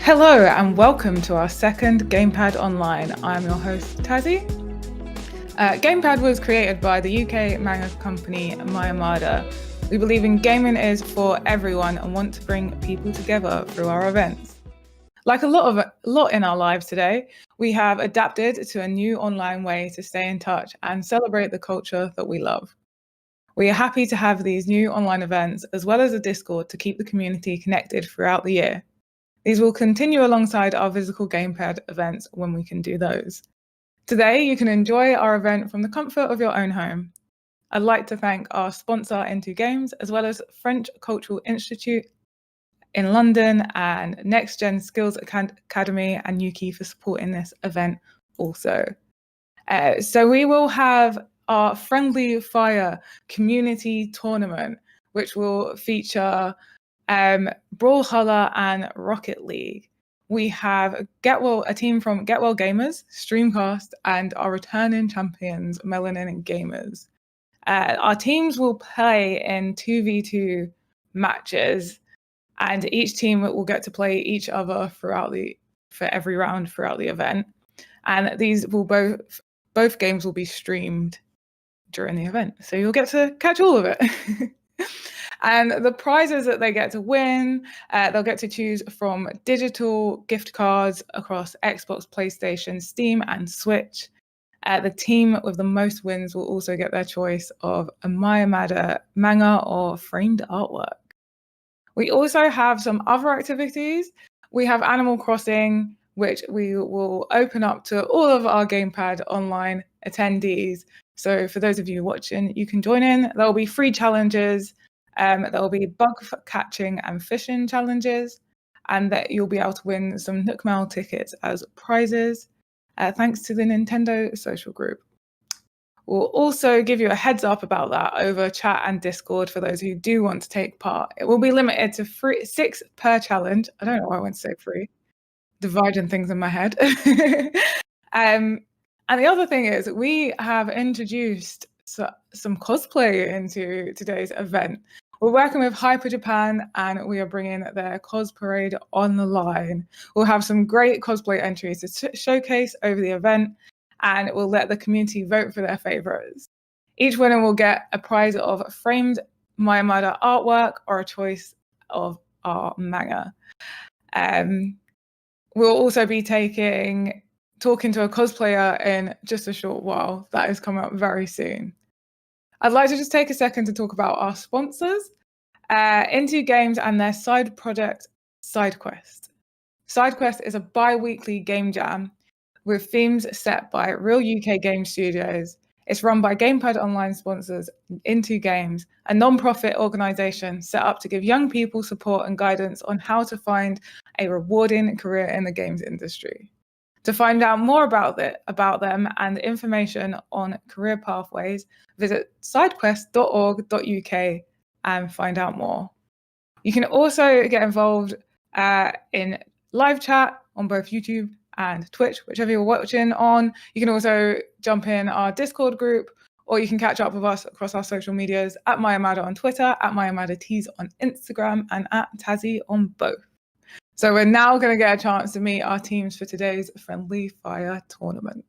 Hello and welcome to our second Gamepad Online. I'm your host, Tazzy. Gamepad was created by the UK manga company Mayamada. We believe in gaming is for everyone and want to bring people together through our events. Like a lot in our lives today, we have adapted to a new online way to stay in touch and celebrate the culture that we love. We are happy to have these new online events as well as a Discord to keep the community connected throughout the year. These will continue alongside our physical Gamepad events when we can do those. Today, you can enjoy our event from the comfort of your own home. I'd like to thank our sponsor, Into Games, as well as French Cultural Institute in London and Next Gen Skills Academy and Yuki for supporting this event also. So we will have our Friendly Fire community tournament, which will feature Brawlhalla and Rocket League. We have a team from Get Well Gamers, Streamcast, and our returning champions, Melanin Gamers. Our teams will play in 2v2 matches, and each team will get to play each other for every round throughout the event. And these will both games will be streamed during the event, so you'll get to catch all of it. And the prizes that they get to win, they'll get to choose from digital gift cards across Xbox, PlayStation, Steam, and Switch. The team with the most wins will also get their choice of a Mayamada manga or framed artwork. We also have some other activities. We have Animal Crossing, which we will open up to all of our Gamepad online attendees. So for those of you watching, you can join in. There will be free challenges. There will be bug catching and fishing challenges, and that you'll be able to win some Nook Mail tickets as prizes, thanks to the Nintendo social group. We'll also give you a heads up about that over chat and Discord for those who do want to take part. It will be limited to 6 per challenge. I don't know why I went to say 3. Dividing things in my head. And the other thing is we have introduced some cosplay into today's event. We're working with Hyper Japan and we are bringing their cos parade online. We'll have some great cosplay entries to showcase over the event, and we'll let the community vote for their favorites. Each winner will get a prize of framed Mayamada artwork or a choice of our manga. We'll also be talking to a cosplayer in just a short while. That is coming up very soon. I'd like to just take a second to talk about our sponsors, Into Games and their side project, SideQuest. SideQuest is a bi-weekly game jam with themes set by real UK game studios. It's run by Gamepad Online sponsors Into Games, a non-profit organisation set up to give young people support and guidance on how to find a rewarding career in the games industry. To find out more about them and information on career pathways, visit sidequest.org.uk and find out more. You can also get involved in live chat on both YouTube and Twitch, whichever you're watching on. You can also jump in our Discord group, or you can catch up with us across our social medias at Mayamada on Twitter, at MayamadaTees on Instagram, and at Tazzy on both. So we're now going to get a chance to meet our teams for today's Friendly Fire tournament.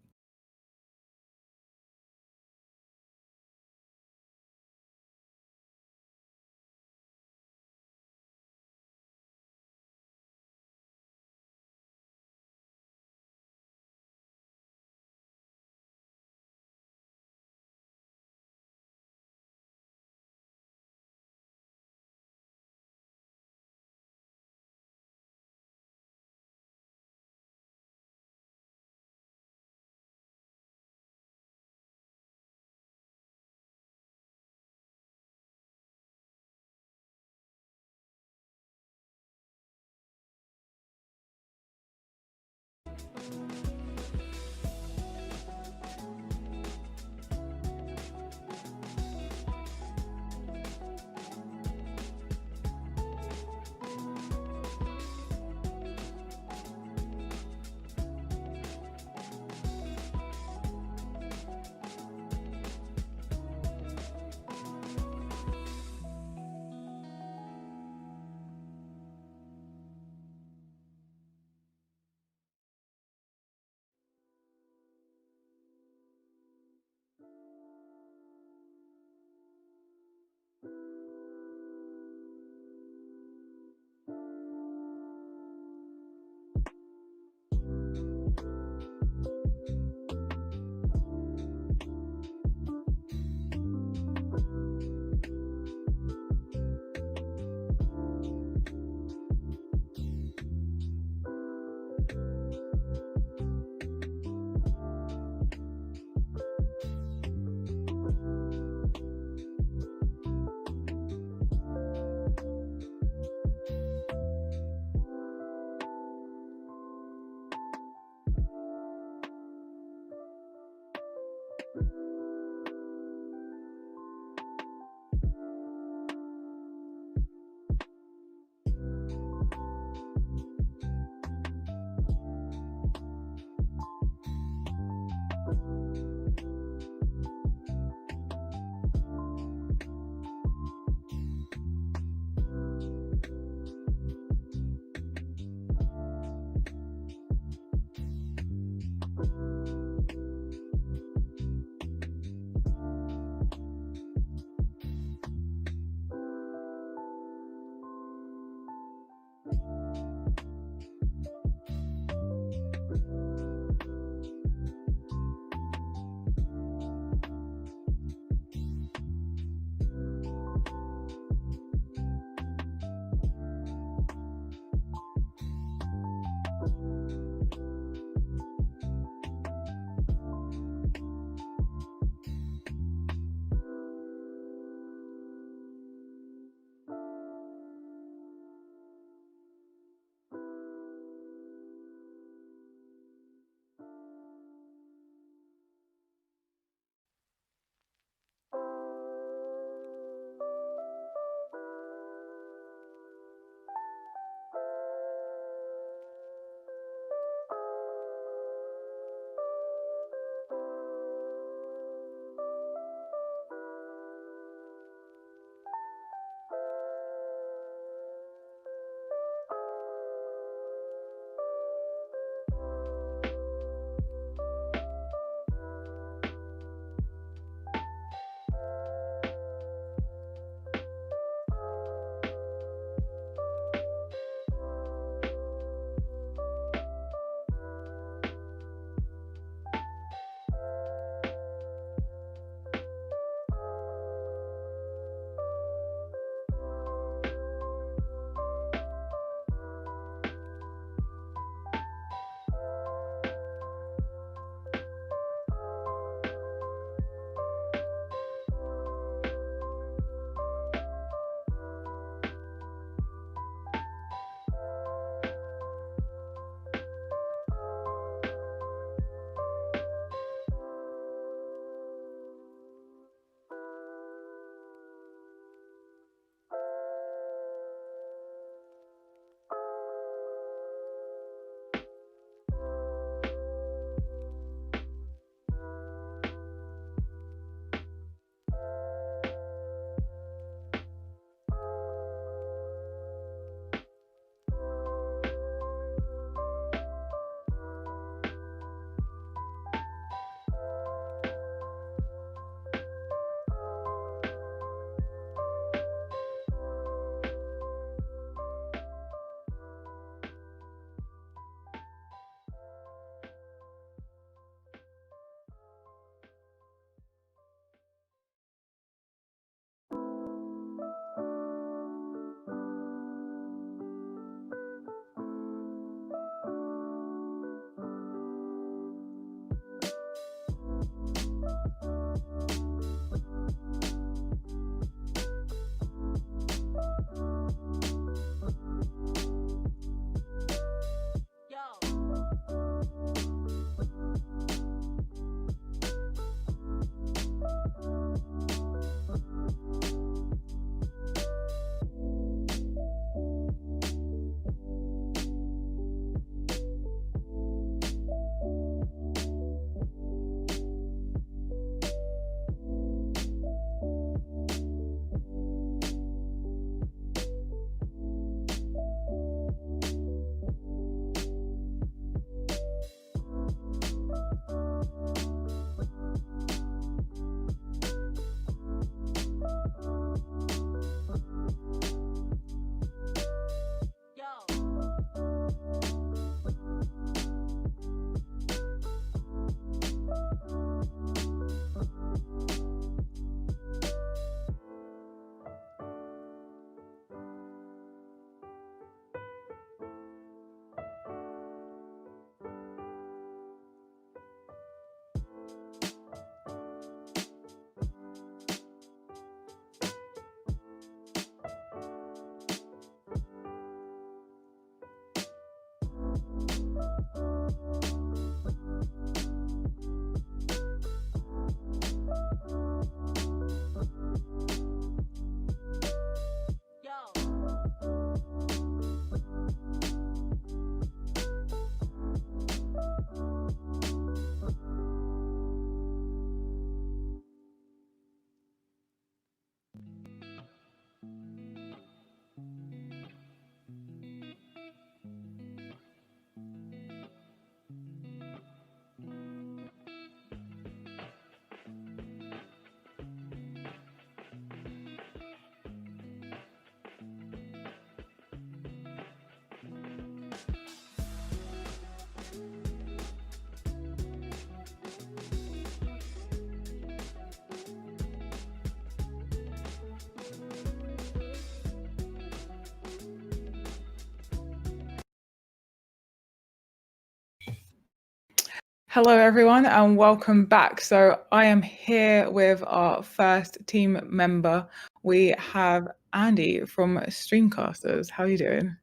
Hello, everyone, and welcome back. So, I am here with our first team member. We have Andy from Streamcasters. How are you doing?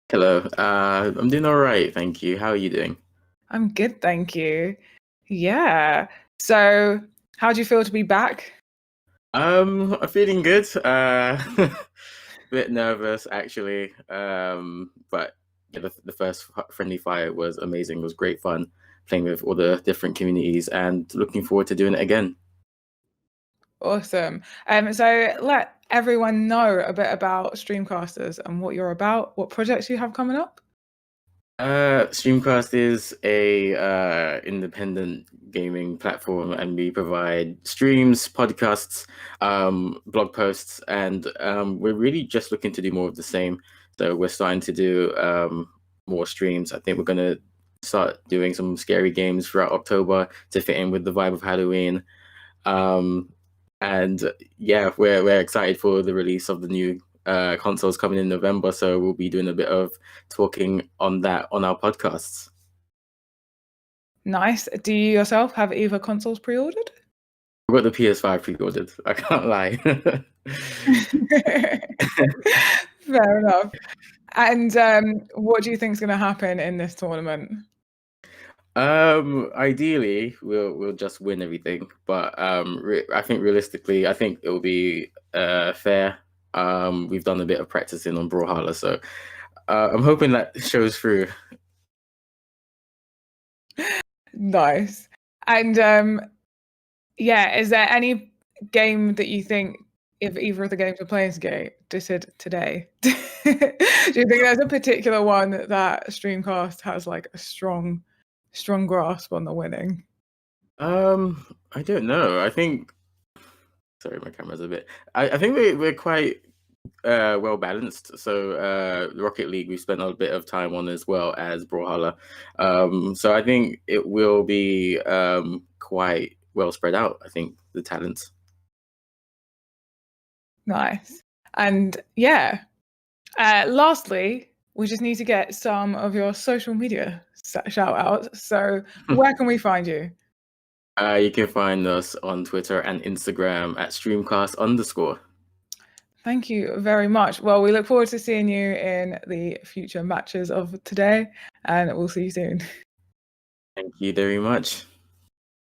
Hello, I'm doing all right, thank you. How are you doing? I'm good, thank you. Yeah. So, how do you feel to be back? I'm feeling good. Bit nervous actually. But yeah, the first friendly fire was amazing. It was great fun playing with all the different communities and looking forward to doing it again. Awesome. So let everyone know a bit about Streamcasters and what you're about, what projects you have coming up. Streamcast is a independent gaming platform, and we provide streams, podcasts, blog posts, and we're really just looking to do more of the same. So we're starting to do more streams. I think we're gonna start doing some scary games throughout October to fit in with the vibe of Halloween. Um, and yeah, we're excited for the release of the new consoles coming in November. So we'll be doing a bit of talking on that on our podcasts. Nice. Do you yourself have either consoles pre-ordered? I've got the PS5 pre-ordered. I can't lie. Fair enough. And what do you think is going to happen in this tournament? Ideally, we'll just win everything, but I think realistically, I think it will be fair. We've done a bit of practicing on Brawlhalla, so I'm hoping that shows through. Nice. And yeah, is there any game that you think, if either of the games we're playing today, do you think there's a particular one that Streamcast has like a strong grasp on the winning? I don't know. I think. Sorry, my camera's a bit. I think we're quite well balanced. So Rocket League we spent a bit of time on as well as Brawlhalla. So I think it will be quite well spread out. I think the talents. Nice. And yeah, lastly, we just need to get some of your social media shout outs. So where can we find you? You can find us on Twitter and Instagram at streamcast_. Thank you very much. Well, we look forward to seeing you in the future matches of today, and we'll see you soon. Thank you very much.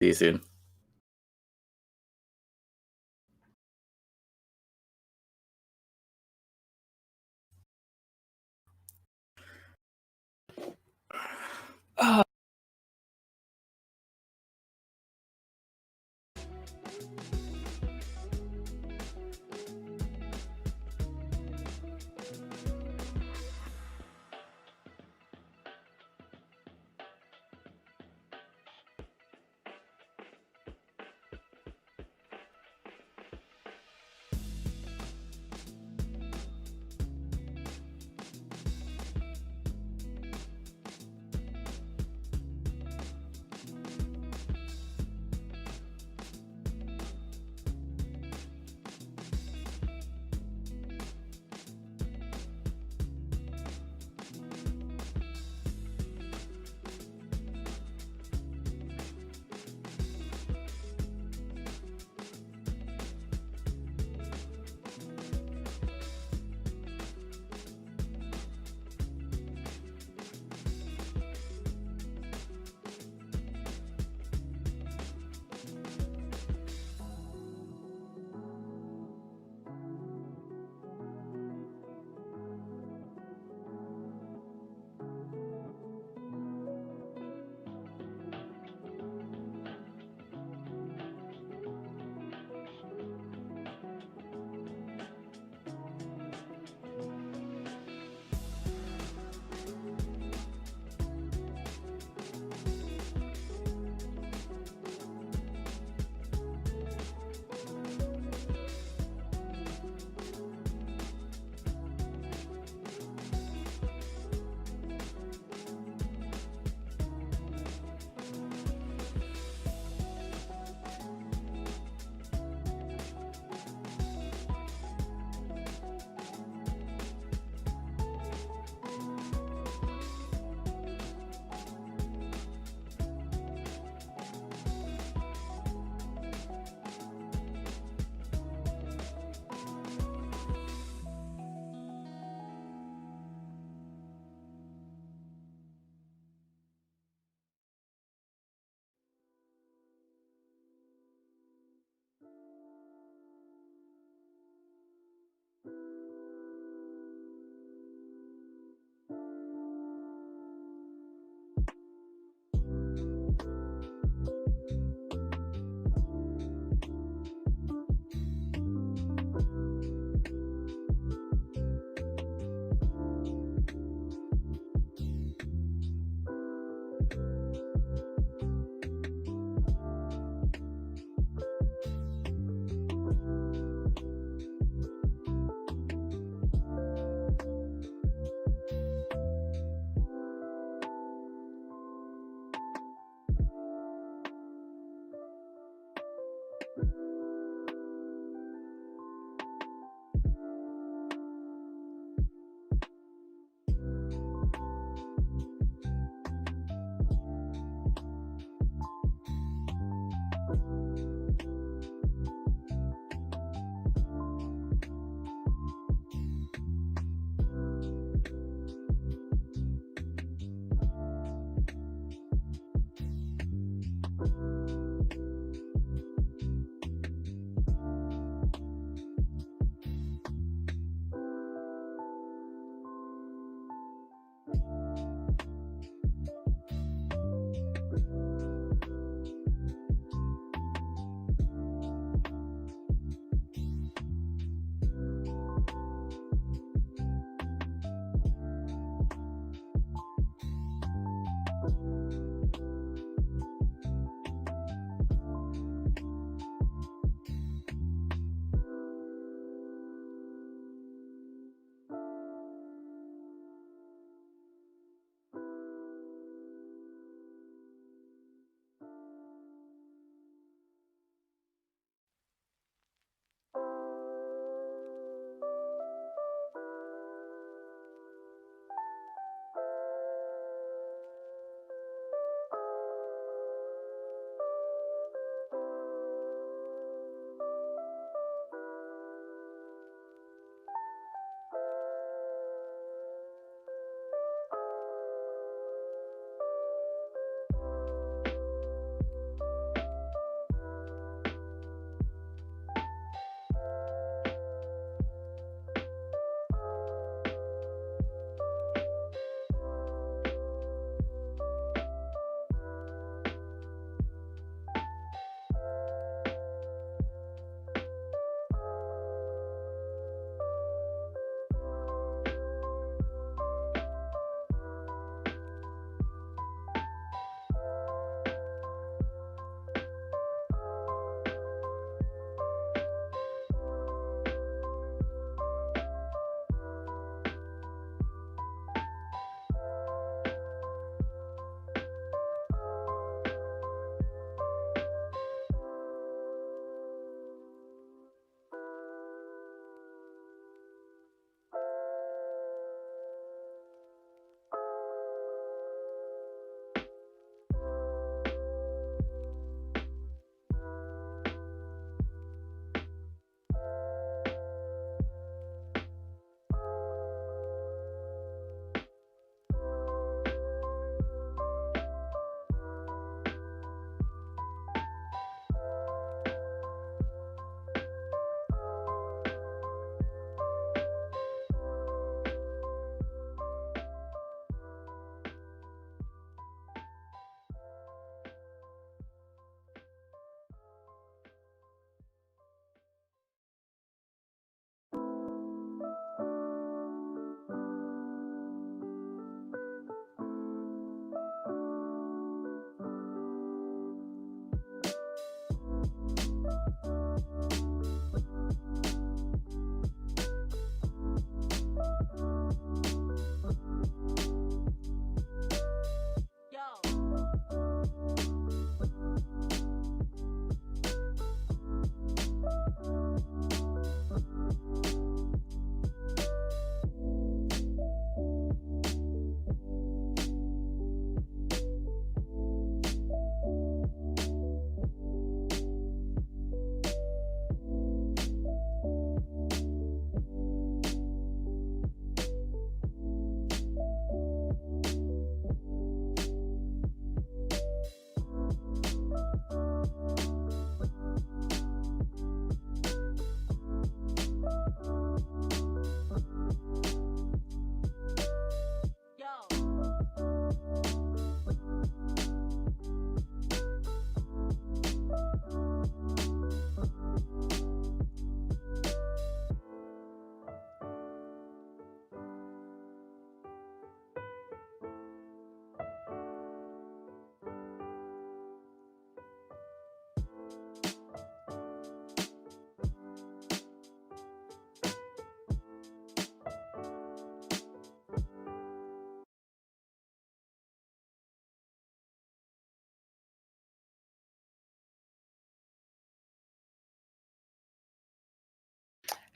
See you soon. Oh,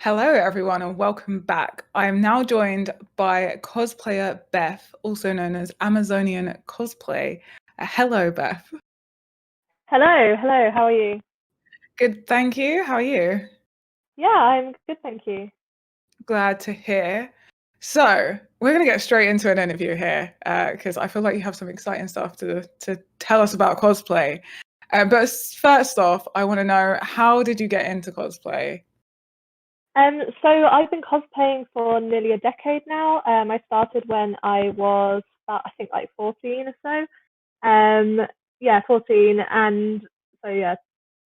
Hello, everyone, and welcome back. I am now joined by cosplayer Beth, also known as Amazonian Cosplay. Hello, Beth. Hello, how are you? Good, thank you. How are you? Yeah, I'm good, thank you. Glad to hear. So, we're going to get straight into an interview here because I feel like you have some exciting stuff to tell us about cosplay. But first off, I want to know, how did you get into cosplay? So I've been cosplaying for nearly a decade now. I started when I was about, I think, like 14 or so. Yeah, 14, and so yeah,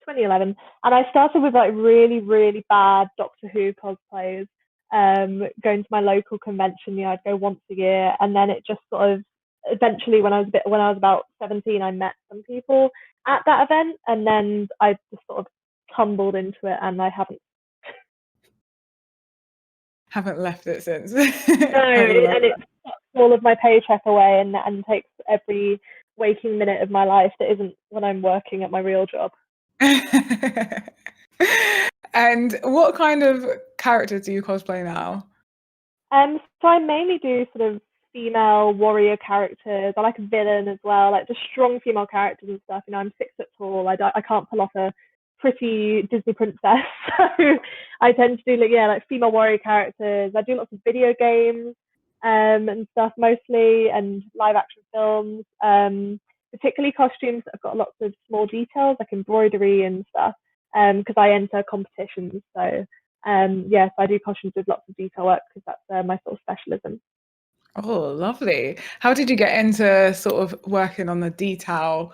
2011. And I started with like really, really bad Doctor Who cosplays. Going to my local convention, I'd go once a year, and then it just sort of eventually, when I was about 17, I met some people at that event, and then I just sort of tumbled into it, and I Haven't left it since. no, I love and it sucks all of my paycheck away, and takes every waking minute of my life that isn't when I'm working at my real job. that. And what kind of characters do you cosplay now? So I mainly do sort of female warrior characters. I like a villain as well, like just strong female characters and stuff. I'm 6 foot tall. I can't pull off a pretty Disney princess, so I tend to do like female warrior characters. I do lots of video games and stuff mostly, and live action films. Particularly costumes that have got lots of small details like embroidery and stuff. Because I enter competitions, so yes, I do costumes with lots of detail work because that's my sort of specialism. Oh, lovely. How did you get into sort of working on the detail?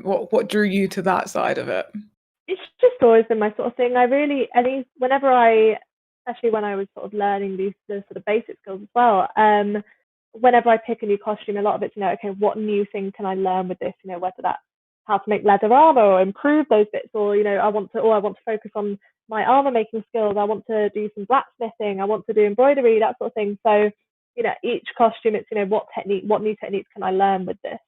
What drew you to that side of it? It's just always been my sort of thing. Whenever especially when I was sort of learning the sort of basic skills as well. Whenever I pick a new costume, a lot of it's okay, what new thing can I learn with this? Whether that's how to make leather armor or improve those bits, or I want to focus on my armor making skills. I want to do some blacksmithing. I want to do embroidery, that sort of thing. So each costume, it's what new techniques can I learn with this?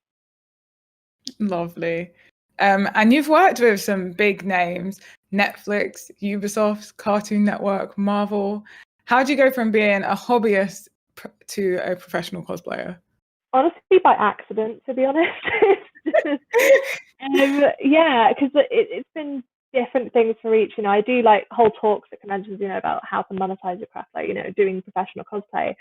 Lovely. And you've worked with some big names: Netflix, Ubisoft, Cartoon Network, Marvel. How do you go from being a hobbyist to a professional cosplayer? Honestly, by accident, to be honest. Yeah, because it's been different things for each. I do like whole talks at conventions, about how to monetize your craft, like doing professional cosplay,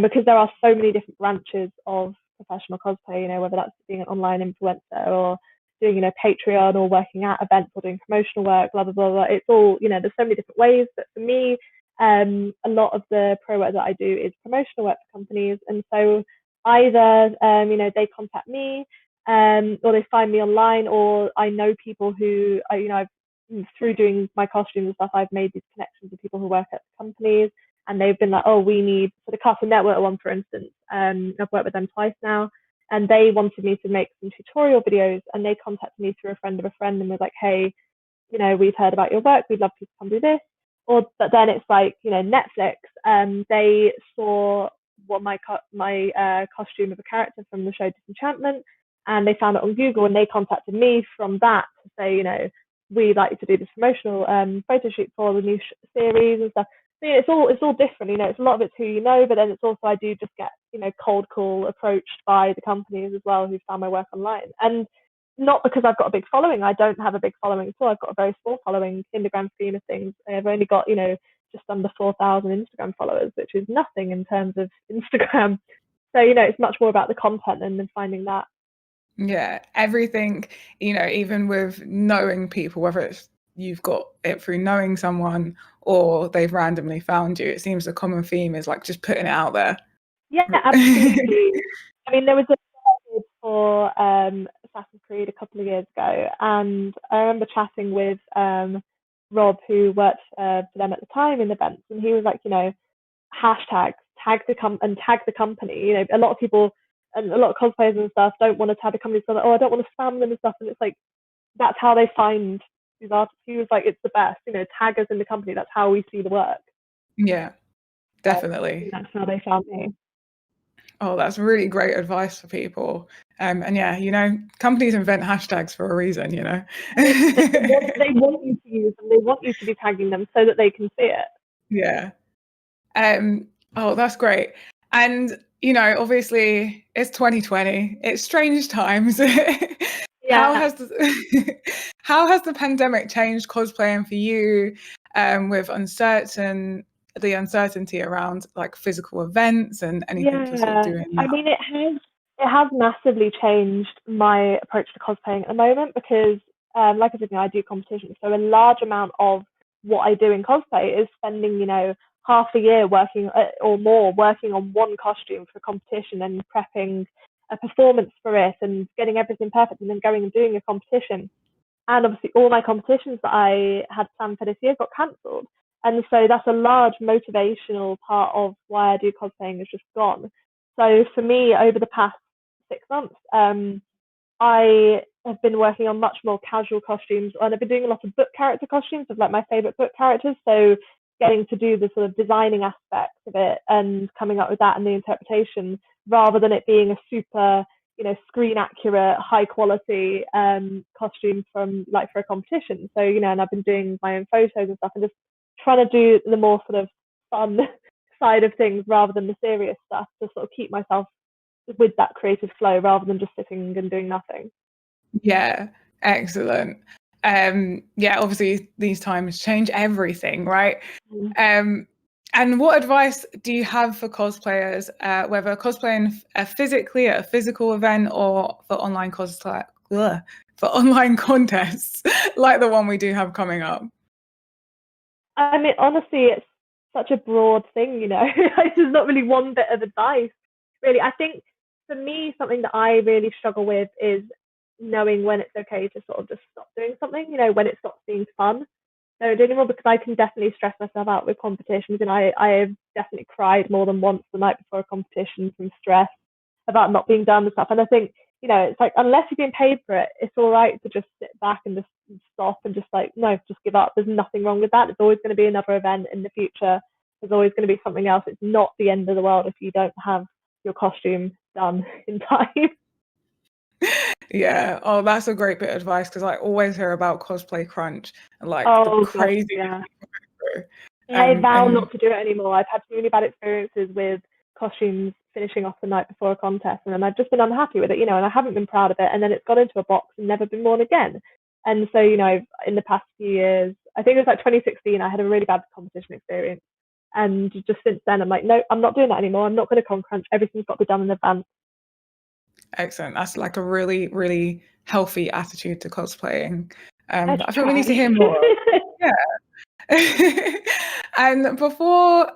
because there are so many different branches of professional cosplay. Whether that's being an online influencer or doing Patreon or working at events or doing promotional work, blah blah blah blah. It's all there's so many different ways. But for me, a lot of the pro work that I do is promotional work for companies, and so either they contact me or they find me online, or I know people who I've through doing my costumes and stuff, I've made these connections with people who work at companies, and they've been like, oh, we need, for the Cartoon Network one, for instance, I've worked with them twice now, and they wanted me to make some tutorial videos, and they contacted me through a friend of a friend and was like, hey, we've heard about your work, we'd love you to come do this. But then it's like, Netflix, they saw what my costume of a character from the show Disenchantment, and they found it on Google, and they contacted me from that to say, we'd like to do this promotional photo shoot for the new series and stuff. So it's all different. It's a lot of it's who you know, but then it's also I do just get cold call approached by the companies as well who found my work online, and not because I've got a big following. I don't have a big following at all. I've got a very small following in the grand scheme of things. I've only got just under 4,000 Instagram followers, which is nothing in terms of Instagram. So it's much more about the content than finding that. Yeah, everything, even with knowing people, whether it's you've got it through knowing someone or they've randomly found you, it seems the common theme is like just putting it out there. Yeah, absolutely. I mean, there was a for Assassin's Creed a couple of years ago, and I remember chatting with Rob, who worked for them at the time in events, and he was like, hashtag tag the company. A lot of people and a lot of cosplayers and stuff don't want to tag the company, so like, oh, I don't want to spam them and stuff, and it's like that's how they find these artists. He was like, it's the best, tag us in the company. That's how we see the work. Yeah, definitely. That's how they found me. Oh, that's really great advice for people. And yeah, companies invent hashtags for a reason, they want you to use them. They want you to be tagging them so that they can see it. Yeah. Oh, that's great. And obviously it's 2020. It's strange times. Yeah. How has the pandemic changed cosplaying for you? With the uncertainty around like physical events and anything to sort of do in. I mean, it has It has massively changed my approach to cosplaying at the moment because, like I said, I do competitions. So a large amount of what I do in cosplay is spending, half a year working or more working on one costume for a competition and prepping a performance for it and getting everything perfect and then going and doing a competition. And obviously, all my competitions that I had planned for this year got cancelled. And so that's a large motivational part of why I do cosplaying is just gone. So for me, over the past 6 months, I have been working on much more casual costumes, and I've been doing a lot of book character costumes of like my favorite book characters. So getting to do the sort of designing aspect of it and coming up with that and the interpretation, rather than it being a super, screen accurate, high quality costume from like for a competition. So and I've been doing my own photos and stuff, and just trying to do the more sort of fun side of things rather than the serious stuff to sort of keep myself with that creative flow rather than just sitting and doing nothing. Yeah, excellent. Yeah, obviously these times change everything, right? And what advice do you have for cosplayers, whether cosplaying physically at a physical event or for online cosplay, for online contests like the one we do have coming up? I mean, honestly, it's such a broad thing, There's not really one bit of advice, really. I think for me, something that I really struggle with is knowing when it's okay to sort of just stop doing something, when it stops being fun. Don't do anymore, because I can definitely stress myself out with competitions, and I have definitely cried more than once the night before a competition from stress about not being done and stuff. And I think, it's like, unless you're being paid for it, it's all right to just sit back and just stop and just like, no, just give up. There's nothing wrong with that. There's always going to be another event in the future. There's always going to be something else. It's not the end of the world if you don't have your costume done in time. Yeah. Oh, that's a great bit of advice, because I always hear about cosplay crunch and like the crazy yeah. I vow not to do it anymore. I've had really bad experiences with costumes finishing off the night before a contest, and then I've just been unhappy with it, and I haven't been proud of it, and then it's got into a box and never been worn again. And so, in the past few years, I think it was like 2016, I had a really bad competition experience. And just since then, I'm like, no, I'm not doing that anymore. I'm not going to con crunch. Everything's got to be done in advance. Excellent. That's like a really, really healthy attitude to cosplaying. I feel we need to hear more. Yeah. And before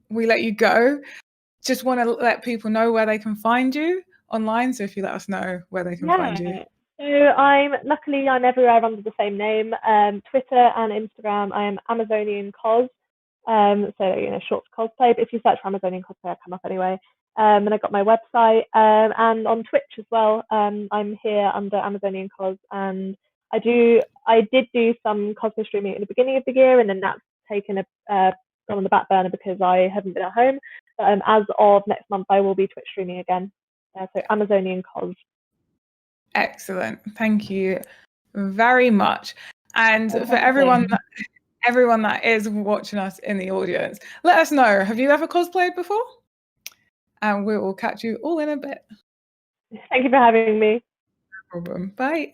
we let you go, just want to let people know where they can find you online. So if you let us know where they can find you. So I'm everywhere under the same name. Twitter and Instagram, I am Amazonian Cos. So short for cosplay. But if you search for Amazonian cosplay, I come up anyway. And I got my website, and on Twitch as well. I'm here under Amazonian Cos, and I did do some cosplay streaming at the beginning of the year, and then that's taken gone on the back burner because I haven't been at home. But as of next month, I will be Twitch streaming again. So Amazonian Cos. Excellent. Thank you very much. And for everyone that is watching us in the audience, let us know, have you ever cosplayed before? And we will catch you all in a bit. Thank you for having me. No problem. Bye.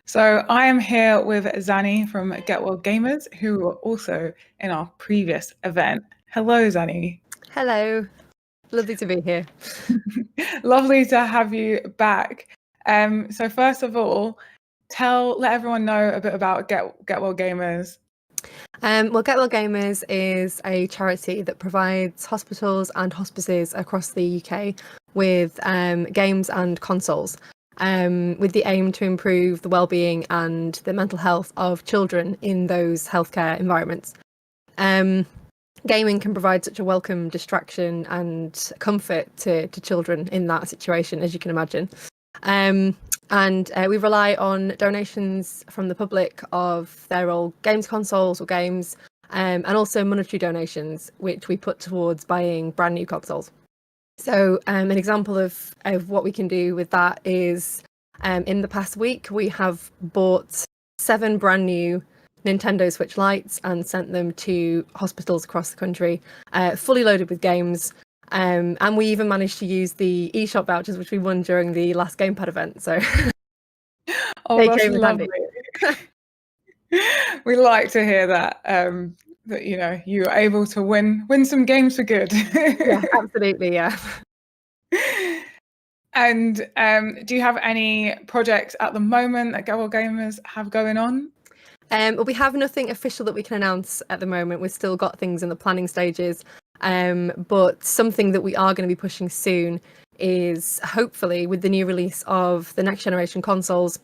So I am here with Zanny from Get Well Gamers, who were also in our previous event. Hello, Zanny. Hello. Lovely to be here. Lovely to have you back. So first of all, let everyone know a bit about Get Well Gamers. Well, Get Well Gamers is a charity that provides hospitals and hospices across the UK with games and consoles, with the aim to improve the well-being and the mental health of children in those healthcare environments. Gaming can provide such a welcome distraction and comfort to children in that situation, as you can imagine. And we rely on donations from the public of their old games consoles or games, and also monetary donations, which we put towards buying brand new consoles. So an example of what we can do with that is in the past week, we have bought 7 brand new Nintendo Switch Lites and sent them to hospitals across the country, fully loaded with games. And we even managed to use the eShop vouchers, which we won during the last Gamepad event. So they that's lovely. We like to hear that. That you were able to win some games for good. Yeah, absolutely, yeah. And do you have any projects at the moment that Get Well Gamers have going on? Well, we have nothing official that we can announce at the moment. We've still got things in the planning stages. But something that we are going to be pushing soon is hopefully with the new release of the next generation consoles,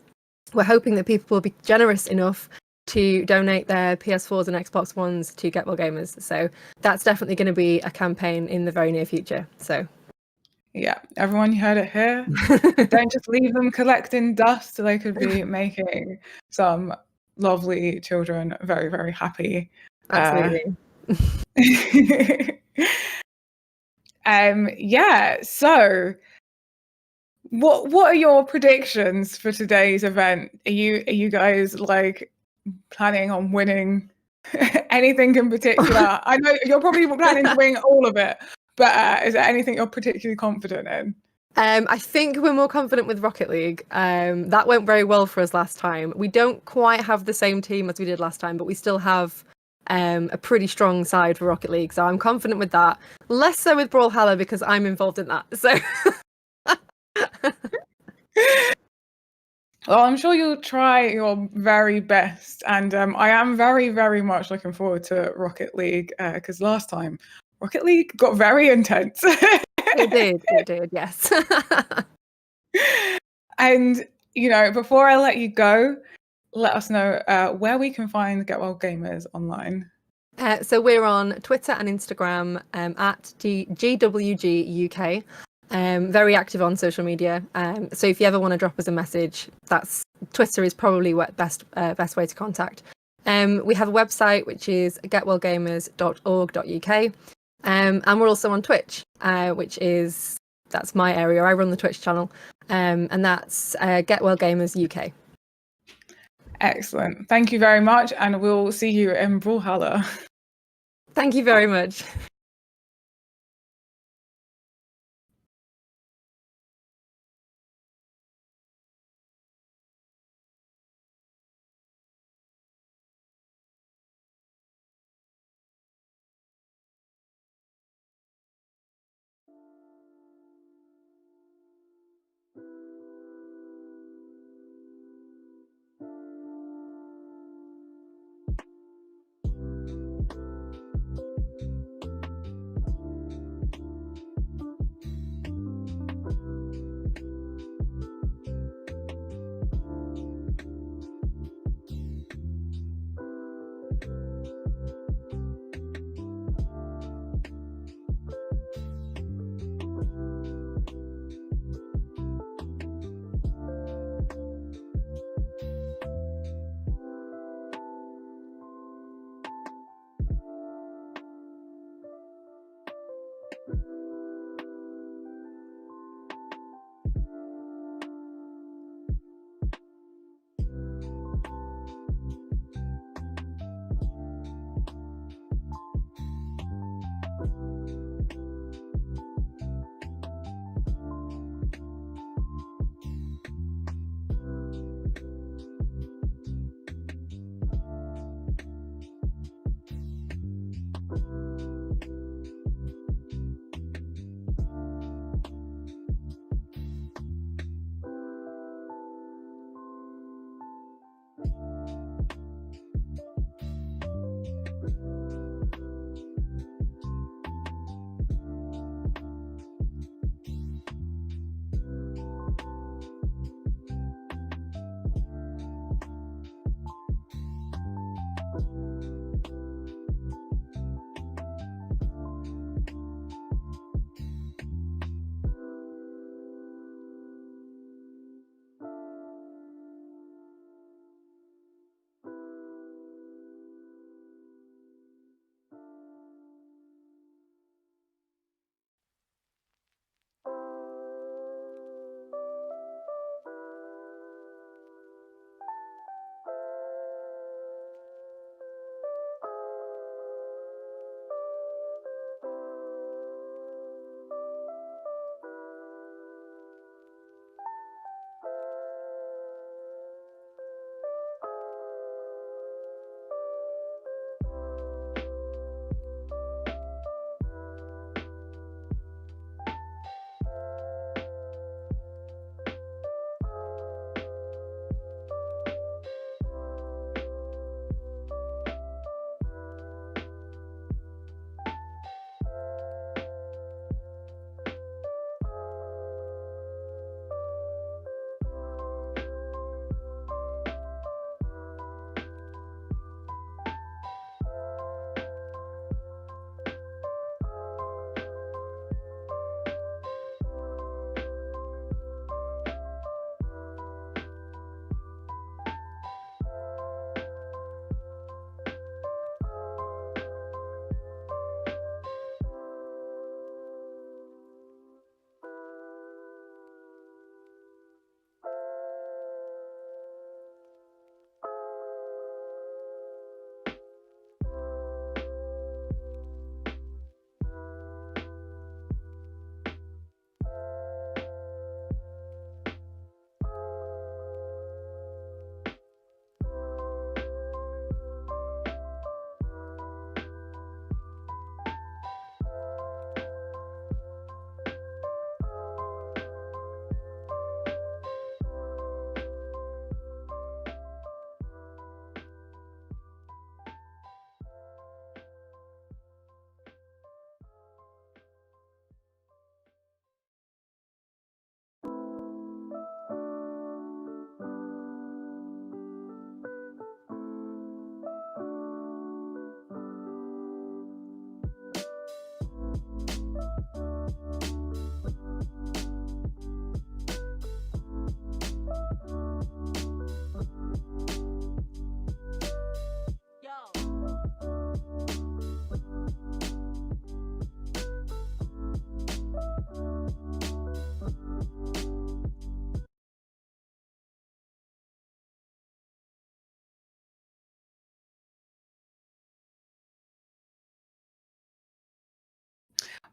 we're hoping that people will be generous enough to donate their PS4s and Xbox Ones to Get Well Gamers. So that's definitely going to be a campaign in the very near future. So yeah, everyone, you heard it here. Don't just leave them collecting dust. They could be making some lovely children very, very happy. Absolutely. Yeah, so what are your predictions for today's event? Are you guys like planning on winning anything in particular? I know you're probably planning to win all of it, but is there anything you're particularly confident in? I think we're more confident with Rocket League. That went very well for us last time. We don't quite have the same team as we did last time, but we still have a pretty strong side for Rocket League. So I'm confident with that. Less so with Brawlhalla because I'm involved in that. So well, I'm sure you'll try your very best. And I am very, very much looking forward to Rocket League because last time Rocket League got very intense. It did, yes. And, before I let you go, let us know where we can find Get Well Gamers online. So we're on Twitter and Instagram at GWG UK. Very active on social media. So if you ever want to drop us a message, Twitter is probably best way to contact. We have a website which is getwellgamers.org.uk. And we're also on Twitch, that's my area. I run the Twitch channel, and that's Get Well Gamers UK. Excellent. Thank you very much, and we'll see you in Brawlhalla. Thank you very much.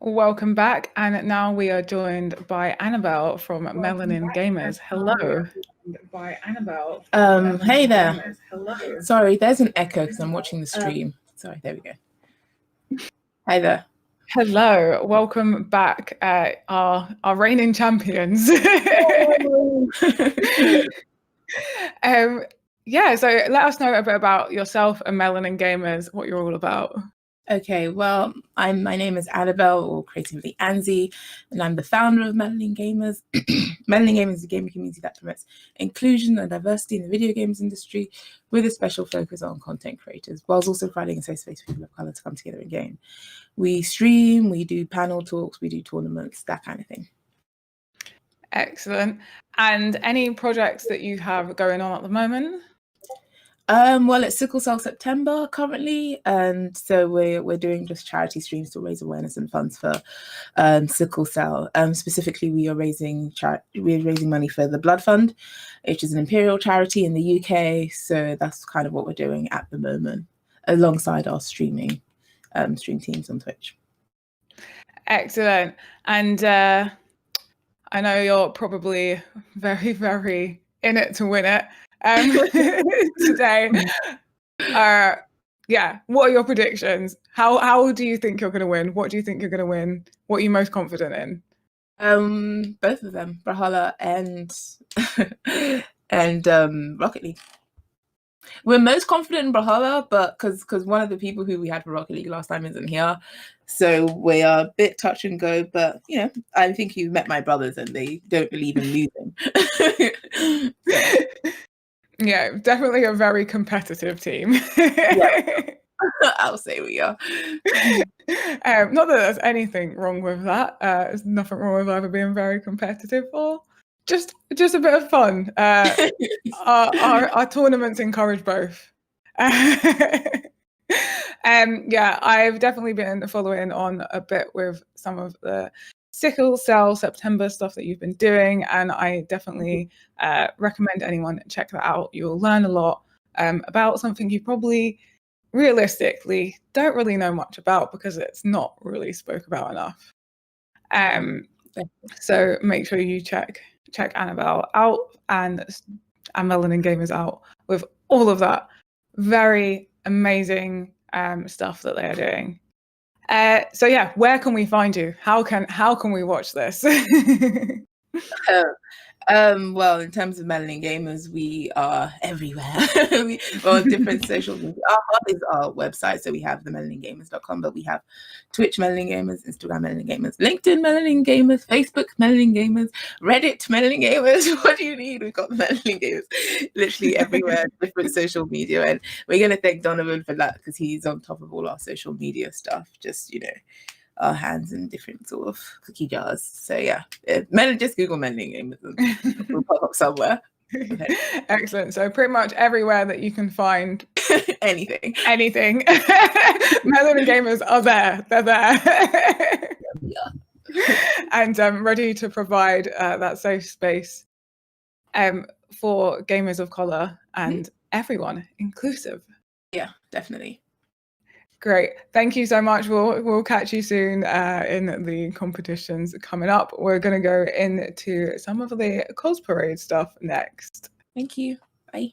Welcome back. And now we are joined by Annabelle from Melanin Gamers. Hello. Hey there. Hello. Sorry, there's an echo because I'm watching the stream. Sorry, there we go. Hi there. Hello. Welcome back, our reigning champions. Yeah, so let us know a bit about yourself and Melanin Gamers, what you're all about. Okay, well, my name is Annabelle, or creatively Anzi, and I'm the founder of Melanin Gamers. Melanin Gamers is a gaming community that promotes inclusion and diversity in the video games industry, with a special focus on content creators, whilst also providing a safe space for people of color to come together and game. We stream, we do panel talks, we do tournaments, that kind of thing. Excellent. And any projects that you have going on at the moment? Well, it's Sickle Cell September currently, and so we're doing just charity streams to raise awareness and funds for sickle cell. Specifically, we are raising money for the Blood Fund, which is an imperial charity in the UK. So that's kind of what we're doing at the moment, alongside our stream teams on Twitch. Excellent. And I know you're probably very, very in it to win it today. Yeah, what are your predictions? How do you think you're going to win? What do you think you're going to win? What are you most confident in? Both of them, Brawlhalla and Rocket League. We're most confident in Brawlhalla, but because one of the people who we had for Rocket League last time isn't here, so we are a bit touch and go. But you know, I think you met my brothers, and they don't believe in losing. Yeah, definitely a very competitive team. Yeah, I'll say we are. Not that there's anything wrong with that. There's nothing wrong with either being very competitive or just a bit of fun. Our tournaments encourage both. Yeah, I've definitely been following on a bit with some of the Sickle Cell September stuff that you've been doing, and I definitely recommend anyone check that out. You'll learn a lot about something you probably realistically don't really know much about because it's not really spoke about enough. So make sure you check Annabelle out and Melanin Gamers out with all of that very amazing stuff that they are doing. So yeah, where can we find you? How can we watch this? Well, in terms of Melanin Gamers, we are everywhere. We're on different social media. Our hub is our website, so we have the melaningamers.com, but we have Twitch Melanin Gamers, Instagram Melanin Gamers, LinkedIn Melanin Gamers, Facebook Melanin Gamers, Reddit Melanin Gamers. What do you need? We've got the Melanin Gamers literally everywhere, different social media. And we're going to thank Donovan for that because he's on top of all our social media stuff. Just, you know, our hands in different sort of cookie jars. So yeah, just Google Melanin Gamers and we'll pop up somewhere. Okay. Excellent. So pretty much everywhere that you can find anything. Melanin Gamers are there. They're there. Yeah. And ready to provide that safe space for gamers of color and everyone, inclusive. Yeah, definitely. Great. Thank you so much. We'll catch you soon in the competitions coming up. We're going to go into some of the cos parade stuff next. Thank you. Bye.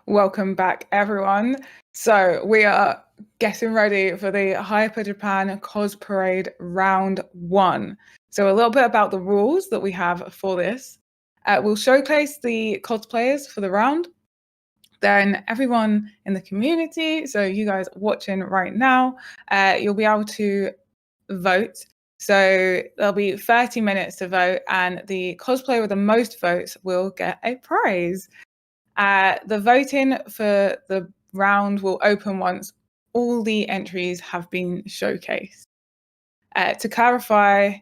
Welcome back, everyone. So we are getting ready for the Hyper Japan Cos Parade Round 1. So a little bit about the rules that we have for this. We'll showcase the cosplayers for the round. Then everyone in the community, so you guys watching right now, you'll be able to vote. So there'll be 30 minutes to vote, and the cosplayer with the most votes will get a prize. The voting for the round will open once all the entries have been showcased. To clarify,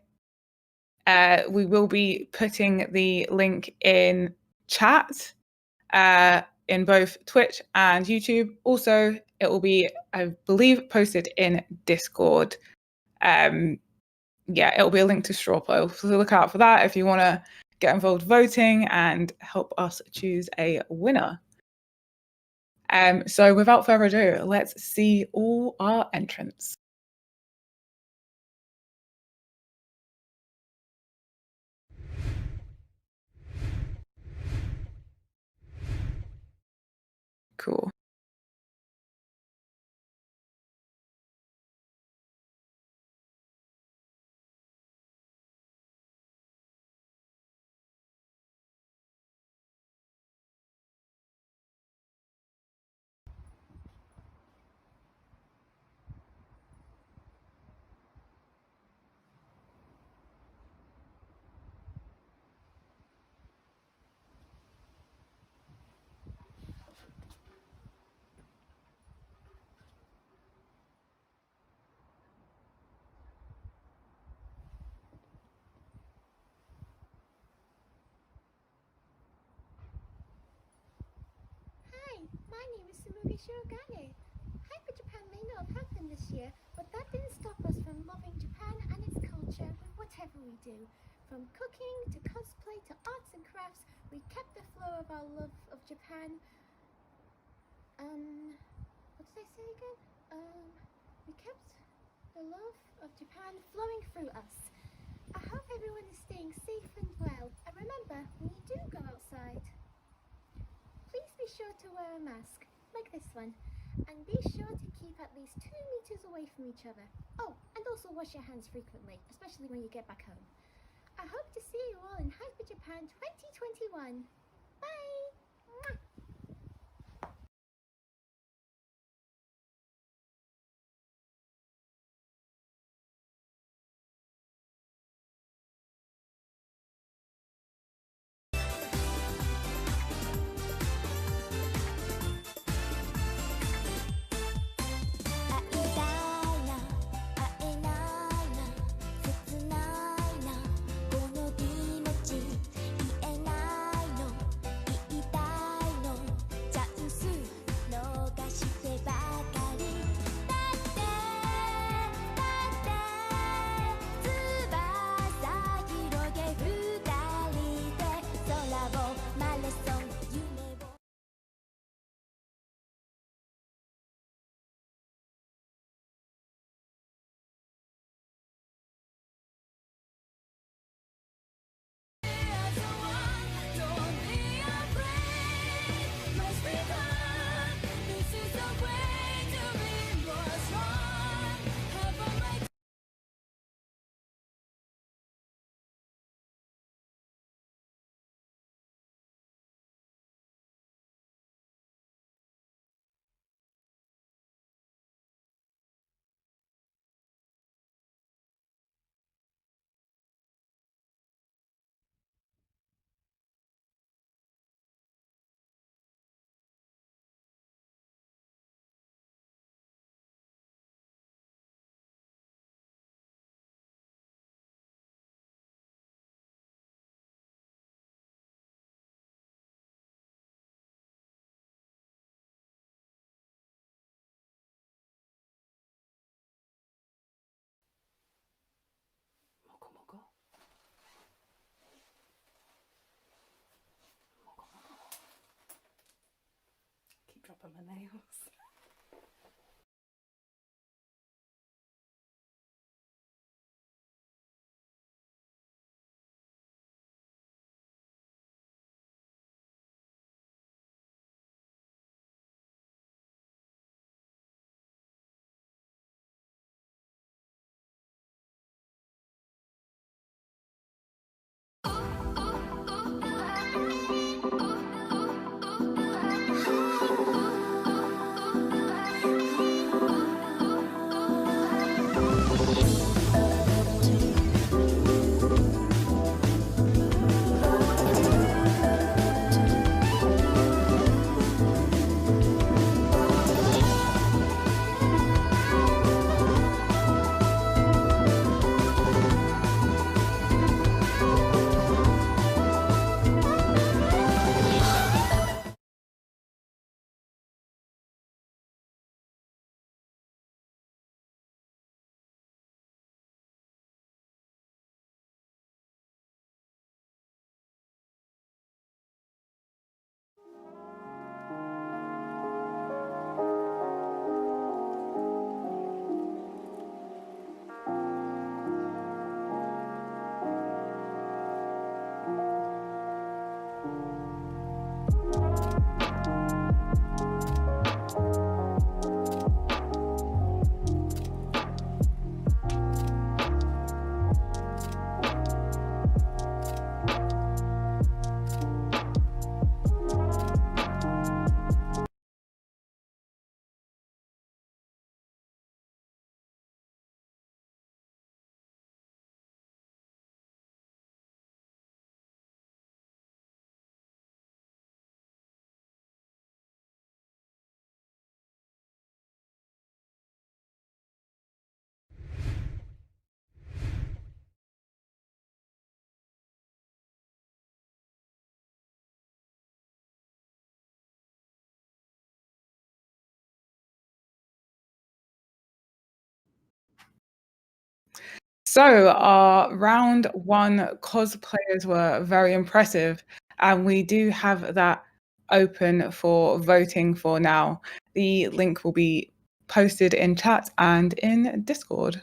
we will be putting the link in chat in both Twitch and YouTube. Also, it will be, I believe, posted in Discord. Yeah, it'll be a link to Straw Poll. So look out for that if you want to get involved voting and help us choose a winner. So without further ado, let's see all our entrants. Cool. Hi, my name is Samugi Shirogane. Hyper Japan may not have happened this year, but that didn't stop us from loving Japan and its culture with whatever we do. From cooking to cosplay to arts and crafts, we kept the flow of our love of Japan. What did I say again? We kept the love of Japan flowing through us. I hope everyone is staying safe and well. And remember, when you do go outside, please be sure to wear a mask, like this one, and be sure to keep at least 2 meters away from each other. Oh, and also wash your hands frequently, especially when you get back home. I hope to see you all in Hyper Japan 2021. Bye! Mwah! Keep dropping my nails. So our round 1 cosplayers were very impressive, and we do have that open for voting for now. The link will be posted in chat and in Discord.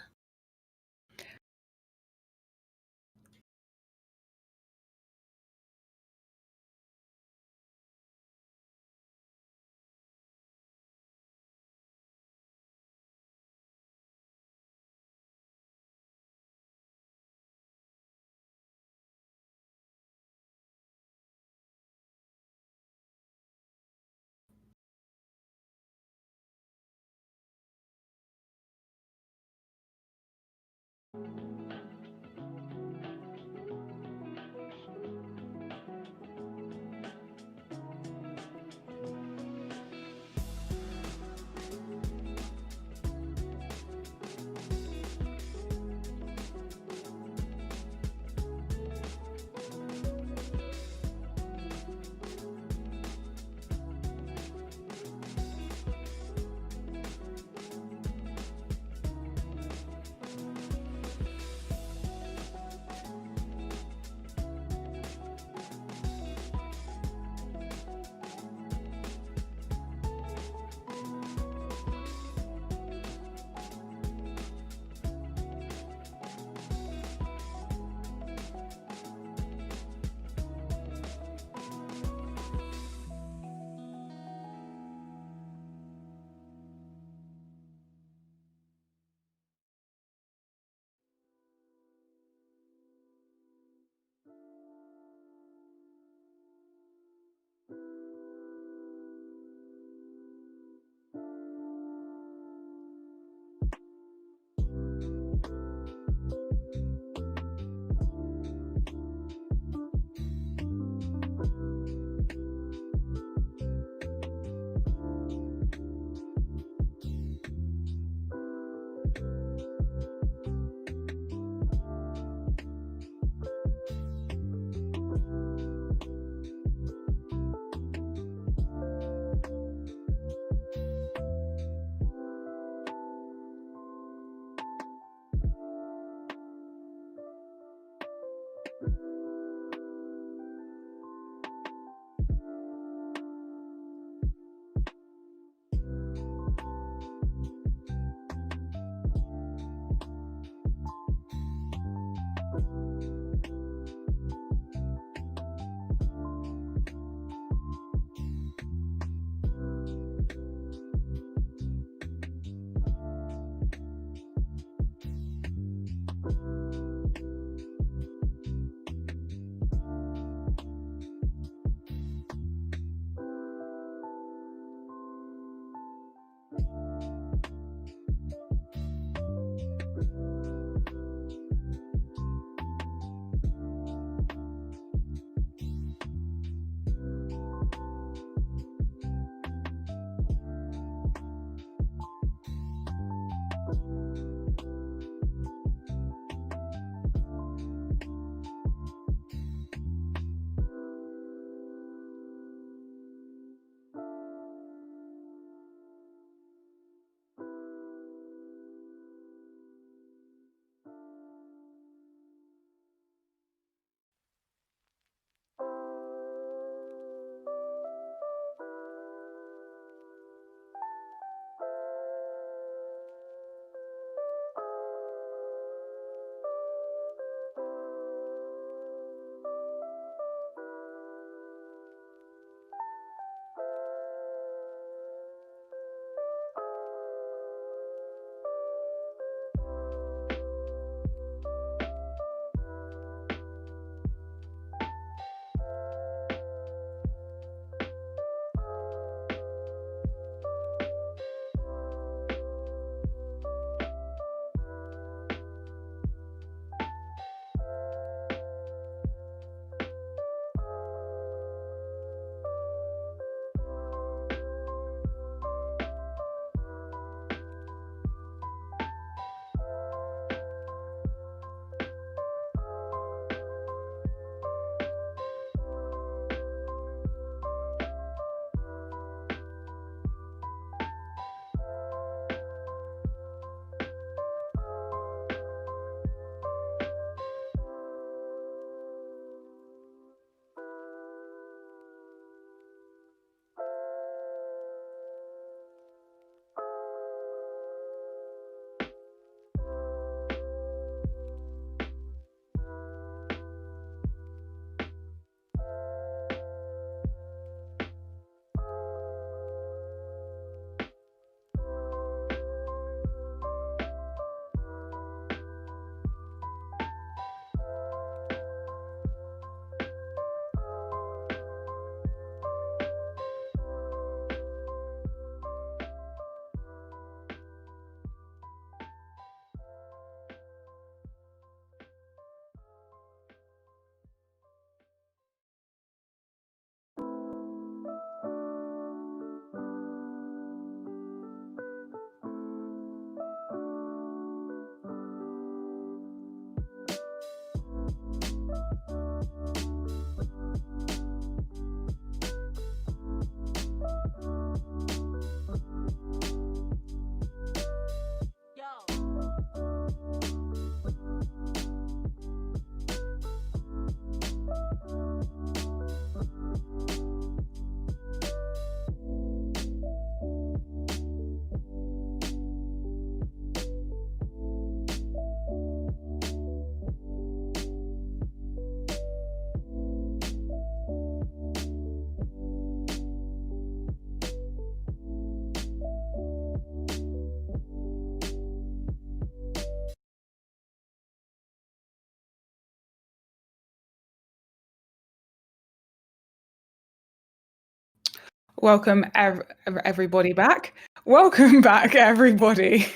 Welcome everybody back. Welcome back, everybody.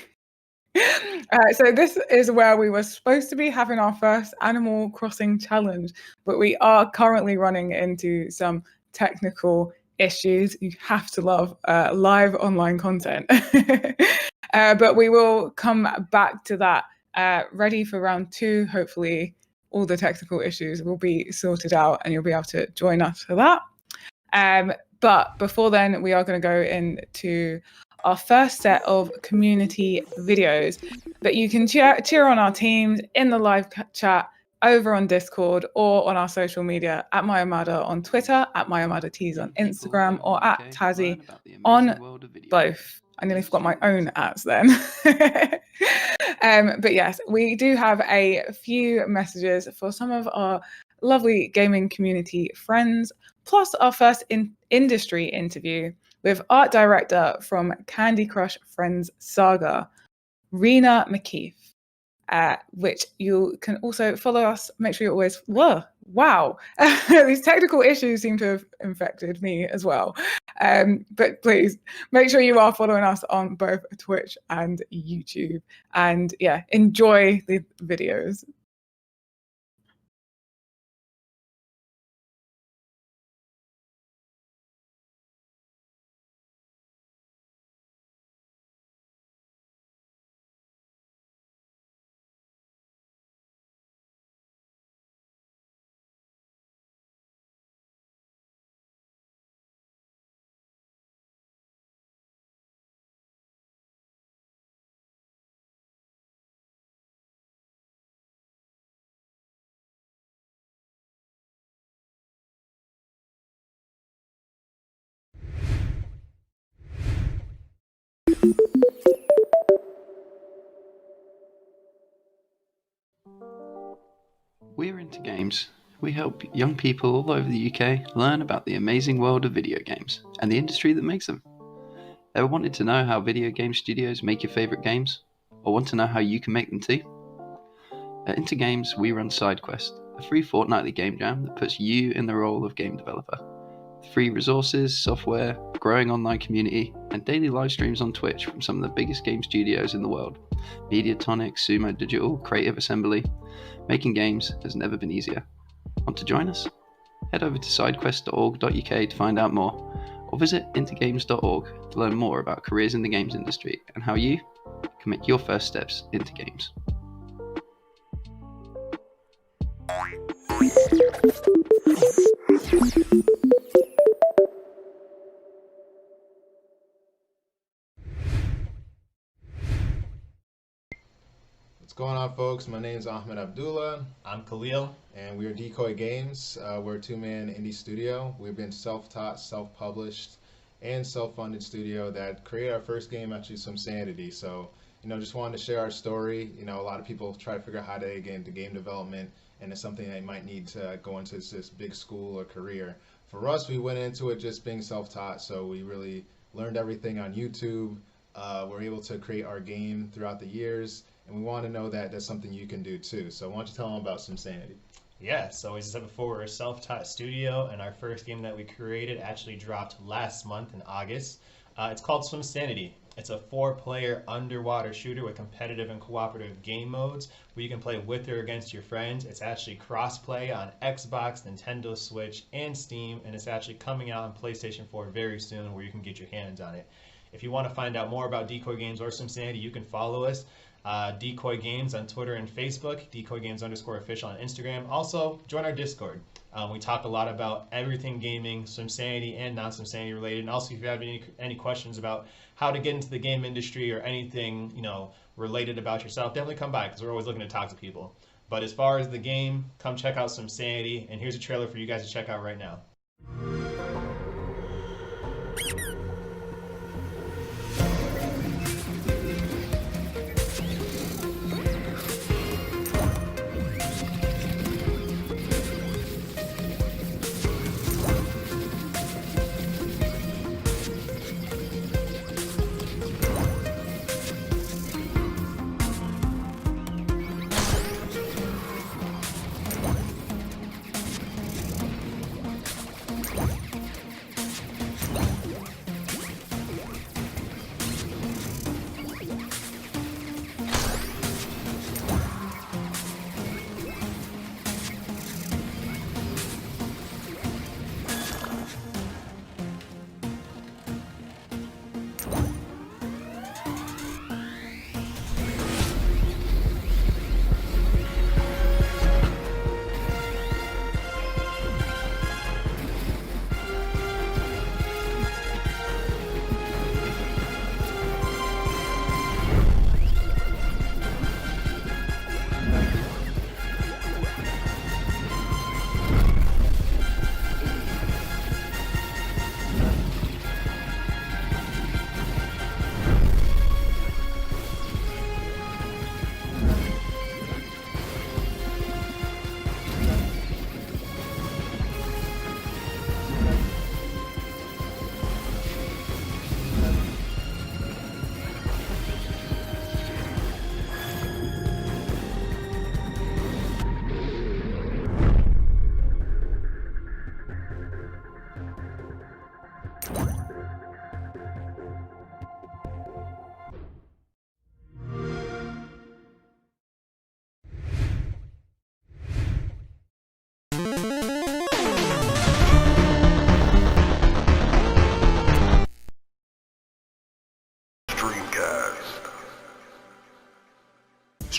So this is where we were supposed to be having our first Animal Crossing challenge, but we are currently running into some technical issues. You have to love live online content. But we will come back to that ready for round 2. Hopefully all the technical issues will be sorted out and you'll be able to join us for that. But before then, we are going to go into our first set of community videos. But you can cheer on our teams in the live chat over on Discord or on our social media at Mayamada on Twitter, at MayamadaTees on Instagram, or at Tazzy on both. I nearly forgot my own ads then. But yes, we do have a few messages for some of our lovely gaming community friends, plus our first industry interview with art director from Candy Crush Friends Saga, Rena McKeith, which you can also follow us. Make sure you're always, wow, these technical issues seem to have infected me as well. But please make sure you are following us on both Twitch and YouTube. And yeah, enjoy the videos. We're Into Games. We help young people all over the UK learn about the amazing world of video games and the industry that makes them. Ever wanted to know how video game studios make your favourite games? Or want to know how you can make them too? At Into Games, we run SideQuest, a free fortnightly game jam that puts you in the role of game developer. Free resources, software, growing online community, and daily live streams on Twitch from some of the biggest game studios in the world. Mediatonic, Sumo Digital, Creative Assembly. Making games has never been easier. Want to join us? Head over to sidequest.org.uk to find out more, or visit intergames.org to learn more about careers in the games industry and how you can make your first steps into games. What's going on, folks? My name is Ahmed Abdullah. I'm Khalil. And we are Decoy Games. We're a two-man indie studio. We've been self-taught, self-published, and self-funded studio that created our first game, actually, Some Sanity. So, just wanted to share our story. A lot of people try to figure out how to get into game development, and it's something they might need to go into this big school or career. For us, we went into it just being self-taught, so we really learned everything on YouTube. We're able to create our game throughout the years. And we want to know that that's something you can do too. So why don't you tell them about Some Sanity? Yeah, so as I said before, we're a self-taught studio, and our first game that we created actually dropped last month in August. It's called Some Sanity. It's a 4-player underwater shooter with competitive and cooperative game modes where you can play with or against your friends. It's actually cross-play on Xbox, Nintendo Switch, and Steam, and it's actually coming out on PlayStation 4 very soon where you can get your hands on it. If you want to find out more about Decoy Games or Some Sanity, you can follow us. Decoy Games on Twitter and Facebook, Decoy Games _official on Instagram. Also, join our Discord. We talk a lot about everything gaming, Some Sanity and non-Some Sanity related. And also, if you have any questions about how to get into the game industry or anything, related about yourself, definitely come by because we're always looking to talk to people. But as far as the game, come check out Some Sanity. And here's a trailer for you guys to check out right now.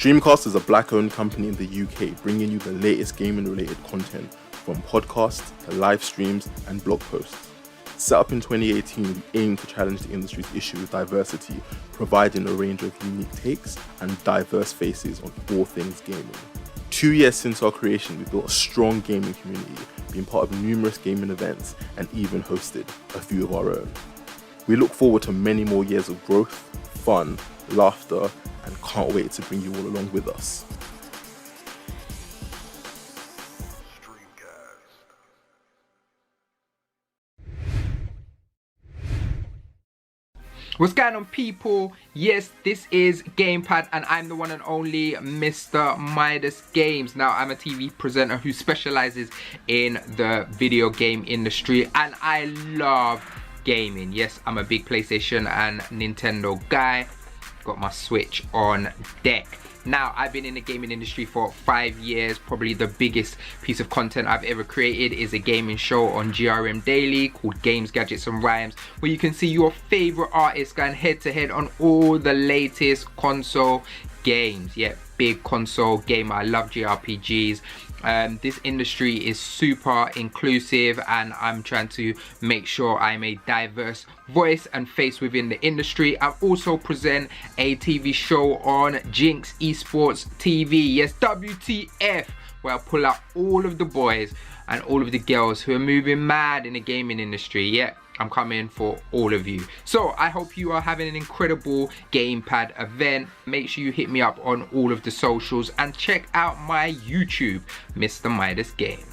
Streamcast is a black-owned company in the UK, bringing you the latest gaming-related content from podcasts to live streams and blog posts. Set up in 2018, we aim to challenge the industry's issue with diversity, providing a range of unique takes and diverse faces on all things gaming. 2 years since our creation, we've built a strong gaming community, been part of numerous gaming events, and even hosted a few of our own. We look forward to many more years of growth, fun, laughter, and can't wait to bring you all along with us. What's going on, people? Yes, this is Gamepad and I'm the one and only Mr. Midas Games. Now, I'm a TV presenter who specializes in the video game industry and I love gaming. Yes, I'm a big PlayStation and Nintendo guy. Got my Switch on deck. Now, I've been in the gaming industry for 5 years. Probably the biggest piece of content I've ever created is a gaming show on GRM Daily called Games, Gadgets and Rhymes, where you can see your favorite artists going head to head on all the latest console games. Yeah, big console gamer. I love JRPGs. This industry is super inclusive and I'm trying to make sure I'm a diverse voice and face within the industry. I also present a TV show on Jinx Esports TV, yes, WTF, where I pull out all of the boys and all of the girls who are moving mad in the gaming industry. Yeah, I'm coming for all of you. So I hope you are having an incredible Gamepad event. Make sure you hit me up on all of the socials and check out my YouTube, Mr. Midas Games.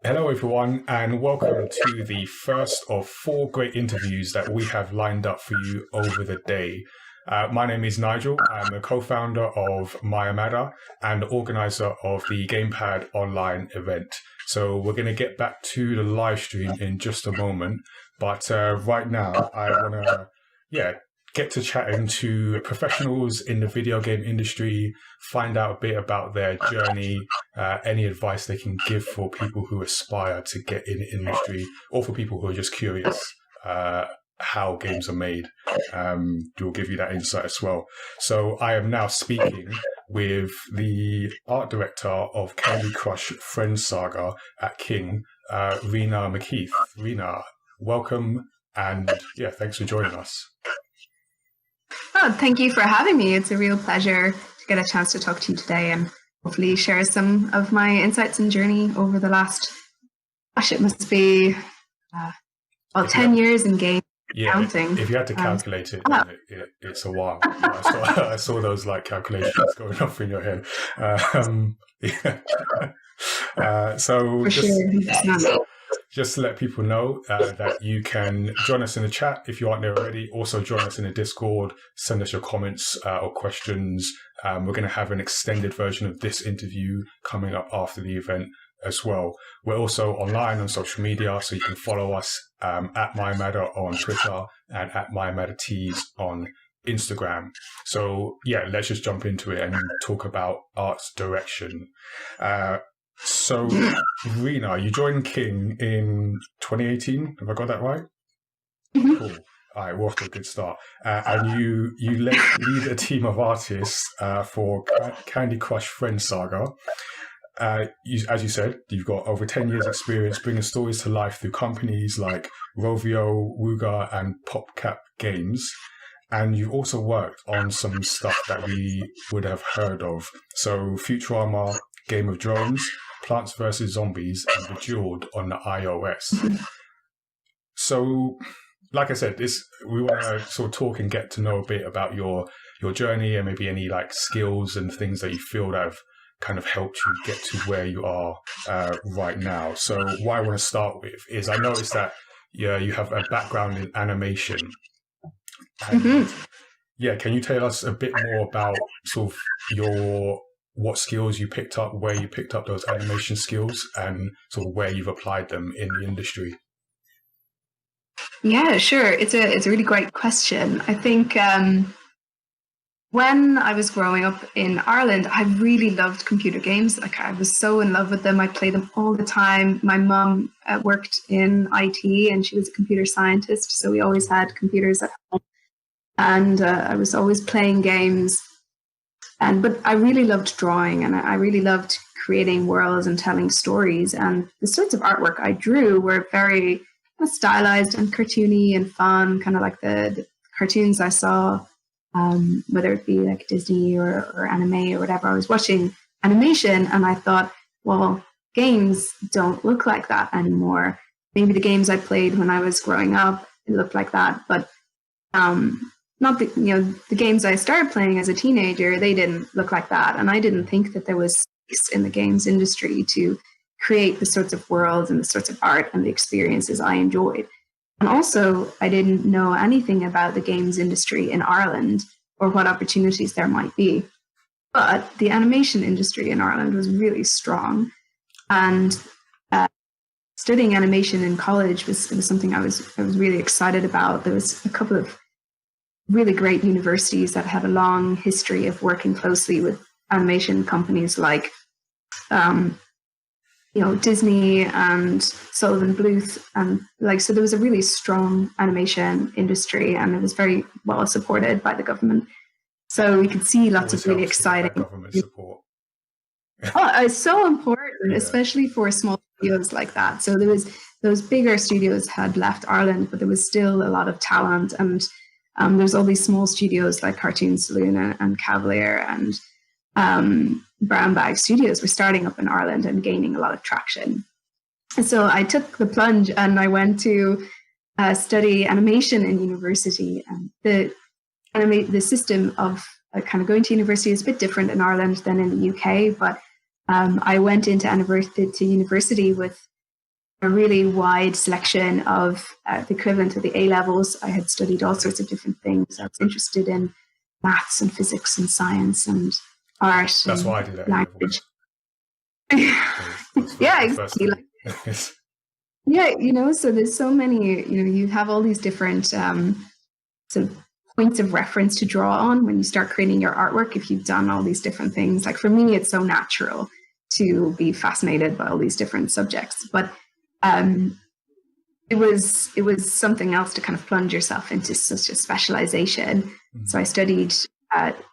Hello everyone and welcome to the first of 4 great interviews that we have lined up for you over the day. My name is Nigel. I'm the co-founder of Mayamada and organizer of the Gamepad online event. So we're going to get back to the live stream in just a moment, but right now I want to get to chatting to professionals in the video game industry, find out a bit about their journey, any advice they can give for people who aspire to get in the industry, or for people who are just curious how games are made. We'll give you that insight as well. So I am now speaking with the art director of Candy Crush Friends Saga at King, Rena McKeith. Rena, welcome, and yeah, thanks for joining us. Oh, thank you for having me. It's a real pleasure to get a chance to talk to you today and hopefully share some of my insights and journey over the last, it must be 10 years in game counting. If you had to calculate it's a while. I saw those like calculations going off in your head. So just to let people know that you can join us in the chat if you aren't there already. Also join us in the Discord, send us your comments or questions. We're going to have an extended version of this interview coming up after the event as well. We're also online on social media, so you can follow us at MyMatter on Twitter and at MyMatterTees on Instagram. So yeah, let's just jump into it and talk about arts direction. So, Rena, you joined King in 2018. Have I got that right? Mm-hmm. Cool. All right, we're off to a good start. And you lead a team of artists for Candy Crush Friends Saga. As you said, you've got over 10 years experience bringing stories to life through companies like Rovio, Wooga, and PopCap Games. And you've also worked on some stuff that we would have heard of. So Futurama, Game of Drones, Plants vs. Zombies, and Bejeweled on the iOS. So, like I said, we want to sort of talk and get to know a bit about your journey and maybe any like skills and things that you feel that have kind of helped you get to where you are right now. So what I want to start with is I noticed that you have a background in animation. And, can you tell us a bit more about sort of what skills you picked up, where you picked up those animation skills, and sort of where you've applied them in the industry? Yeah, sure. It's a really great question. I think when I was growing up in Ireland, I really loved computer games. Like I was so in love with them. I played them all the time. My mum worked in IT and she was a computer scientist. So we always had computers at home. And I was always playing games. But I really loved drawing and I really loved creating worlds and telling stories. And the sorts of artwork I drew were very stylized and cartoony and fun, kind of like the cartoons I saw. Whether it be like Disney or anime or whatever, I was watching animation and I thought, well, games don't look like that anymore. Maybe the games I played when I was growing up, it looked like that, but not the games I started playing as a teenager, they didn't look like that. And I didn't think that there was space in the games industry to create the sorts of worlds and the sorts of art and the experiences I enjoyed. And also, I didn't know anything about the games industry in Ireland or what opportunities there might be. But the animation industry in Ireland was really strong. And studying animation in college was something I was really excited about. There was a couple of really great universities that had a long history of working closely with animation companies like Disney and Sullivan Bluth, and so there was a really strong animation industry, and it was very well supported by the government. So we could see lots of really exciting government support. It's so important, especially for small studios like that. So there was those bigger studios had left Ireland, but there was still a lot of talent, and there's all these small studios like Cartoon Saloon and Cavalier and Brown Bag Studios were starting up in Ireland and gaining a lot of traction. And so I took the plunge and I went to study animation in university. And the system of kind of going to university is a bit different in Ireland than in the UK, but I went into university with a really wide selection of the equivalent of the A-levels. I had studied all sorts of different things. I was interested in maths and physics and science and art. That's why I did that. Language. Yeah, exactly. Yeah, so there's so many, you have all these different sort of points of reference to draw on when you start creating your artwork. If you've done all these different things, like for me, it's so natural to be fascinated by all these different subjects. But it was something else to kind of plunge yourself into such a specialization. Mm-hmm. So I studied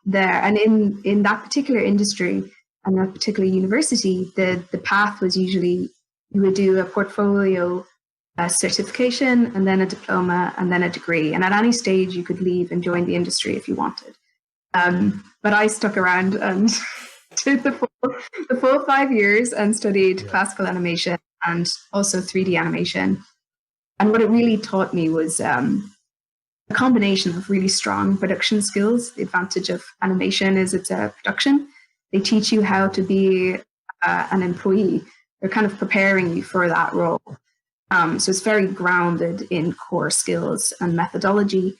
there, and in that particular industry and that particular university, the path was usually you would do a portfolio certification and then a diploma and then a degree, and at any stage you could leave and join the industry if you wanted. But I stuck around and did the full 5 years and studied classical animation and also 3D animation. And what it really taught me was a combination of really strong production skills. The advantage of animation is it's a production. They teach you how to be an employee. They're kind of preparing you for that role. So it's very grounded in core skills and methodology.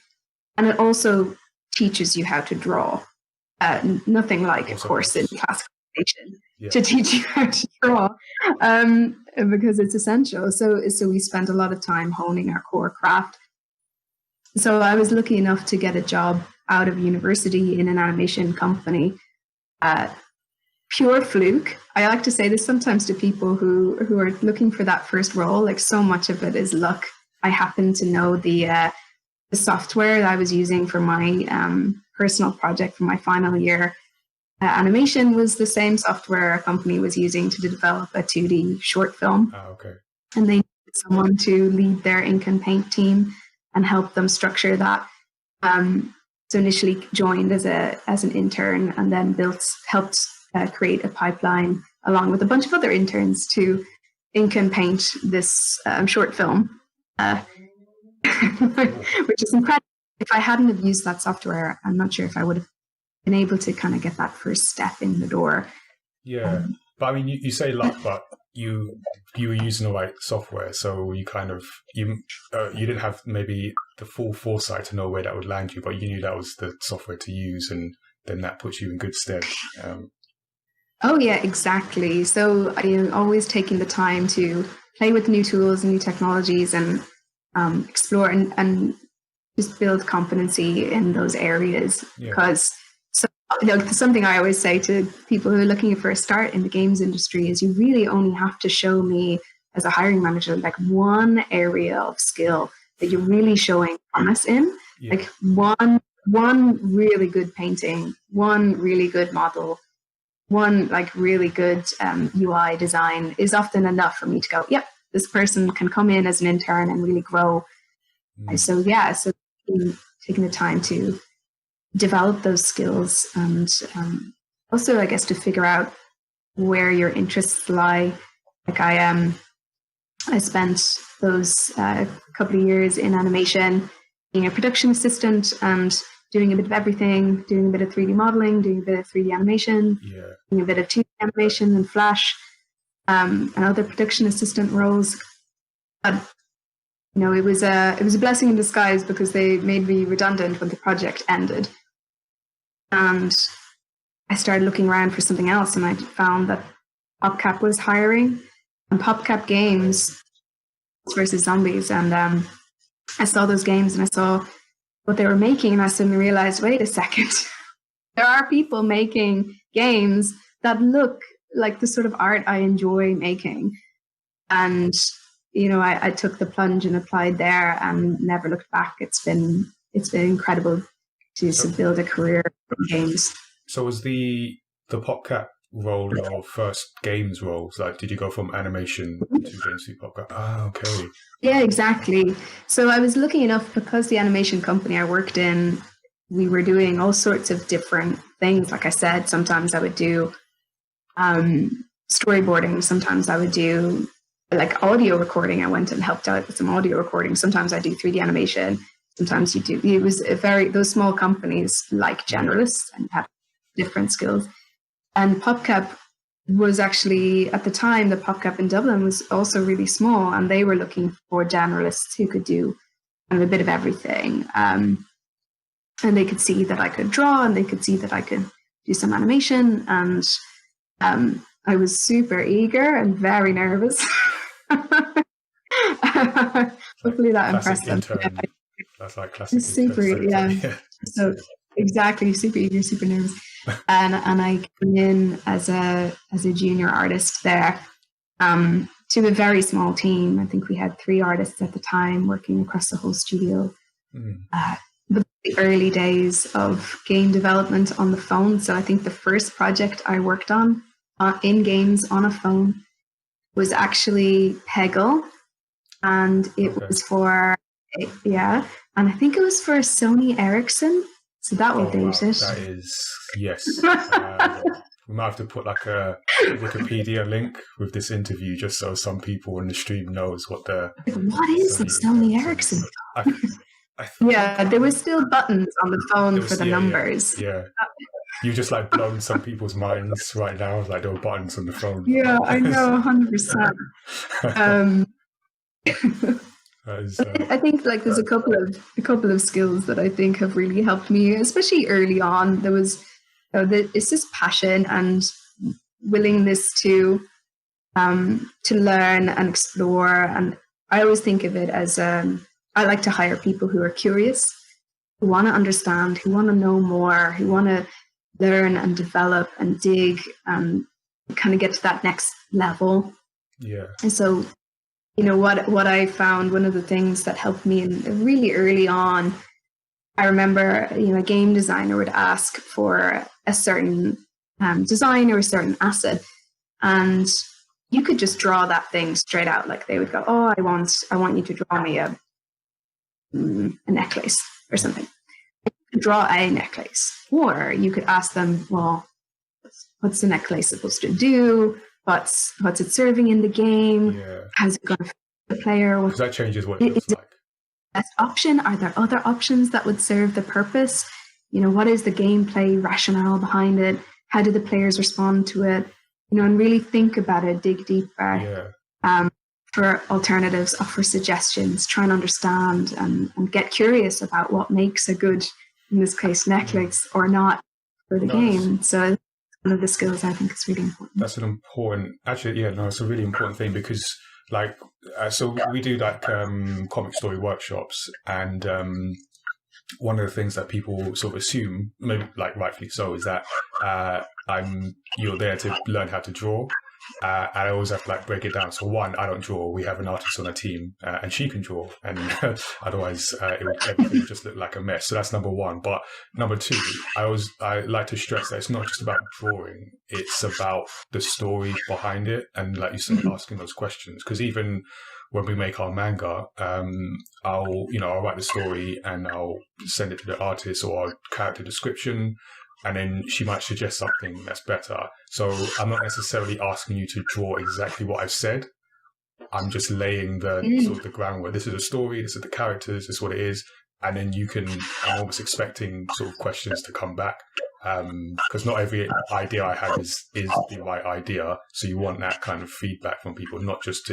And it also teaches you how to draw. Nothing like a course in classical animation to teach you how to draw, because it's essential. So we spent a lot of time honing our core craft. So I was lucky enough to get a job out of university in an animation company. Pure fluke. I like to say this sometimes to people who are looking for that first role. Like, so much of it is luck. I happen to know the software that I was using for my personal project for my final year. Animation was the same software a company was using to develop a 2D short film. Oh, okay. And they needed someone to lead their ink and paint team and help them structure that. So initially joined as an intern, and then helped create a pipeline along with a bunch of other interns to ink and paint this short film, which is incredible. If I hadn't have used that software, I'm not sure if I would have been able to kind of get that first step in the door. Yeah, but I mean, you say luck, but you were using the right software, so you kind of you didn't have maybe the full foresight to know where that would land you, but you knew that was the software to use, and then that puts you in good stead. Oh yeah, exactly. So always taking the time to play with new tools and new technologies and explore and just build competency in those areas, because something I always say to people who are looking for a start in the games industry is you really only have to show me as a hiring manager like one area of skill that you're really showing promise in. Yeah. Like one really good painting, one really good model, one like really good UI design is often enough for me to go, yep, this person can come in as an intern and really grow. So taking the time to develop those skills and also I guess to figure out where your interests lie. Like I spent those couple of years in animation being a production assistant and doing a bit of everything, doing a bit of 3D modeling, doing a bit of 3D animation, doing a bit of 2D animation and Flash, and other production assistant roles. But it was a blessing in disguise because they made me redundant when the project ended. And I started looking around for something else, and I found that PopCap was hiring, and PopCap Games versus Zombies. And I saw those games, and I saw what they were making, and I suddenly realized, wait a second, there are people making games that look like the sort of art I enjoy making. And I took the plunge and applied there and never looked back. It's been incredible to build a career in games. So was the PopCap role your first games roles? Like, did you go from animation to games to PopCap? Ah, okay. Yeah, exactly. So I was lucky enough because the animation company I worked in, we were doing all sorts of different things. Like I said, sometimes I would do storyboarding. Sometimes I would do like audio recording. I went and helped out with some audio recording. Sometimes I do 3D animation. Sometimes it was those small companies like generalists and have different skills. And PopCap was actually, at the time, the PopCap in Dublin was also really small, and they were looking for generalists who could do kind of a bit of everything. And they could see that I could draw, and they could see that I could do some animation. And I was super eager and very nervous. Hopefully that impressed them. That's like classic. Super, yeah. So exactly, super eager, super nervous. And I came in as a junior artist there to a very small team. I think we had 3 artists at the time working across the whole studio. The early days of game development on the phone. So I think the first project I worked on in games on a phone was actually Peggle, and it was for and I think it was for Sony Ericsson. So that will date it. That is, yes. We might have to put like a Wikipedia link with this interview just so some people in the stream knows what is the Sony Ericsson? There were still buttons on the phone for the numbers. Yeah. You just like blown some people's minds right now. Like there were buttons on the phone. Yeah, I know, 100%. I think like there's a couple of skills that I think have really helped me, especially early on. There was it's this passion and willingness to learn and explore. And I always think of it as I like to hire people who are curious, who want to understand, who want to know more, who want to learn and develop and dig and kind of get to that next level. Yeah. And so, what I found, one of the things that helped me really early on, I remember, a game designer would ask for a certain design or a certain asset, and you could just draw that thing straight out. Like they would go, "Oh, I want you to draw me a necklace or something." You could draw a necklace, or you could ask them, "Well, what's the necklace supposed to do? What's it serving in the game? Yeah. How's it going to fit the player? Because that changes what it looks like. Best option? Are there other options that would serve the purpose? What is the gameplay rationale behind it? How do the players respond to it? And really think about it, dig deeper for alternatives, offer suggestions, try and understand and get curious about what makes a good, in this case, necklace or not for the game. So one of the skills I think is really important. That's an important, actually, it's a really important thing because so we do like comic story workshops, and one of the things that people sort of assume, maybe like rightfully so, is that you're there to learn how to draw. And I always have to like break it down. So one, I don't draw. We have an artist on our team, and she can draw, and otherwise everything would just look like a mess. So that's number one. But number two, I like to stress that it's not just about drawing; it's about the story behind it, and like you said, asking those questions. Because even when we make our manga, I'll write the story and I'll send it to the artist or character description. And then she might suggest something that's better. So I'm not necessarily asking you to draw exactly what I've said. I'm just laying the sort of the groundwork. This is a story. This is the characters. This is what it is. And then I'm almost expecting sort of questions to come back. Because not every idea I have is the right idea. So you want that kind of feedback from people, not just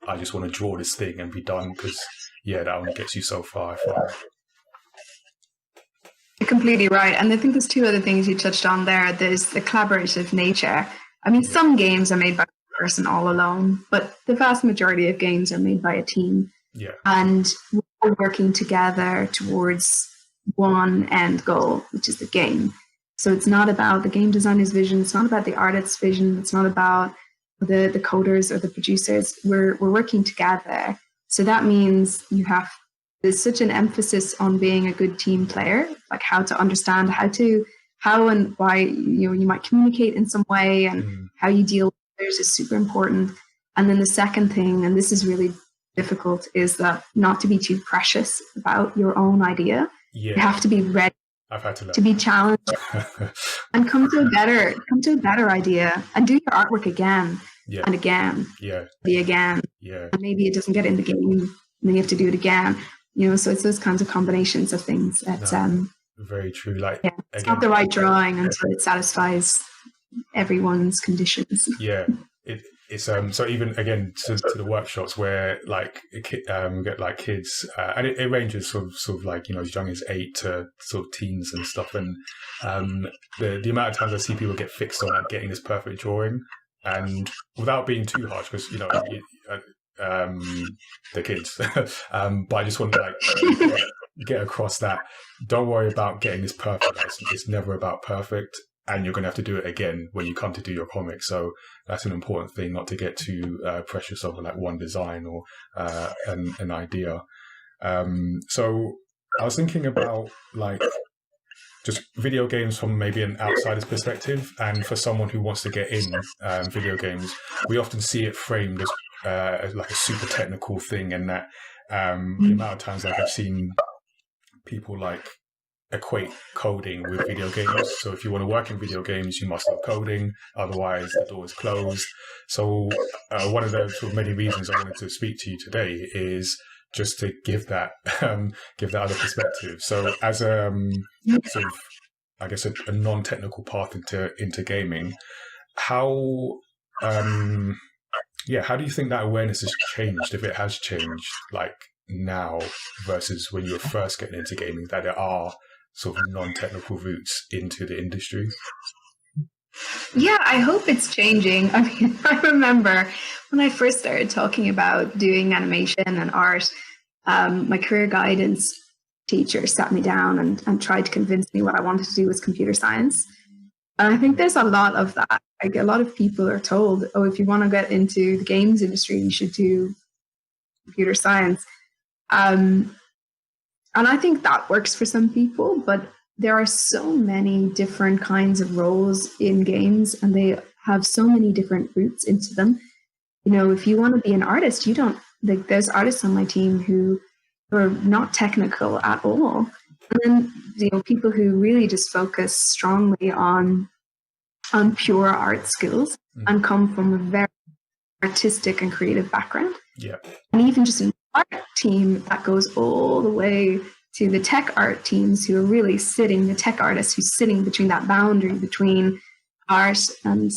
I just want to draw this thing and be done. Because that only gets you so far, I find. You're completely right. And I think there's two other things you touched on there. There's the collaborative nature. I mean, some games are made by a person all alone, but the vast majority of games are made by a team. Yeah. And we're working together towards one end goal, which is the game. So it's not about the game designer's vision. It's not about the artist's vision. It's not about the coders or the producers. We're working together. So that means there's such an emphasis on being a good team player, like how to understand how and why you might communicate in some way, and how you deal with others is super important. And then the second thing, and this is really difficult, is that not to be too precious about your own idea. Yeah. You have to be ready I've had to be challenged and come to a better idea, and do your artwork again and again, again. Yeah. And maybe it doesn't get in the game, and then you have to do it again. So it's those kinds of combinations of things that very true. Like it's not the right drawing until it satisfies everyone's conditions. Yeah, it's so even again to the workshops where like we get like kids, and it ranges sort of like as young as 8 to sort of teens and stuff, and the amount of times I see people get fixed on like getting this perfect drawing, and without being too harsh, because the kids, but I just want to like get across that don't worry about getting this perfect. It's never about perfect, and you're going to have to do it again when you come to do your comic. So that's an important thing, not to get too precious over like one design or an idea. So I was thinking about like just video games from maybe an outsider's perspective, and for someone who wants to get in video games, we often see it framed as like a super technical thing, and that the amount of times like I've seen people like equate coding with video games. So if you want to work in video games, you must have coding, otherwise the door is closed. So one of the sort of many reasons I wanted to speak to you today is just to give that other perspective. So as a sort of, I guess, a non-technical path into gaming, how do you think that awareness has changed, if it has changed, like now versus when you were first getting into gaming, that there are sort of non-technical routes into the industry? Yeah, I hope it's changing. I mean, I remember when I first started talking about doing animation and art, my career guidance teacher sat me down and tried to convince me what I wanted to do was computer science. And I think there's a lot of that. Like, a lot of people are told, oh, if you want to get into the games industry, you should do computer science. And I think that works for some people, but there are so many different kinds of roles in games, and they have so many different routes into them. If you want to be an artist, you don't, like, there's artists on my team who are not technical at all. And then, people who really just focus strongly on pure art skills and come from a very artistic and creative background. Yeah. And even just an art team that goes all the way to the tech art teams who are really the tech artists who's sitting between that boundary between art and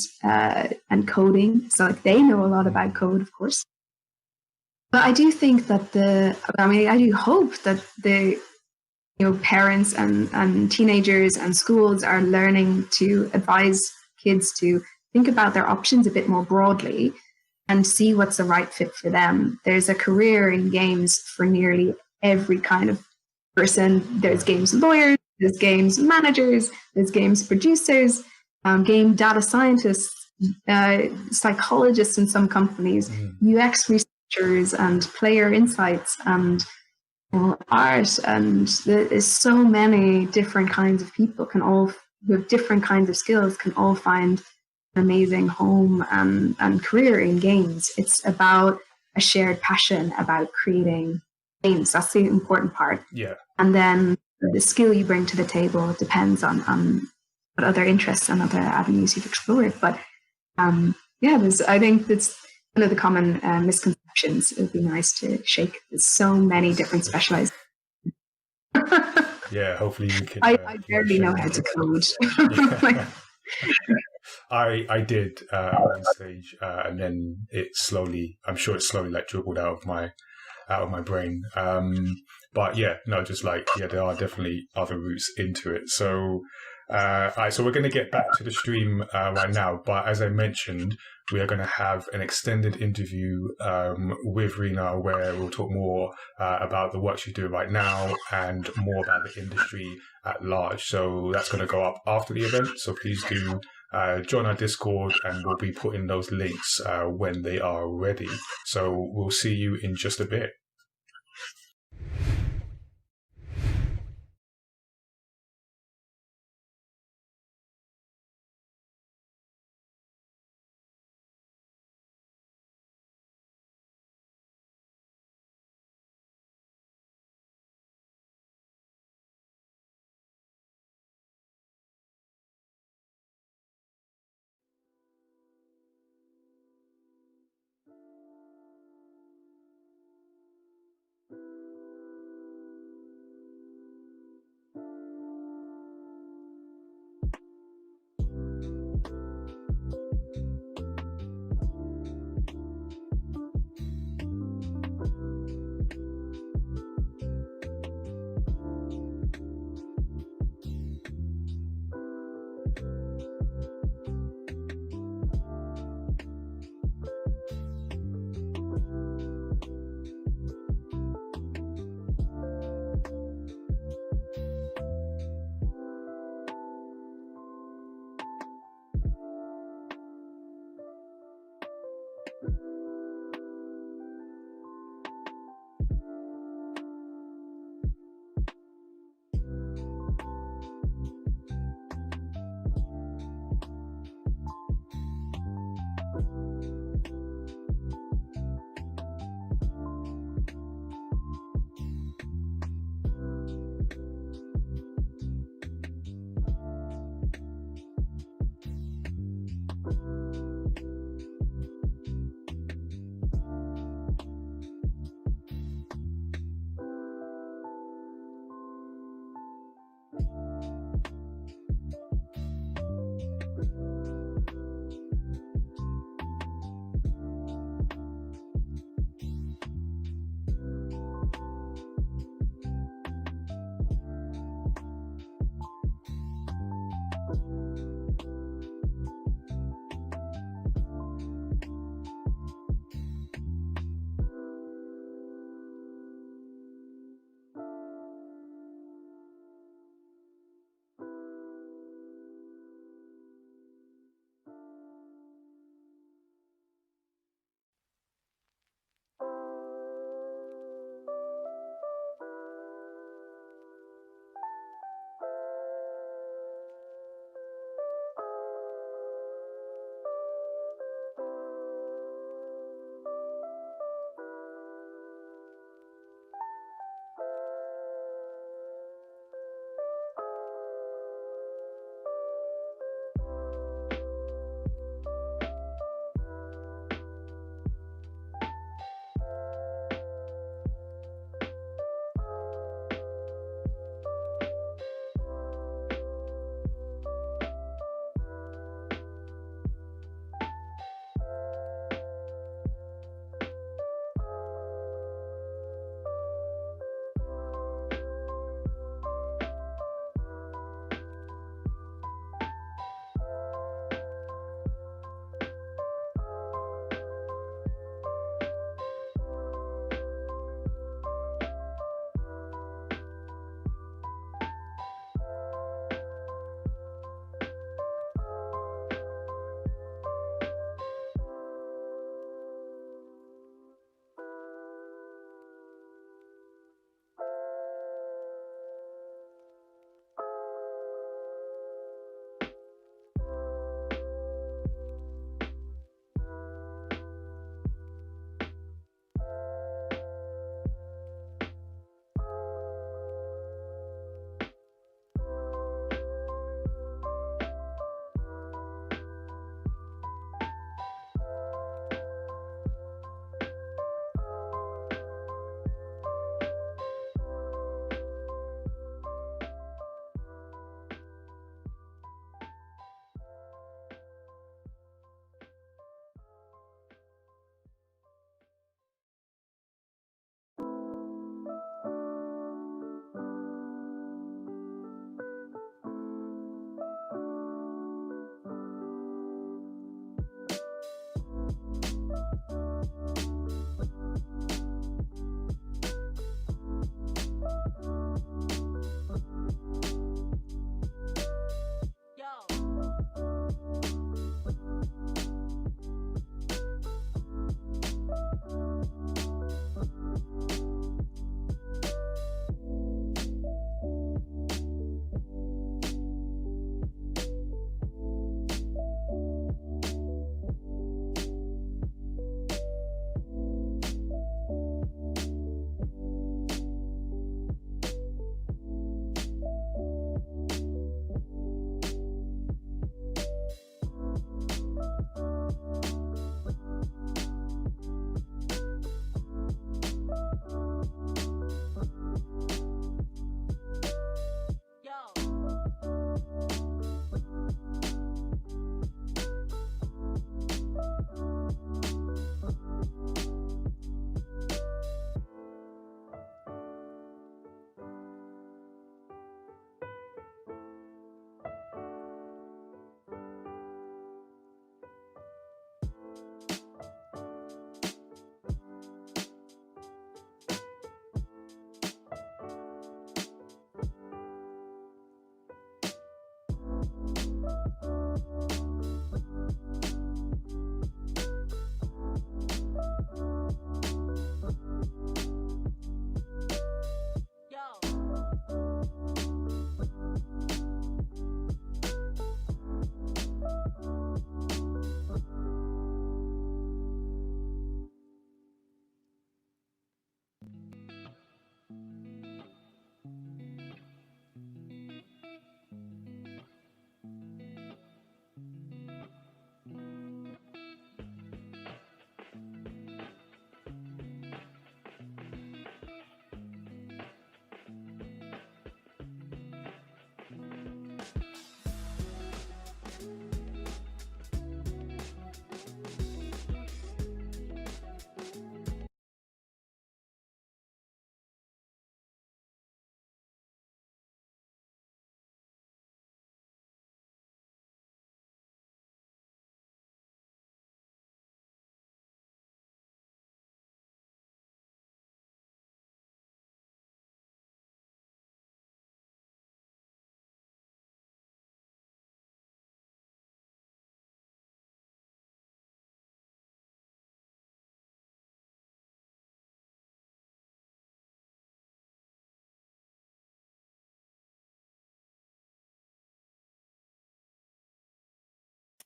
coding. So like, they know a lot about code, of course. But I do think that I do hope that the parents and teenagers and schools are learning to advise kids to think about their options a bit more broadly and see what's the right fit for them. There's a career in games for nearly every kind of person. There's games lawyers, there's games managers, there's games producers, game data scientists, psychologists in some companies, UX researchers, and player insights, and art. And there's so many different kinds of people who have different kinds of skills can all find an amazing home and career in games. It's about a shared passion about creating games. That's the important part. Yeah. And then the skill you bring to the table depends on what other interests and other avenues you've explored. But I think that's one of the common misconceptions. It would be nice to shake. There's so many different specialized. Yeah, hopefully we can. I barely know how to code. I did at one stage, and then I'm sure it slowly like dribbled out of my brain. But yeah, no, just like, yeah, there are definitely other routes into it. So, so we're going to get back to the stream right now. But as I mentioned, we are going to have an extended interview with Rena, where we'll talk more about the work she's doing right now and more about the industry at large. So that's going to go up after the event. So please do join our Discord, and we'll be putting those links when they are ready. So we'll see you in just a bit.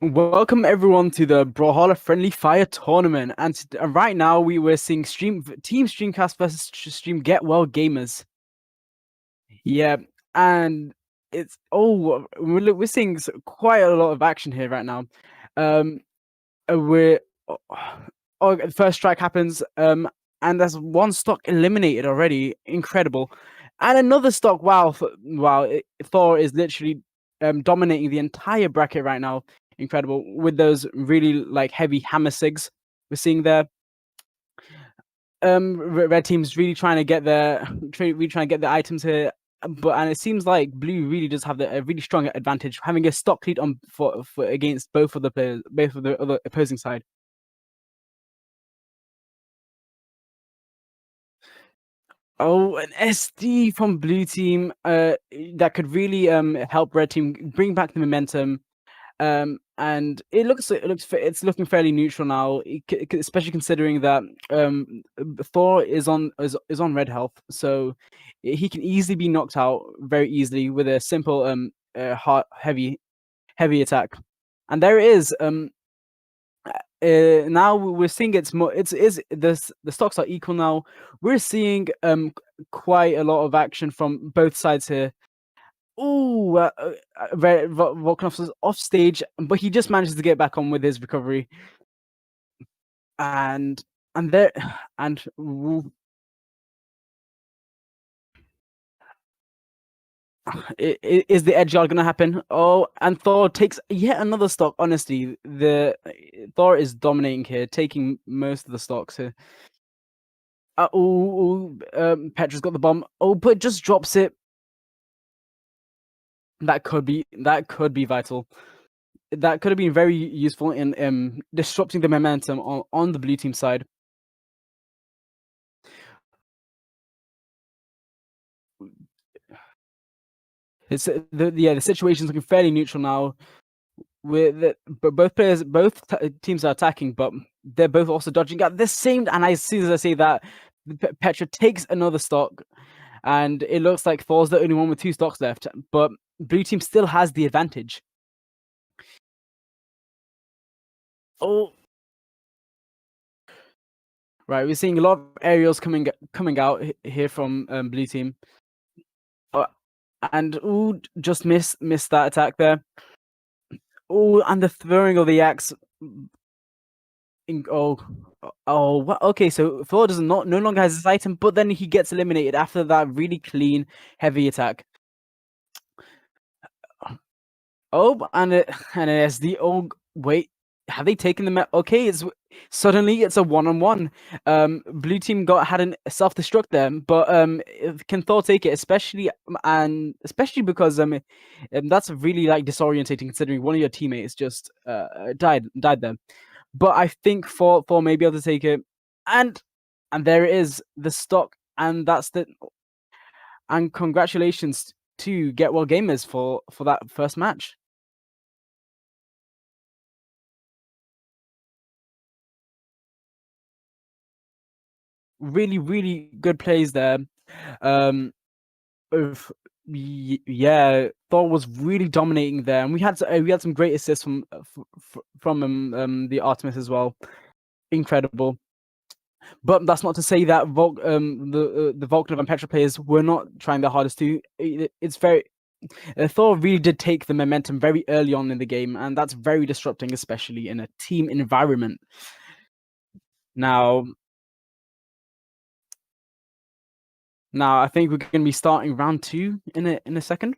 Welcome everyone to the Brawlhalla Friendly Fire Tournament, and right now we were seeing Team Streamcast versus Stream Get Well Gamers. Yeah, and we're seeing quite a lot of action here right now. We're the first strike happens, and there's one stock eliminated already. Incredible, and another stock. Wow, Thor is literally dominating the entire bracket right now. Incredible with those really like heavy hammer sigs we're seeing there. Red team's really trying to get their items here, and it seems like blue really does have a really strong advantage, having a stock lead on for against both of the players, both of the other opposing side. Oh, an SD from blue team that could really help red team bring back the momentum. And it's looking fairly neutral now, especially considering that Thor is on red health, so he can easily be knocked out very easily with a simple heavy attack. And there it is. Now we're seeing the stocks are equal now. We're seeing quite a lot of action from both sides here. Oh, Volkanov was off stage, but he just manages to get back on with his recovery. And there, and is the edge guard gonna happen? Oh, and Thor takes yet another stock. Honestly, the Thor is dominating here, taking most of the stocks here. Petra's got the bomb. Oh, but just drops it. That could be vital. That could have been very useful in disrupting the momentum on the blue team side. The situation's looking fairly neutral now. Both teams are attacking, but they're both also dodging at the same. And as soon as I say that, Petra takes another stock, and it looks like Thor's the only one with 2 stocks left. But blue team still has the advantage. Oh, right, we're seeing a lot of aerials coming out here from blue team. And just missed that attack there. Oh, and the throwing of the axe. Okay, so Thor no longer has this item, but then he gets eliminated after that really clean, heavy attack. Oh, and as the wait, have they taken the okay? Suddenly it's a 1-on-1. Blue team had a self-destruct there, but can Thor take it? Especially because that's really like disorientating, considering one of your teammates just died there. But I think Thor may be able to take it, and there it is, the stock, and that's the. And congratulations to Get Well Gamers for that first match. Really, really good plays there. Yeah, Thor was really dominating there, and we had some great assists from the Artemis as well. Incredible. But that's not to say that the Volkanov and Petra players were not trying their hardest to. It's very. Thor really did take the momentum very early on in the game, and that's very disrupting, especially in a team environment. Now I think we're going to be starting round 2 in a second.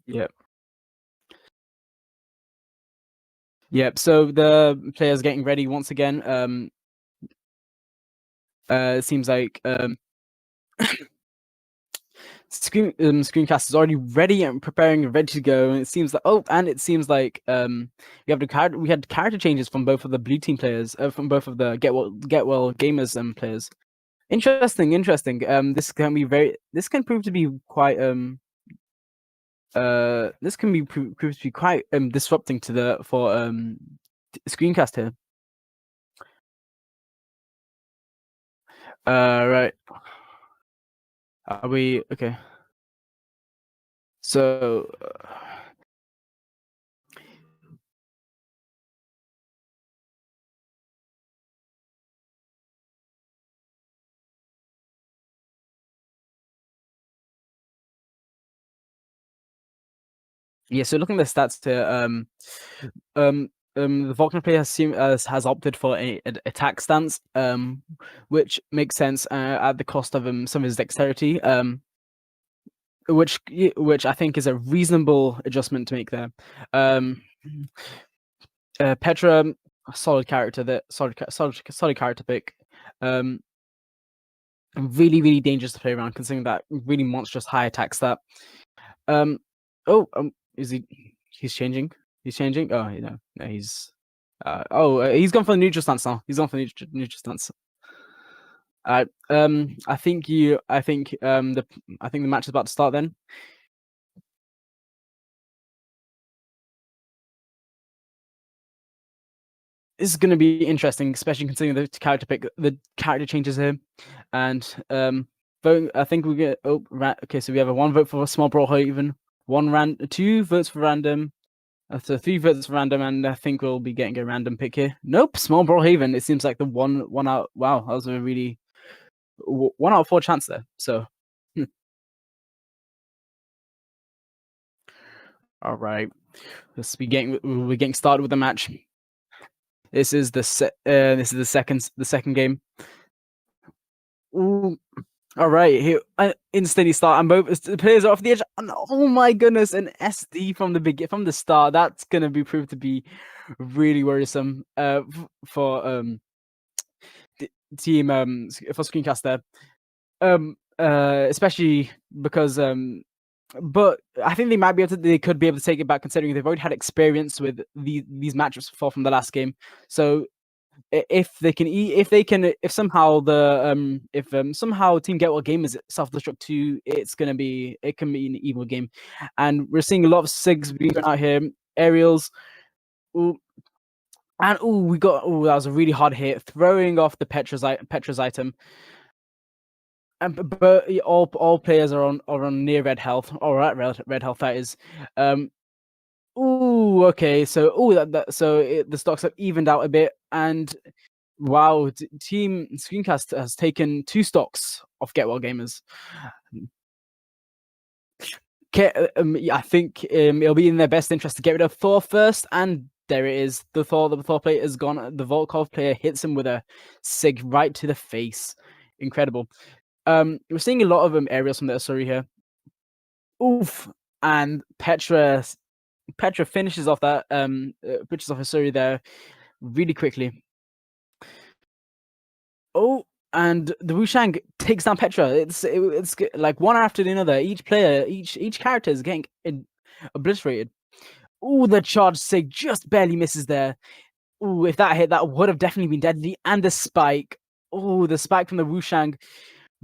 Yep. Yep. So the players getting ready once again. It seems like Screencast is already ready and preparing and ready to go. And it seems like we had character changes from both of the blue team players, from both of the Get Well Gamers players. Interesting. This can prove to be quite this can be prove to be quite disrupting for Screencast here. Right. Are we okay? So. Yeah, so looking at the stats here, the Vulcan player has opted for an attack stance, which makes sense at the cost of some of his dexterity, which I think is a reasonable adjustment to make there. Petra, solid character solid character pick. Really dangerous to play around, considering that really monstrous high attack stat. Is he's changing? He's changing? Oh, no, he's he's gone for the neutral stance now. He's gone for the neutral stance. I think the match is about to start then. This is going to be interesting, especially considering the character changes here, and voting. I think we get okay. So we have a 1 vote for Small Brawlhaven, 2 votes for random, so 3 votes for random, and I think we'll be getting a random pick here. Nope, Small Brawlhaven. It seems like the one out. Wow, that was a really 1 out of 4 chance there. So, all right, we're getting started with the match. This is the second game. Ooh. All right, here instantly start, and both the players are off the edge. And, oh my goodness, an SD from the start. That's gonna be proved to be really worrisome for the team for Screencast there. Especially because but I think they could be able to take it back, considering they've already had experience with these matchups before from the last game. So if somehow Team Get Well Gamers self-destruct too, it can be an evil game. And we're seeing a lot of SIGs being thrown out here, aerials. Ooh. And that was a really hard hit, throwing off the Petra's item. But all players are on near red health, or at red health, that is. Okay. So the stocks have evened out a bit, and wow, Team Screencast has taken 2 stocks off Get Well Gamers. I think it'll be in their best interest to get rid of Thor first, and there it is. The Thor player is gone. The Volkov player hits him with a SIG right to the face. Incredible. We're seeing a lot of aerials from the Asuri here. Oof, and Petra finishes off that pitches off Asuri there really quickly. Oh, and the Wushang takes down Petra. It's like one after another. Each character is getting obliterated. Oh, the charge SIG just barely misses there. Oh, if that hit, that would have definitely been deadly. And the spike. Oh, the spike from the Wushang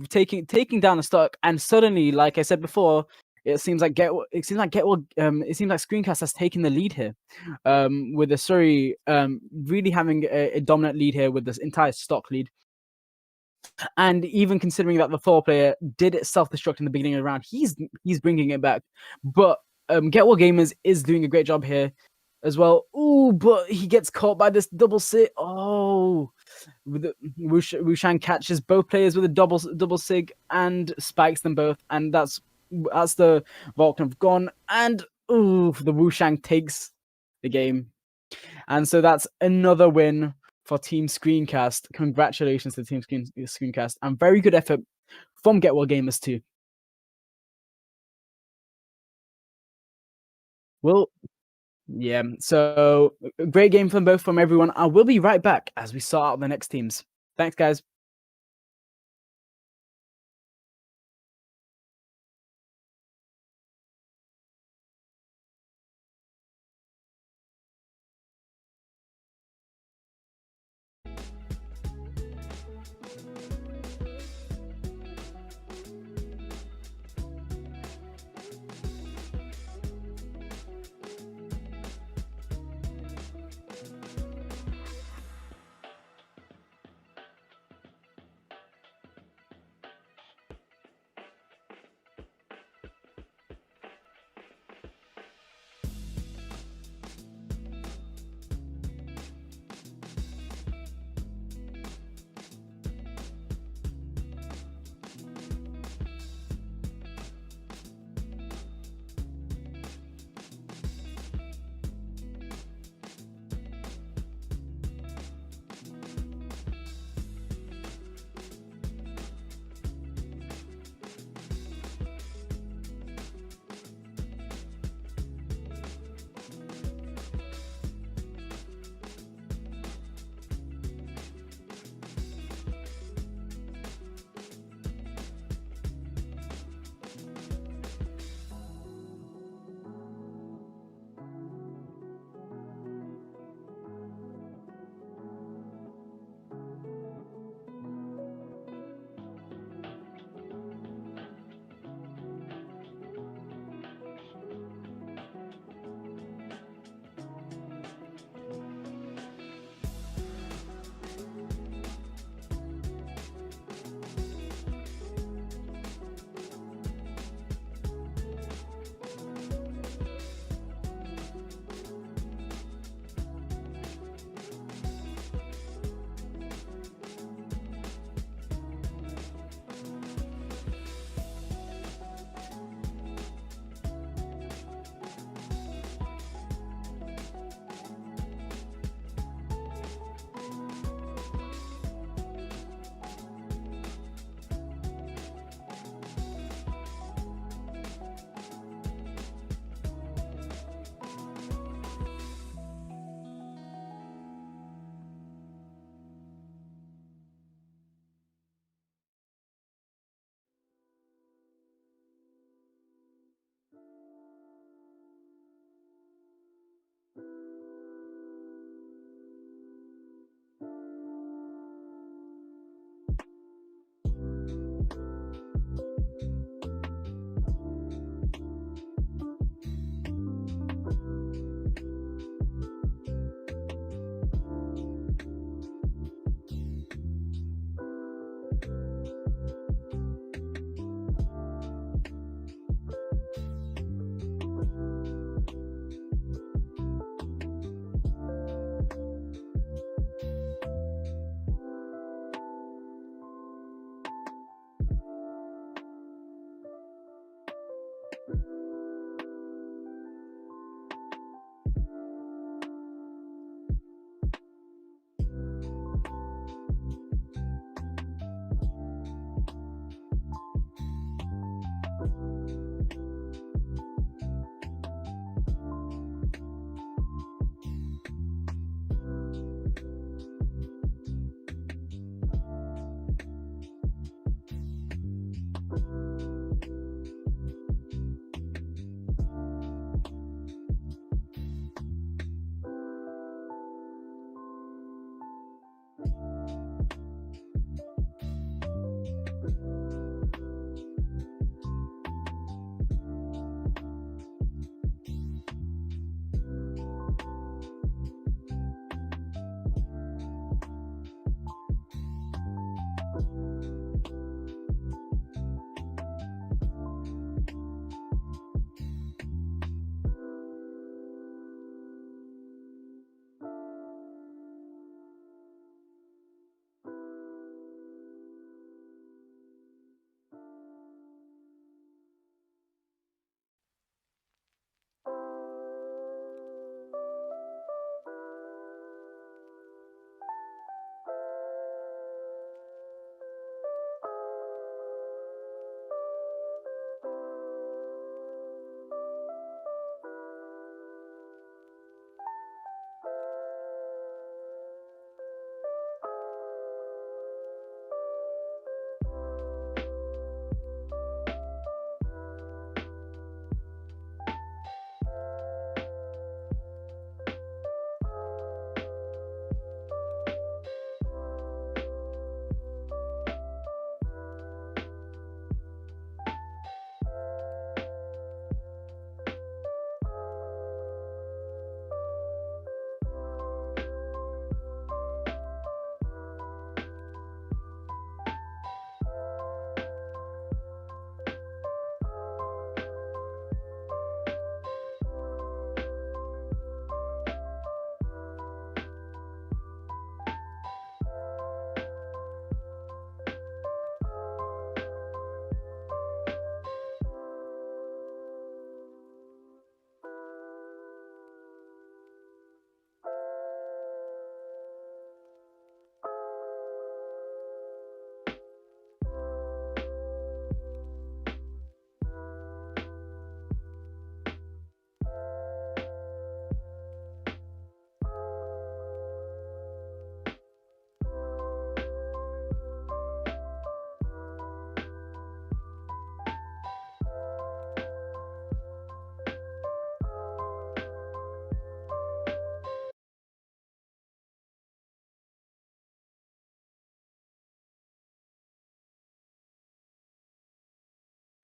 taking down the stock, and suddenly, like I said before, it seems like Screencast has taken the lead here, with the Surrey really having a dominant lead here with this entire stock lead. And even considering that the Thor player did self-destruct in the beginning of the round, he's bringing it back. But Get Well Gamers is doing a great job here as well. Ooh, but he gets caught by this double sit. Oh, Wushang catches both players with a double sig and spikes them both, and that's the Vulcan have gone. And the Wushang takes the game, and so that's another win for Team Screencast. Congratulations to Team Screencast, and very good effort from Get Well Gamers too. Well, yeah. So great game from both from everyone. I will be right back as we sort out the next teams. Thanks, guys.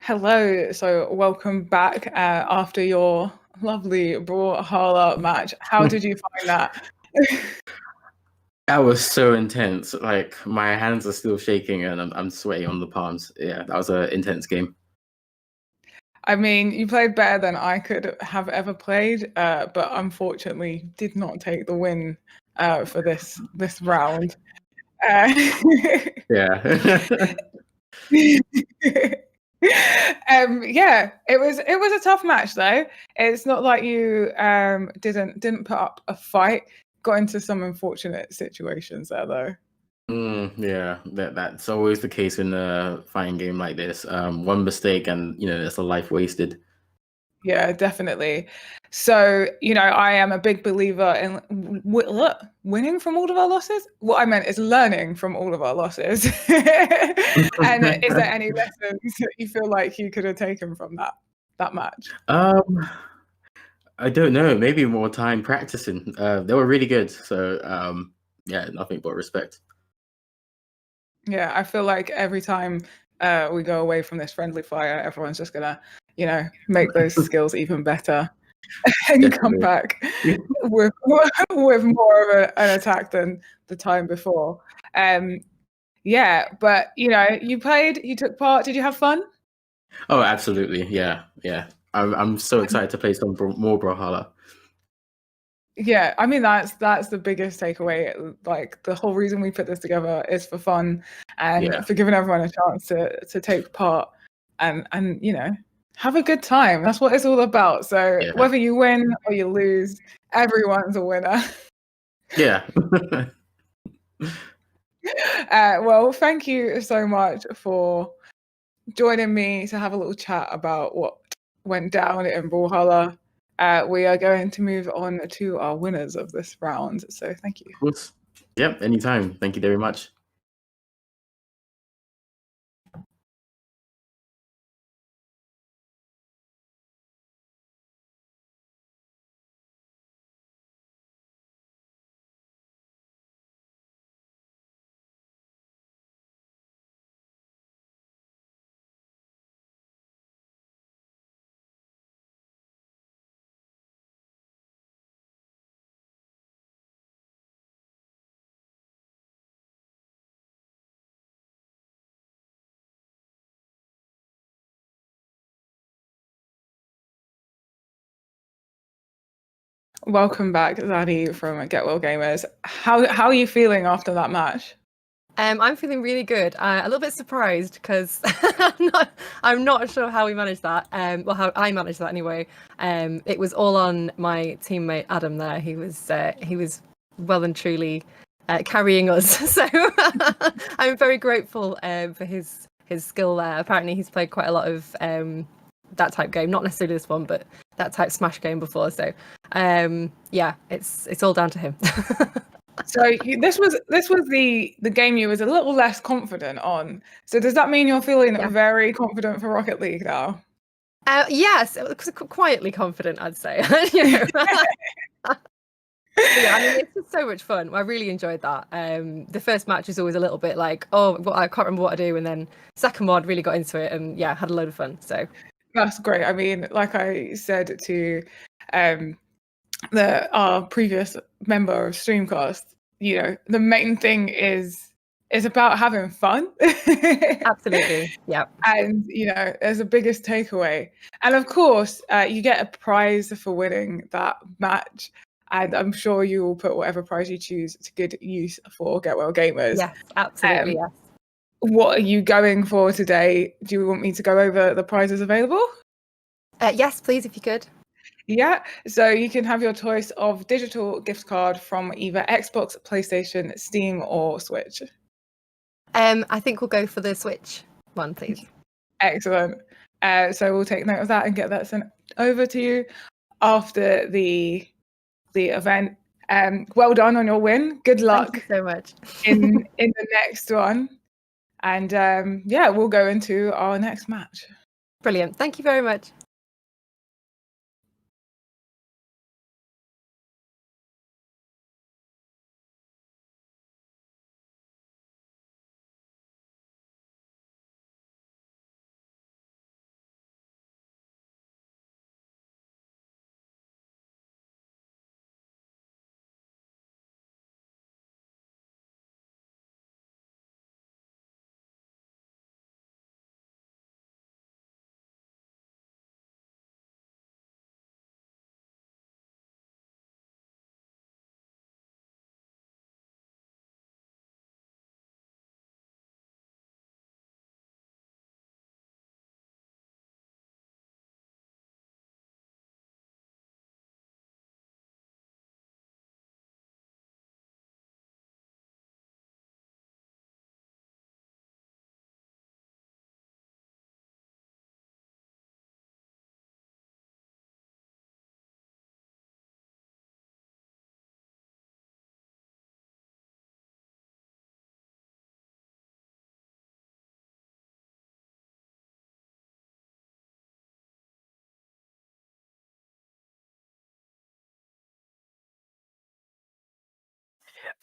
Hello, so welcome back after your lovely Brawlhalla match. How did you find that? That was so intense. Like my hands are still shaking and I'm sweating on the palms. Yeah, that was an intense game. I mean, you played better than I could have ever played, but unfortunately did not take the win for this round. Yeah. Yeah, it was a tough match though. It's not like you didn't put up a fight. Got into some unfortunate situations there though. Yeah, that's always the case in a fighting game like this. One mistake and it's a life wasted. Yeah, definitely. So, I am a big believer in winning from all of our losses. What I meant is learning from all of our losses. And is there any lessons that you feel like you could have taken from that match? I don't know. Maybe more time practicing. They were really good. So yeah, nothing but respect. Yeah, I feel like every time we go away from this friendly fire, everyone's just gonna, make those skills even better and come back with more of an attack than the time before. Yeah, but you took part. Did you have fun? Oh, absolutely. Yeah, yeah. I'm so excited to play some more Brawlhalla. Yeah, I mean that's the biggest takeaway. Like the whole reason we put this together is for fun and for giving everyone a chance to take part and have a good time. That's what it's all about. So whether you win or you lose, everyone's a winner. Yeah. Well, thank you so much for joining me to have a little chat about what went down in Brawlhalla. We are going to move on to our winners of this round. So thank you. Of course. Yep, anytime. Thank you very much. Welcome back, Zaddy from Get Well Gamers. How are you feeling after that match? I'm feeling really good. A little bit surprised because I'm not sure how we managed that. Well, how I managed that anyway. It was all on my teammate Adam there. He was well and truly carrying us. So I'm very grateful for his skill there. Apparently, he's played quite a lot of that type game, not necessarily this one, but that type Smash game before. So yeah, it's all down to him. So this was the game you was a little less confident on. So does that mean you're feeling very confident for Rocket League now? Yes, quietly confident, I'd say. Yeah, I mean, it's just so much fun. I really enjoyed that. The first match is always a little bit like, I can't remember what to do, and then second one really got into it, and yeah, had a load of fun. So that's great. I mean, like I said to our previous member of Streamcast, the main thing is about having fun. Absolutely, yeah. And there's the biggest takeaway, and of course, you get a prize for winning that match. And I'm sure you will put whatever prize you choose to good use for Get Well Gamers. Yes, absolutely, yes. What are you going for today? Do you want me to go over the prizes available? Yes, please, if you could. Yeah, so you can have your choice of digital gift card from either Xbox, PlayStation, Steam, or Switch. I think we'll go for the Switch one, please. Excellent. So we'll take note of that and get that sent over to you after the event. Well done on your win. Good luck. Thank you so much. in the next one. And yeah, we'll go into our next match. Brilliant. Thank you very much.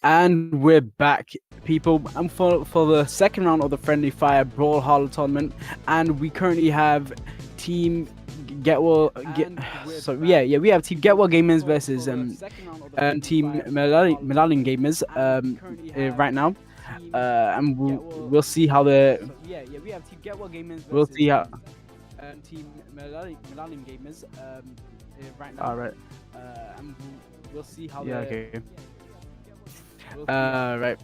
And we're back, people, and for the second round of the Friendly Fire Brawl Harlow tournament, and we currently have Team Getwell. We have Team Getwell Gamers versus Team Melalin Gamers right now, and we'll see how the we have Team Getwell Gamers. We'll see how Team Melalin Gamers right now. All right, and we'll see how. Yeah. Okay. Right.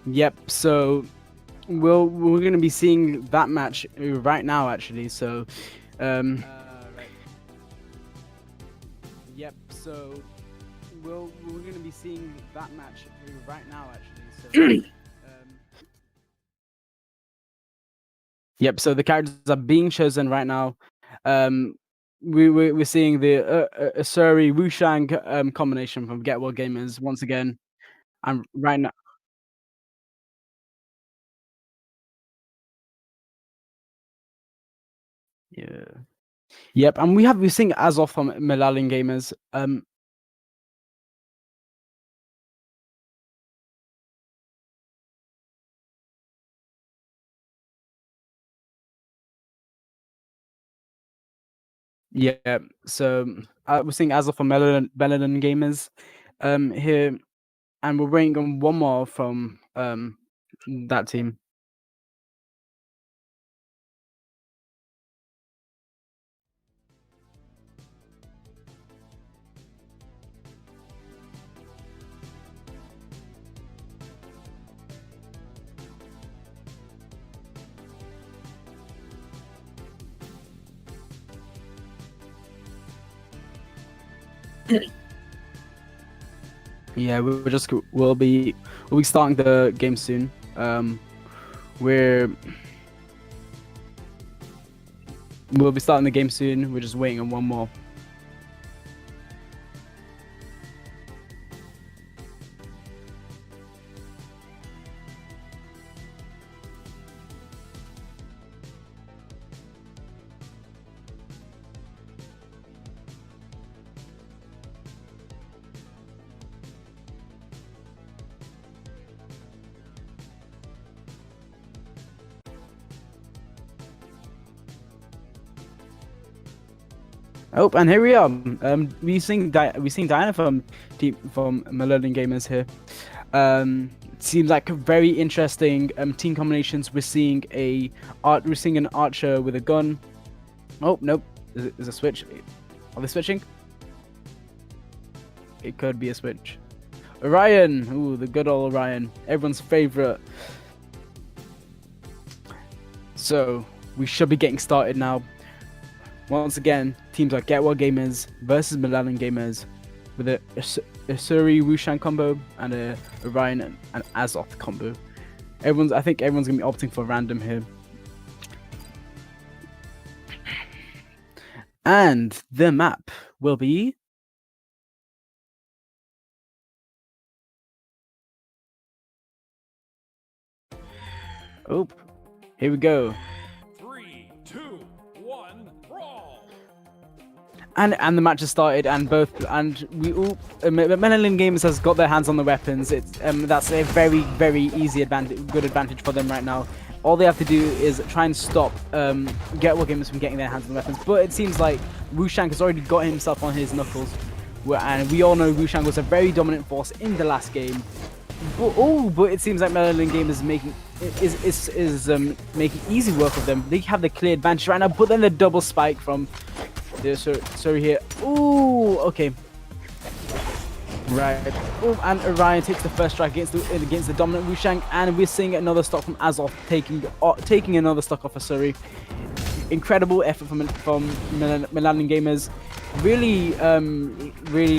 Yep. So we're gonna be seeing that match right now, actually. So, Yep. So we're gonna be seeing that match right now, actually. So. Yep. So the characters are being chosen right now. We're seeing the Asuri Wushang combination from Getwell Gamers once again. And right now, yeah, yep, and we're seeing Azov from Melalin Gamers. Yeah, so we're seeing Azov from Melalin Gamers here, and we're waiting on one more from that team. Yeah, we'll be starting the game soon. We'll be starting the game soon. We're just waiting on one more. Oh, and here we are. We seeing Diana from Melalin Gamers here. Seems like very interesting team combinations. We're seeing an archer with a gun. Oh nope, there's a switch. Are they switching? It could be a switch. Orion, ooh, the good old Orion, everyone's favorite. So we should be getting started now. Once again, teams like Getwell Gamers versus Melalin Gamers with a Asuri Wushang combo and a Orion and Azoth combo. I think everyone's gonna be opting for random here. And the map will be oh, here we go. 3, 2, 1, brawl. And the match has started, and Melalin Gamers has got their hands on the weapons. That's a very, very easy good advantage for them right now. All they have to do is try and stop Getwell Gamers from getting their hands on the weapons. But it seems like Wushang has already got himself on his knuckles, and we all know Wushang was a very dominant force in the last game. But it seems like Melalin Gamers is making easy work of them. They have the clear advantage right now, but then the double spike from sorry here. Ooh, okay. Right. Ooh, and Orion takes the first strike against the dominant Wushang, and we're seeing another stock from Azov taking another stock off Asuri. Incredible effort from Melalin Gamers. Really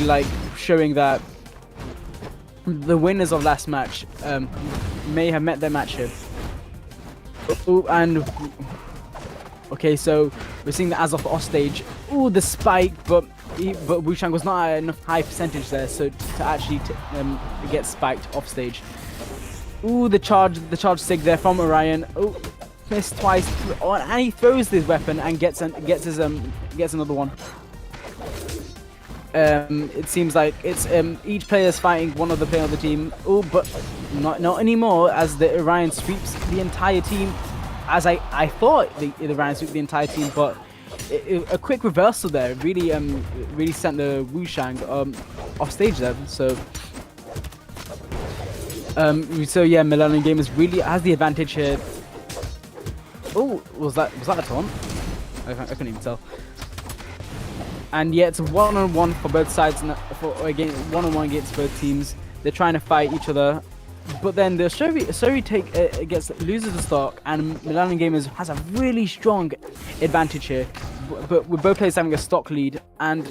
like showing that the winners of last match may have met their match here. Ooh, and okay, so we're seeing the Azov off stage. Ooh, the spike, but Wushang was not at enough high percentage there, so to actually get spiked off stage. Ooh, the charge sig there from Orion. Oh, missed twice, and he throws this weapon and gets another one. It seems like it's each player is fighting one other player on the team. Oh, but not anymore, as the Orion sweeps the entire team. As I thought the Orion swept the entire team, but a quick reversal there really really sent the Wushang off stage there. So yeah, Millennium Gamers really has the advantage here. Oh, was that a taunt? I couldn't even tell. And yeah, it's a one-on-one for both sides. Again, one-on-one against both teams. They're trying to fight each other, but then the Surrey take loses the stock, and Millennium Gamers has a really strong advantage here. But with both players having a stock lead, and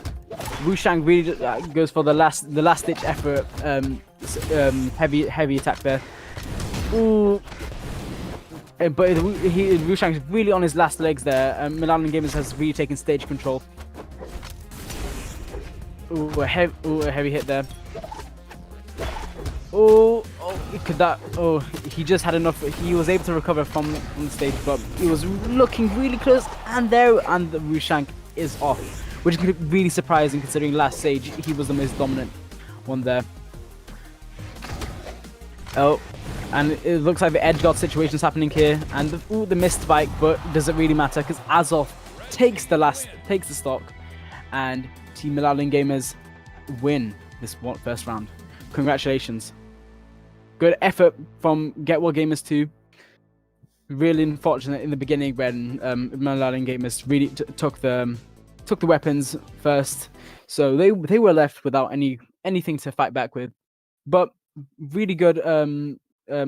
Wushang really goes for the last-ditch effort, heavy attack there. Ooh. But Wushang's really on his last legs there. Millennium Gamers has really taken stage control. Ooh, a heavy hit there. He just had enough. He was able to recover from the stage, but he was looking really close, and the Wushang is off, which is really surprising considering last stage he was the most dominant one there. Oh, and it looks like the edge guard situation is happening here, and the missed spike, but does it really matter because Azov takes the stock, and Team Millennium Gamers win this first round. Congratulations. Good effort from Get Well Gamers too. Really unfortunate in the beginning when Millennium Gamers really took the weapons first, so they were left without anything to fight back with. But really good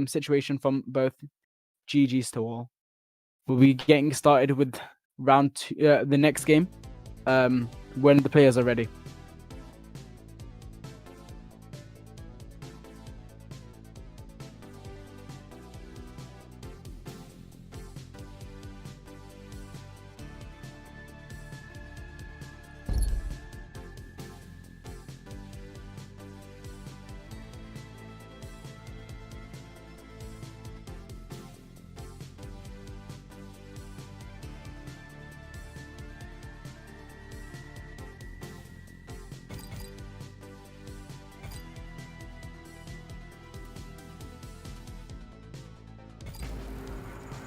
situation from both. GG's to all. We'll be getting started with round 2, the next game, when the players are ready.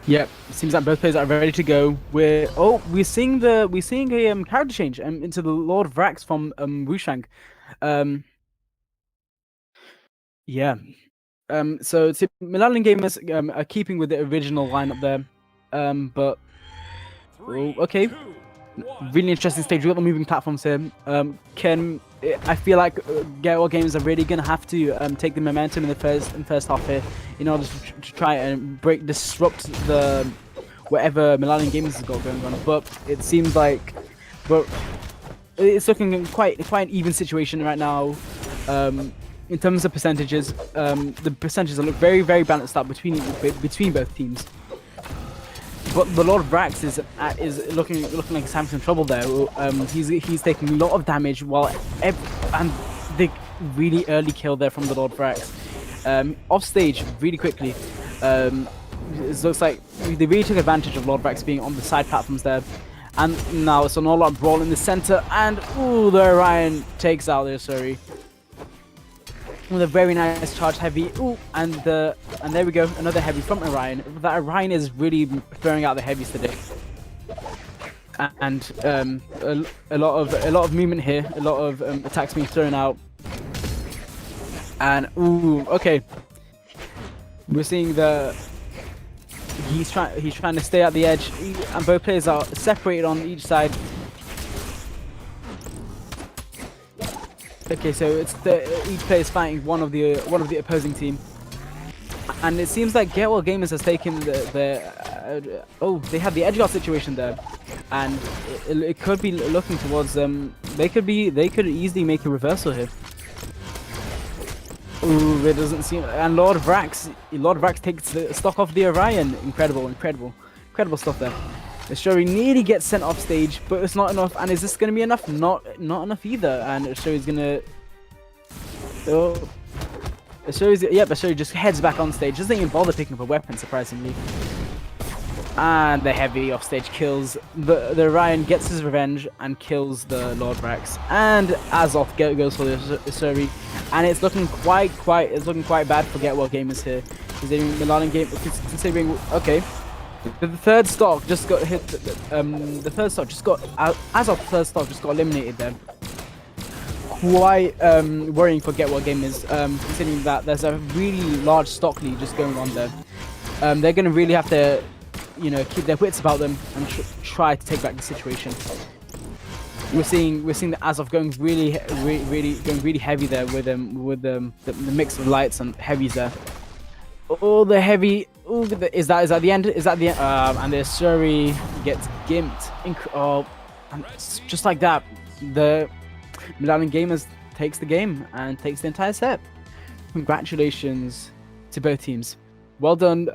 Yep, seems like both players are ready to go. We're seeing a character change into the Lord Vrax from Wushang. Yeah. So Millennium Gamers are keeping with the original lineup there. But okay. Really interesting stage. We got the moving platforms here. I feel like Get Well Gamers are really gonna have to take the momentum in the first half here in order to try and disrupt the whatever Millennium Gamers has got going on. But it seems like, it's looking quite an even situation right now. In terms of percentages, the percentages look very, very balanced out between both teams. But the Lord Vrax is looking like he's having some trouble there. He's taking a lot of damage and the really early kill there from the Lord Vrax. Off stage really quickly. It looks like they really took advantage of Lord Vrax being on the side platforms there. And now it's an all-out brawl in the center, and the Orion takes out the Surrey with a very nice charge heavy. And there we go, another heavy from Orion. That Orion is really throwing out the heavies today, and a lot of movement here, a lot of attacks being thrown out. And okay, we're seeing he's trying to stay at the edge, and both players are separated on each side. Okay, so it's each player is fighting one of the opposing team, and it seems like Get Well Gamers has taken they have the edge guard situation there, and it could be looking towards them. They could easily make a reversal here. It doesn't seem. And Lord Vrax takes the stock off the Orion. Incredible stuff there. The Shuri nearly gets sent off stage, but it's not enough. And is this going to be enough? Not enough either. And Shuri's gonna. Shuri just heads back on stage. Doesn't even bother picking up a weapon, surprisingly. And the heavy offstage kills the Ryan, gets his revenge and kills the Lord Brax, and Azoth goes for the Usuri, and it's looking quite bad for Get Well Gamers here. Considering Milan game, considering okay, the third stock just got hit. The third stock just got Azoth third stock just got eliminated there. Quite worrying for Get Well Gamers, considering that there's a really large stock lead just going on there. They're going to really have to, keep their wits about them and try to take back the situation. We're seeing the Azov going really heavy there with the mix of lights and heavies there. Oh, the heavy! Oh, is that the end? Is that the end? And the Suri gets gimped. And just like that, the Milan Gamers takes the game and takes the entire set. Congratulations to both teams. Well done, Get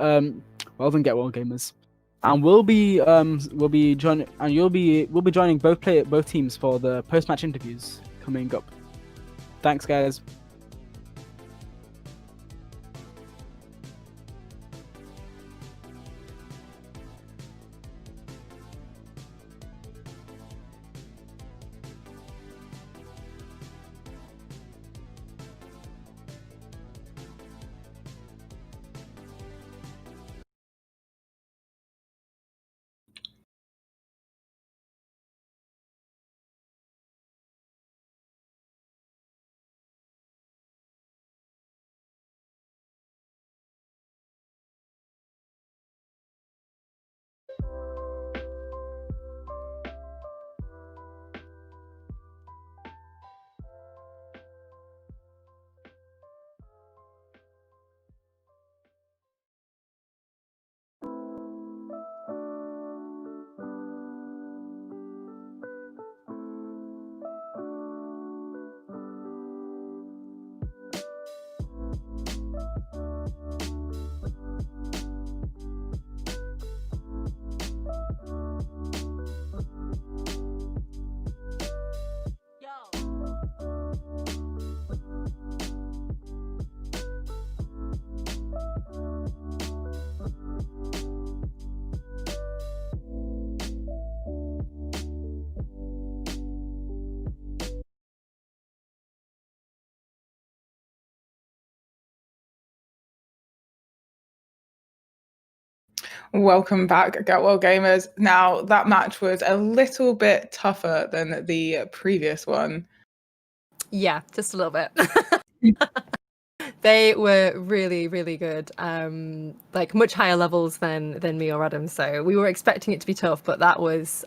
Well Gamers. And we'll be joining, and we'll be joining both teams for the post-match interviews coming up. Thanks, guys. Welcome back, Get Well Gamers. Now, that match was a little bit tougher than the previous one. Yeah, just a little bit. They were really, really good. Like much higher levels than me or Adam. So we were expecting it to be tough, but that was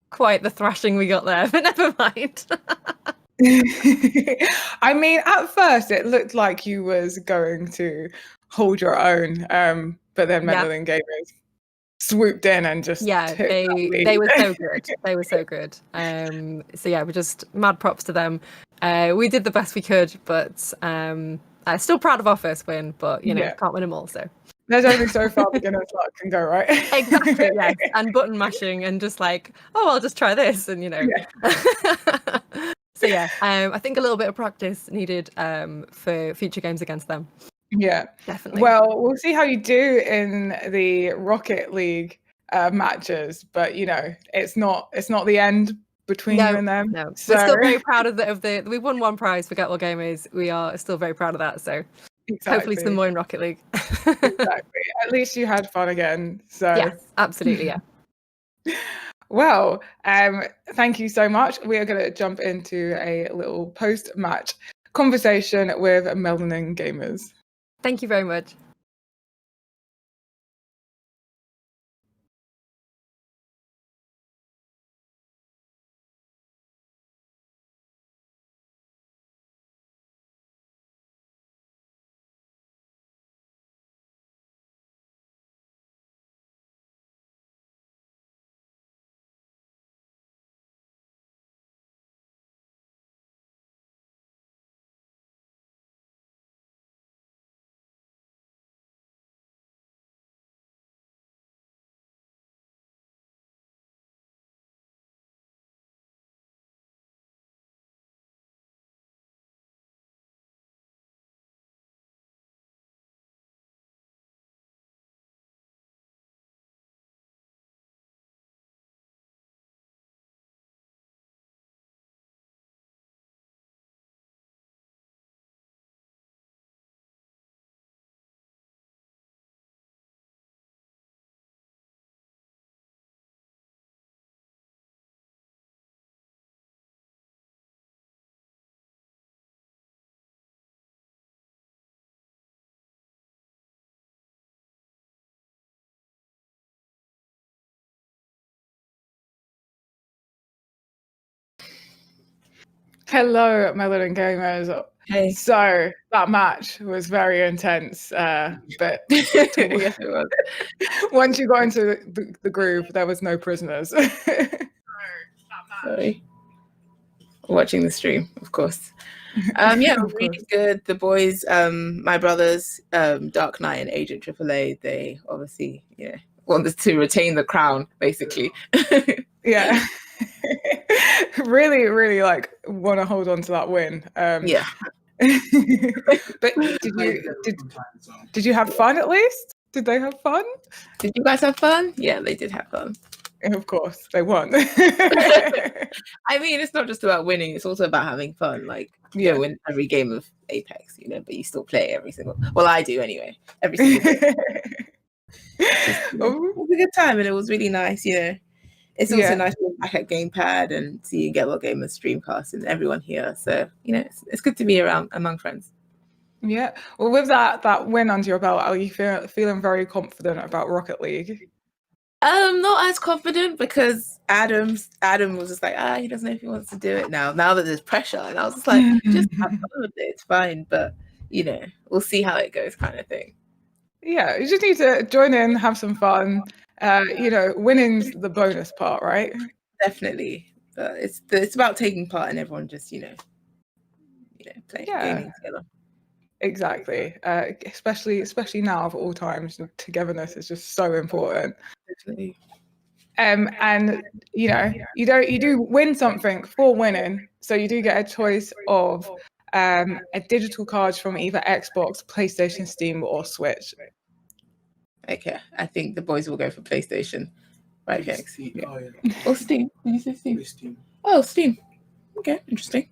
quite the thrashing we got there. But never mind. I mean, at first it looked like you was going to hold your own, but then Meddling Gamers swooped in and just took they were so good. They were so good. So yeah, we're just mad props to them. We did the best we could, but still proud of our first win. But can't win them all. So there's only so far beginner's luck can go, right? Exactly. Yes, and button mashing and just like, oh, I'll just try this, and So yeah, I think a little bit of practice needed for future games against them. Yeah, definitely. Well, we'll see how you do in the Rocket League matches, but it's not the end between you and them. No, So... we're still very proud of the. We won one prize for Get Well Gamers. We are still very proud of that. So hopefully some more in Rocket League. Exactly. At least you had fun again. So yes, absolutely, yeah. Well, thank you so much. We are going to jump into a little post-match conversation with Meddling Gamers. Thank you very much. Hello, Melon Gamers. Hey. So that match was very intense, but Yes, it was. once you got into the groove, there was no prisoners. Sorry. Watching the stream, of course. Yeah, it was really good. The boys, my brothers, Dark Knight and Agent AAA, they obviously, wanted to retain the crown, basically. Yeah. Really, really like want to hold on to that win. Yeah. But did you have fun at least? Did they have fun? Did you guys have fun? Yeah, they did have fun. Of course, they won. I mean, it's not just about winning; it's also about having fun. Like, you don't win every game of Apex, but you still play every single. Well, I do anyway. Every single day. It was a good time, and it was really nice. It's also nice to be back at Gamepad and see Get Gamers Streamcast and everyone here. So it's good to be around among friends. Yeah. Well, with that win under your belt, are you feeling very confident about Rocket League? Not as confident because Adam was just like, he doesn't know if he wants to do it now that there's pressure. And I was just like, just have fun with it, it's fine. But we'll see how it goes kind of thing. Yeah, you just need to join in, have some fun. Winning's the bonus part, right? Definitely. But it's about taking part and everyone just, playing gaming together. Exactly. Especially now of all times, togetherness is just so important. Definitely. And you do win something for winning, so you do get a choice of a digital card from either Xbox, PlayStation, Steam, or Switch. Okay, I think the boys will go for PlayStation. Right, Vex? Yeah. Or Steam? Did you say Steam? Oh, Steam. Okay, interesting.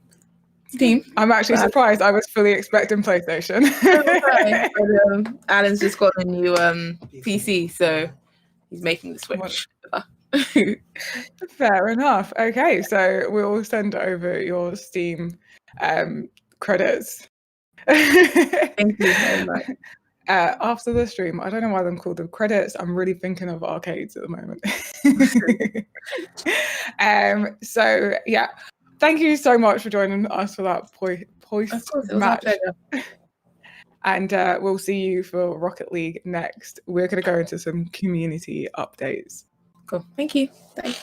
Steam. I'm actually surprised. I was fully expecting PlayStation. Alan's just got a new PC, so he's making the switch. Fair enough. Okay, so we'll send over your Steam credits. Thank you very much. After the stream. I don't know why them called them credits. I'm really thinking of arcades at the moment. So yeah, thank you so much for joining us for that match. And we'll see you for Rocket League next. We're going to go into some community updates. Cool. Thank you. Bye.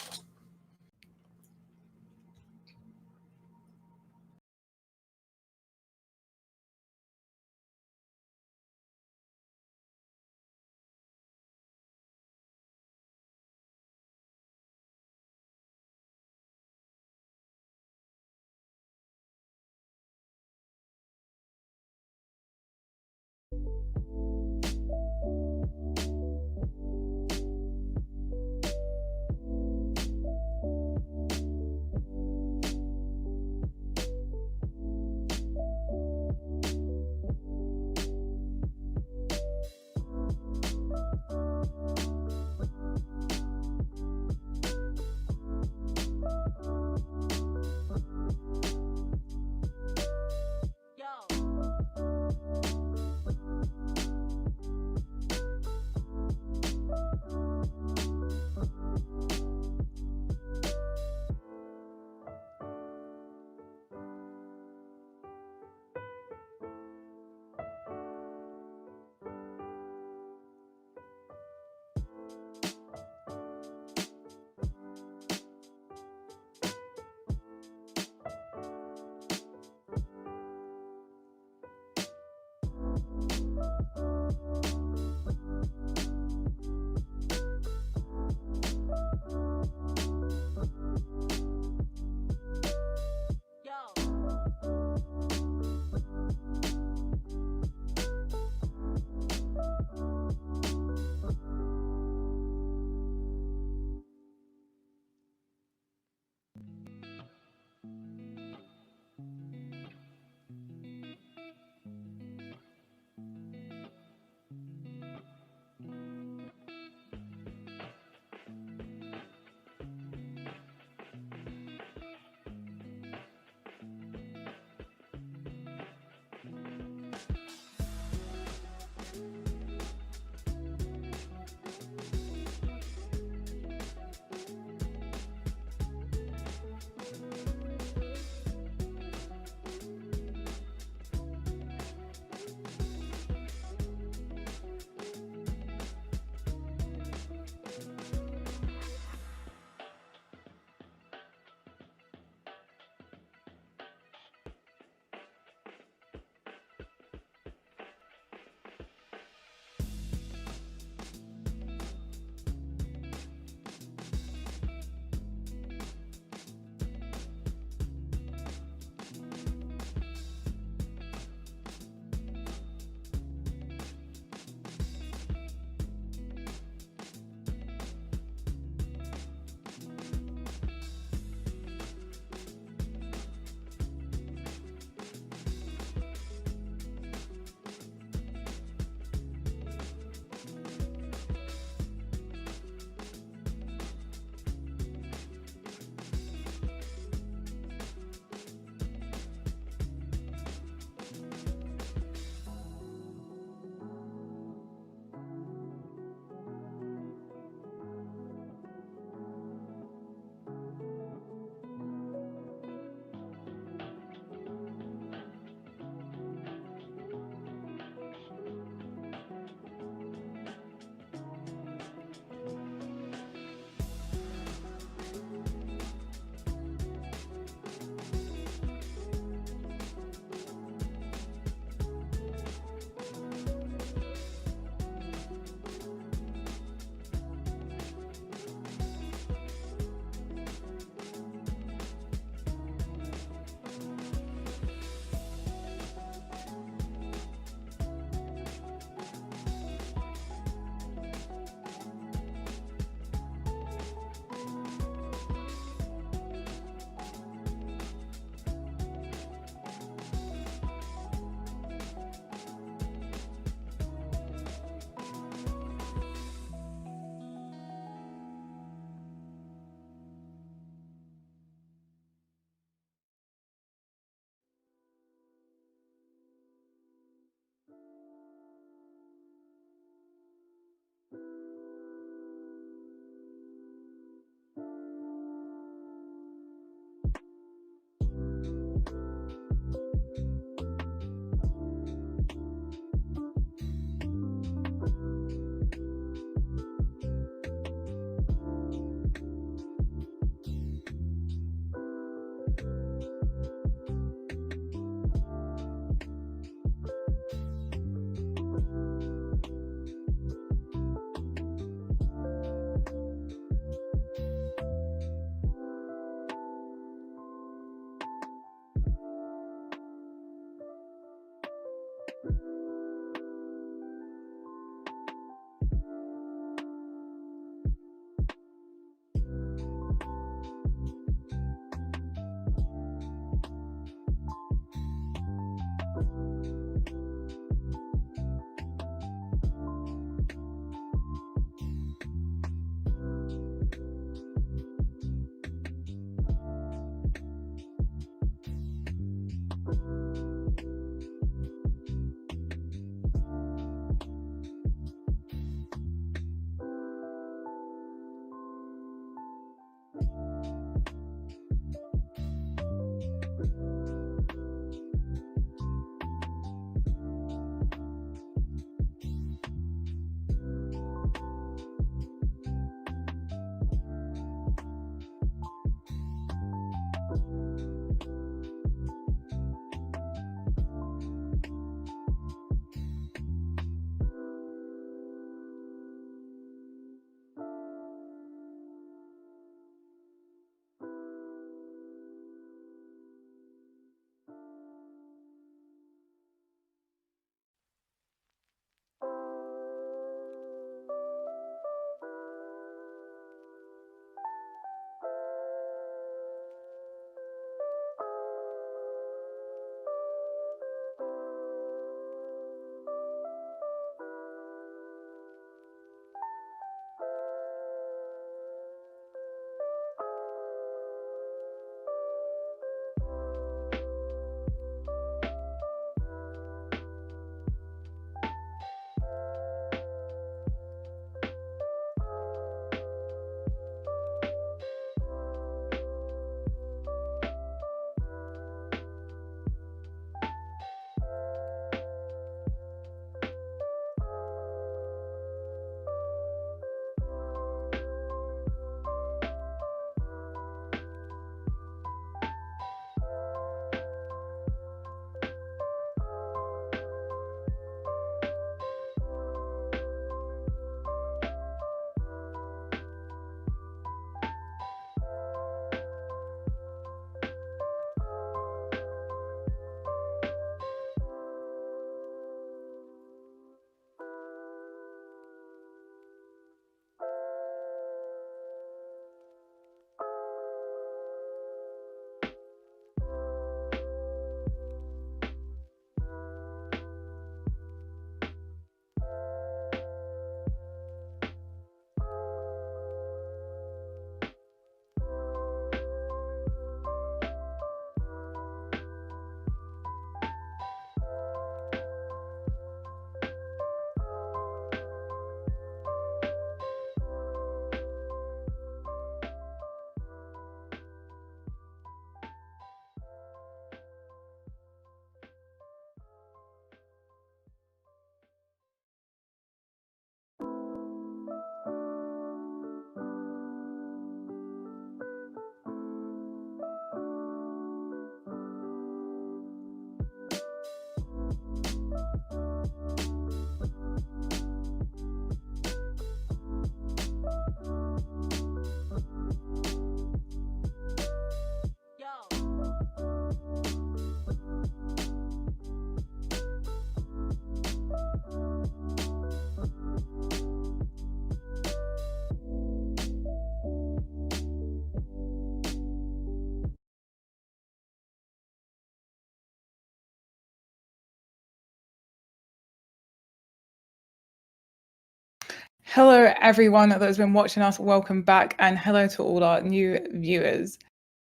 Hello, everyone that has been watching us. Welcome back, and hello to all our new viewers.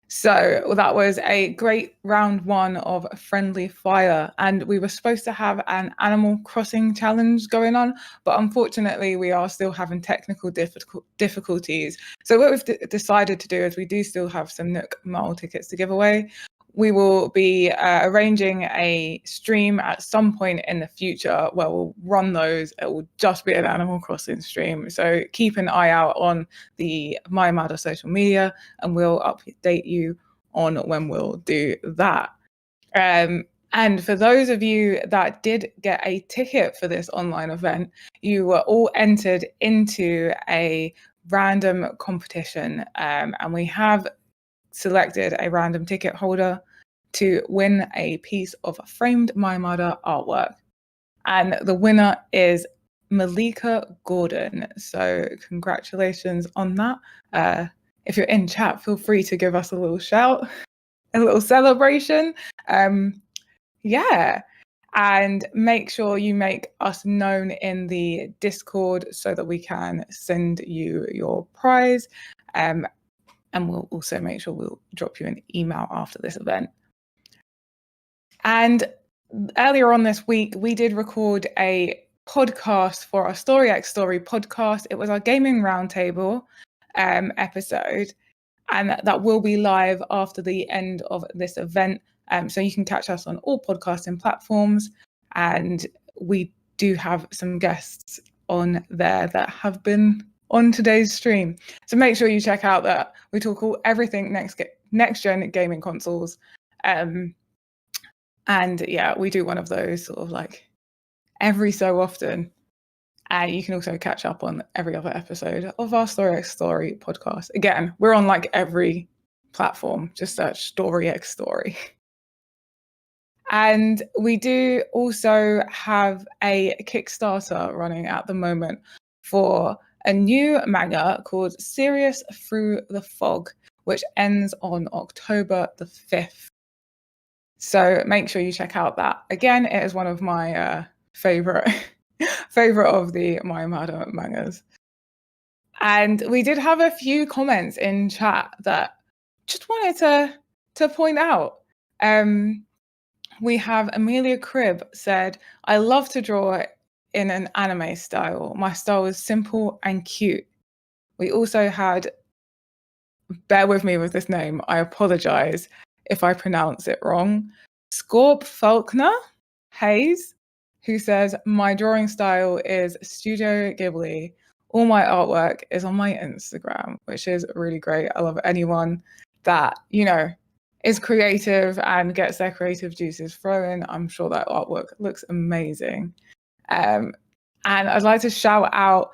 So that was a great round one of Friendly Fire, and we were supposed to have an Animal Crossing challenge going on, but unfortunately we are still having technical difficulties. So what we've decided to do is we do still have some Nook Mile tickets to give away. We will be arranging a stream at some point in the future where we'll run those. It will just be an Animal Crossing stream. So keep an eye out on the My Mother social media, and we'll update you on when we'll do that. And for those of you that did get a ticket for this online event, you were all entered into a random competition, and we have selected a random ticket holder to win a piece of framed My Mother artwork. And the winner is Malika Gordon. So congratulations on that. If you're in chat, feel free to give us a little shout, a little celebration. Yeah. And make sure you make us known in the Discord so that we can send you your prize. And we'll also make sure we'll drop you an email after this event. And earlier on this week, we did record a podcast for our Story X Story podcast. It was our gaming roundtable episode, and that will be live after the end of this event. So you can catch us on all podcasting platforms, and we do have some guests on there that have been on today's stream. So make sure you check out that. We talk everything next gen gaming consoles. And yeah, we do one of those sort of like every so often. And you can also catch up on every other episode of our Story X Story podcast. Again, we're on like every platform. Just search Story X Story. And we do also have a Kickstarter running at the moment for a new manga called Sirius Through the Fog, which ends on October the 5th. So make sure you check out that. Again, it is one of my favorite of the My Mother mangas. And we did have a few comments in chat that just wanted to point out. We have Amelia Cribb said, I love to draw in an anime style. My style is simple and cute. We also had, bear with me with this name, I apologize if I pronounce it wrong, Scorp Faulkner Hayes, who says, my drawing style is Studio Ghibli. All my artwork is on my Instagram, which is really great. I love anyone that, is creative and gets their creative juices flowing. I'm sure that artwork looks amazing. And I'd like to shout out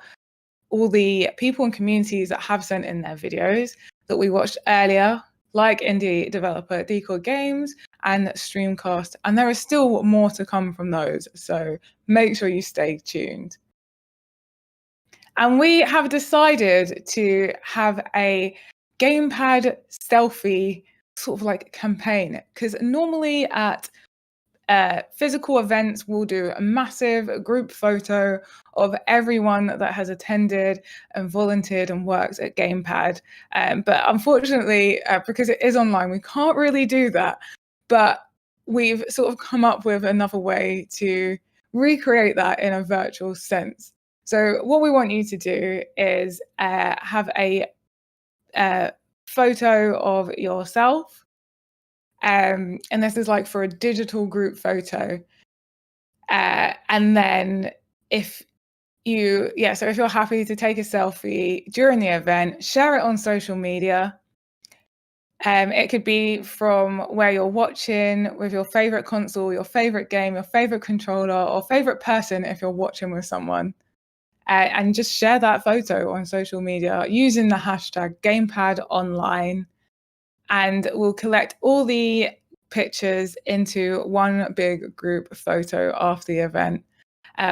all the people and communities that have sent in their videos that we watched earlier, like indie developer Decor Games and Streamcast. And there is still more to come from those. So make sure you stay tuned. And we have decided to have a Gamepad selfie sort of like campaign, because normally at physical events we'll do a massive group photo of everyone that has attended and volunteered and worked at Gamepad, but unfortunately because it is online we can't really do that. But we've sort of come up with another way to recreate that in a virtual sense. So what we want you to do is have a photo of yourself, and this is like for a digital group photo, and then if you're happy to take a selfie during the event, share it on social media. It could be from where you're watching with your favorite console, your favorite game, your favorite controller, or favorite person if you're watching with someone. And just share that photo on social media using the hashtag GamepadOnline, and we'll collect all the pictures into one big group photo after the event.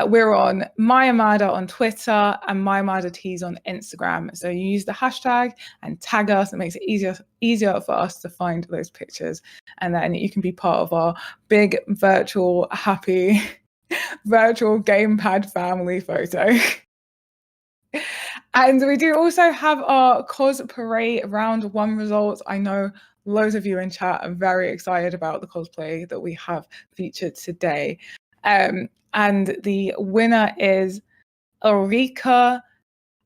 We're on My Amada on Twitter and My Amada Tees on Instagram. So you use the hashtag and tag us. It makes it easier for us to find those pictures. And then you can be part of our big virtual happy virtual Gamepad family photo. And we do also have our Cos Parade round 1 results. I know loads of you in chat are very excited about the cosplay that we have featured today. And the winner is Ulrika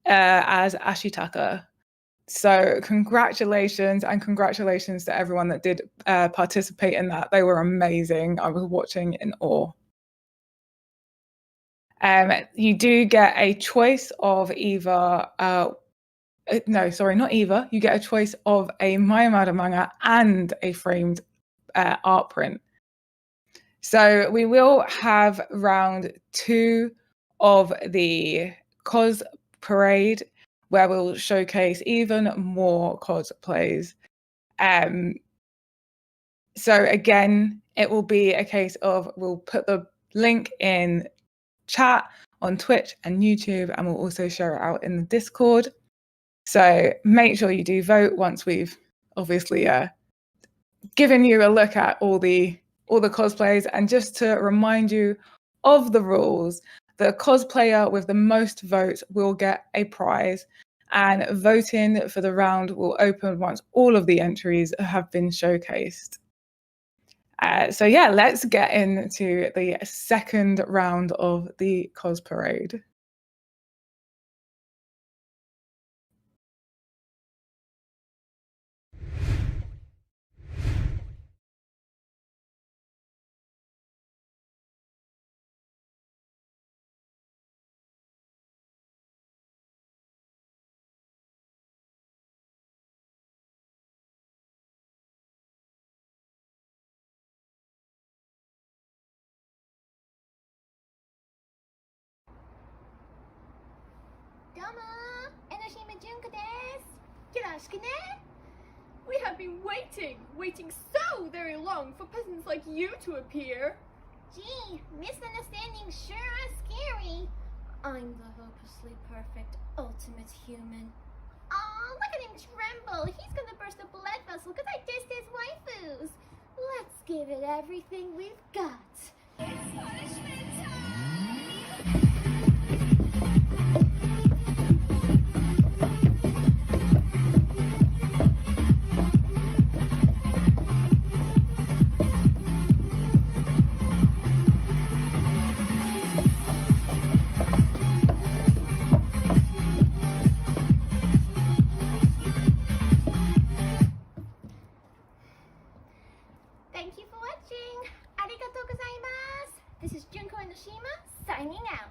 as Ashitaka. So congratulations, and congratulations to everyone that did participate in that. They were amazing. I was watching in awe. You do get a choice of either, no, sorry, not either. You get a choice of a Mayamada manga and a framed art print. So we will have round 2 of the Cos Parade, where we'll showcase even more cosplays. So again, it will be a case of we'll put the link in chat on Twitch and YouTube, and we'll also share it out in the Discord. So make sure you do vote once we've obviously given you a look at all the cosplays. And just to remind you of the rules, the cosplayer with the most votes will get a prize, and voting for the round will open once all of the entries have been showcased. So yeah, let's get into the second round of the Cos Parade. We have been waiting so very long for peasants like you to appear. Gee, misunderstandings sure are scary. I'm the hopelessly perfect ultimate human. Aw, look at him tremble. He's gonna burst a blood vessel because I dissed his waifus. Let's give it everything we've got. It's punishment time! Thank you for watching. Arigatou gozaimasu. This is Junko Enoshima signing out.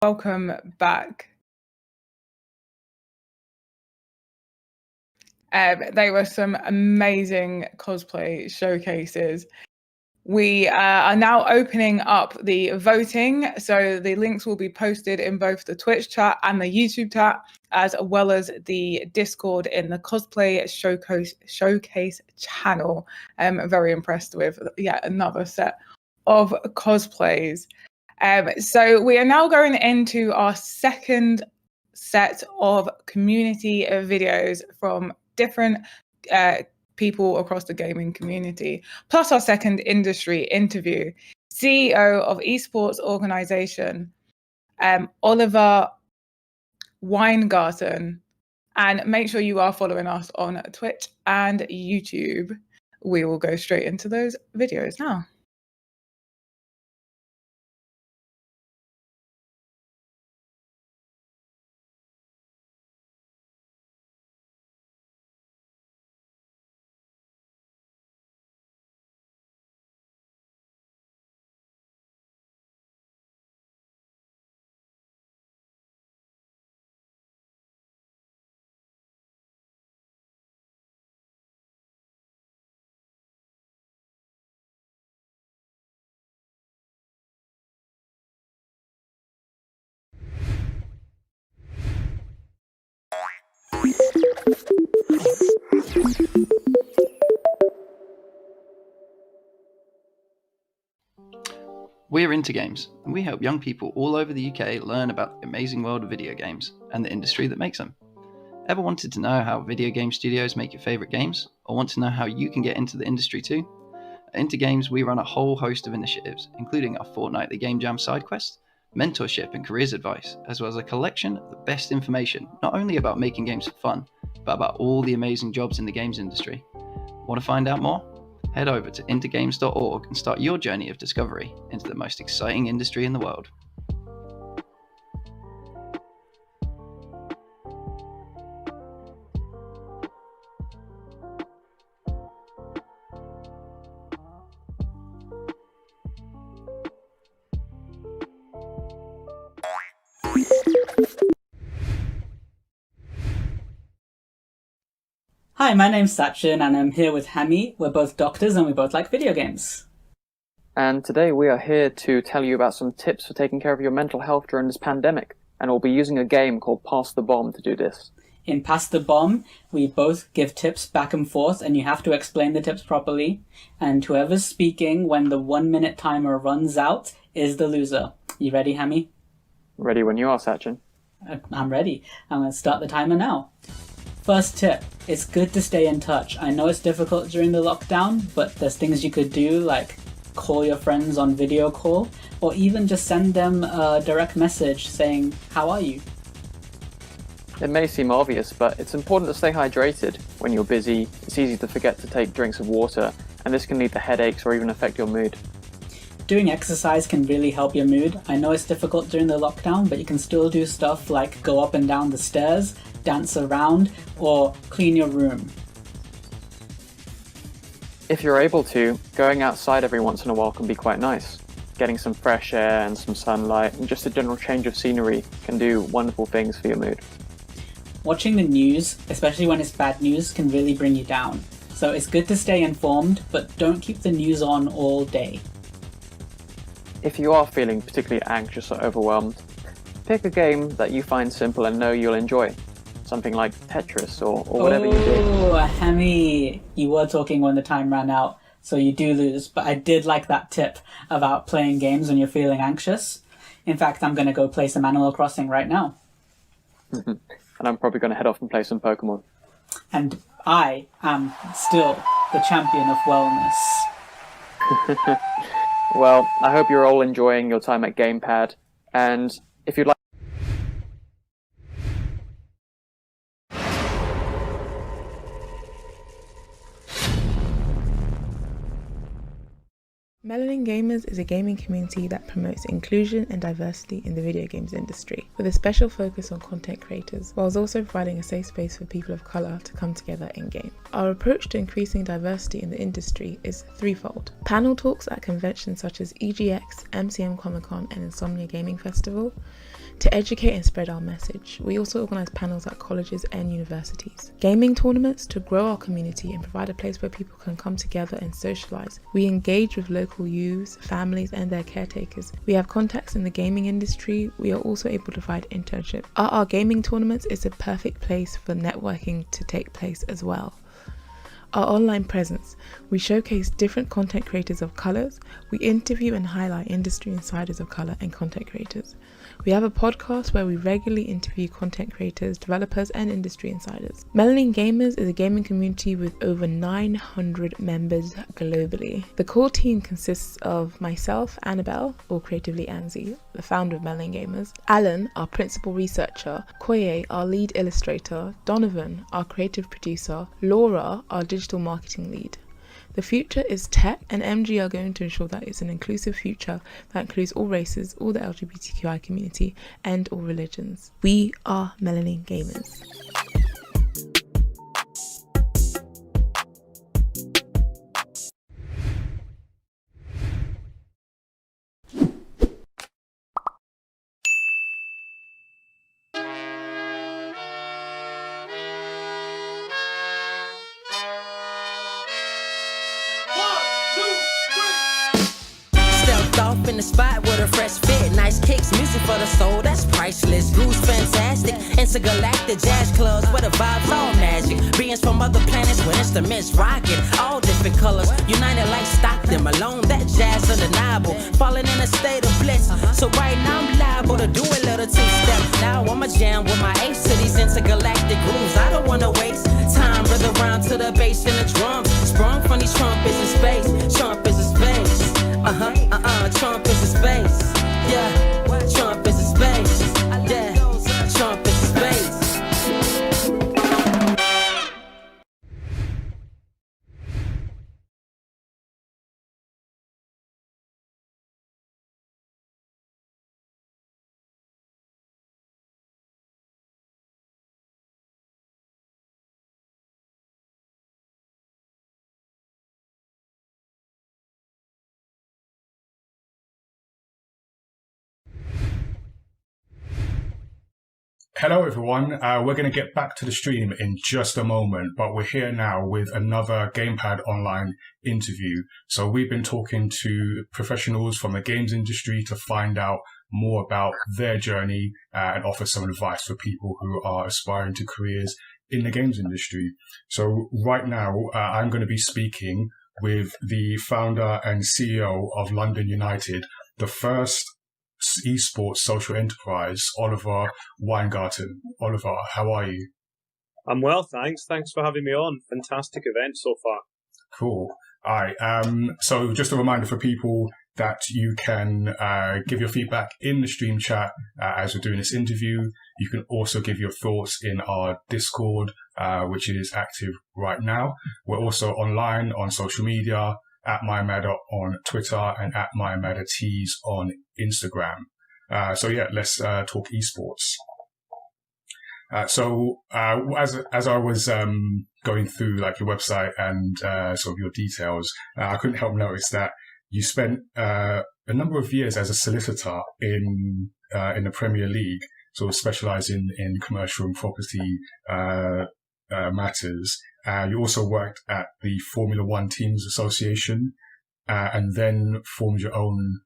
Welcome back. They were some amazing cosplay showcases. We are now opening up the voting, so the links will be posted in both the Twitch chat and the YouTube chat, as well as the Discord in the Cosplay Showcase channel. I'm very impressed with yet another set of cosplays. So we are now going into our second set of community videos from different people across the gaming community, plus our second industry interview. CEO of esports organization, Oliver Weingarten. And make sure you are following us on Twitch and YouTube. We will go straight into those videos now. We're Into Games, and we help young people all over the UK learn about the amazing world of video games and the industry that makes them. Ever wanted to know how video game studios make your favourite games, or want to know how you can get into the industry too? At Into Games, we run a whole host of initiatives, including our fortnightly Game Jam side quest, mentorship and careers advice, as well as a collection of the best information, not only about making games for fun, but about all the amazing jobs in the games industry. Want to find out more? Head over to intergames.org and start your journey of discovery into the most exciting industry in the world. Hi, my name's Sachin and I'm here with Hami. We're both doctors and we both like video games. And today we are here to tell you about some tips for taking care of your mental health during this pandemic. And we'll be using a game called Pass the Bomb to do this. In Pass the Bomb, we both give tips back and forth and you have to explain the tips properly. And whoever's speaking when the 1 minute timer runs out is the loser. You ready, Hami? Ready when you are, Sachin. I'm ready. I'm going to start the timer now. First tip, it's good to stay in touch. I know it's difficult during the lockdown, but there's things you could do like call your friends on video call, or even just send them a direct message saying, how are you? It may seem obvious, but it's important to stay hydrated. When you're busy, it's easy to forget to take drinks of water, and this can lead to headaches or even affect your mood. Doing exercise can really help your mood. I know it's difficult during the lockdown, but you can still do stuff like go up and down the stairs, dance around, or clean your room. If you're able to, going outside every once in a while can be quite nice. Getting some fresh air and some sunlight and just a general change of scenery can do wonderful things for your mood. Watching the news, especially when it's bad news, can really bring you down. So it's good to stay informed, but don't keep the news on all day. If you are feeling particularly anxious or overwhelmed, pick a game that you find simple and know you'll enjoy. Something like Tetris or whatever you do. Oh, Hami, you were talking when the time ran out, so you do lose, but I did like that tip about playing games when you're feeling anxious. In fact, I'm going to go play some Animal Crossing right now. And I'm probably going to head off and play some Pokemon. And I am still the champion of wellness. Well, I hope you're all enjoying your time at Gamepad, and if you'd like Melanin Gamers is a gaming community that promotes inclusion and diversity in the video games industry, with a special focus on content creators, whilst also providing a safe space for people of colour to come together in game. Our approach to increasing diversity in the industry is threefold. Panel talks at conventions such as EGX, MCM Comic Con and Insomnia Gaming Festival, to educate and spread our message. We also organise panels at colleges and universities. Gaming tournaments to grow our community and provide a place where people can come together and socialise. We engage with local youths, families and their caretakers. We have contacts in the gaming industry. We are also able to provide internships. At our gaming tournaments is a perfect place for networking to take place as well. Our online presence. We showcase different content creators of colours. We interview and highlight industry insiders of colour and content creators. We have a podcast where we regularly interview content creators, developers and industry insiders. Melanin Gamers is a gaming community with over 900 members globally. The core team consists of myself, Annabelle, or creatively Anzi, the founder of Melanin Gamers, Alan, our principal researcher, Koye, our lead illustrator, Donovan, our creative producer, Laura, our digital marketing lead. The future is tech, and MG are going to ensure that it's an inclusive future that includes all races, all the LGBTQI community, and all religions. We are Melanin Gamers. Off in the spot with a fresh fit, nice kicks, music for the soul, that's priceless. Groove's fantastic, intergalactic jazz clubs where the vibes all magic. Beings from other planets with instruments rocking, all different colors, united like Stockton Malone. That jazz undeniable, falling in a state of bliss. So right now I'm liable to do a little two-step. Now I'ma jam with my ace to these intergalactic grooves. I don't wanna waste time, rhythm around to the bass and the drums. Sprung from these trumpets in space, trumpets in space. Trump is in space. Yeah, Trump is in space. Yeah, Trump is in space. Hello everyone, we're going to get back to the stream in just a moment, but we're here now with another Gamepad online interview. So we've been talking to professionals from the games industry to find out more about their journey and offer some advice for people who are aspiring to careers in the games industry. So right now, I'm going to be speaking with the founder and CEO of London United, the first esports social enterprise, Oliver Weingarten. Oliver, how are you? I'm well, thanks. Thanks for having me on. Fantastic event so far. Cool. All right. So just a reminder for people that you can give your feedback in the stream chat as we're doing this interview. You can also give your thoughts in our Discord, which is active right now. We're also online on social media, at MyMadder on Twitter and at MyMadderTees on Instagram. So yeah, let's talk esports. So as I was going through like your website and sort of your details, I couldn't help notice that you spent a number of years as a solicitor in the Premier League, sort of specialising in commercial and property matters. You also worked at the Formula One Teams Association and then formed your own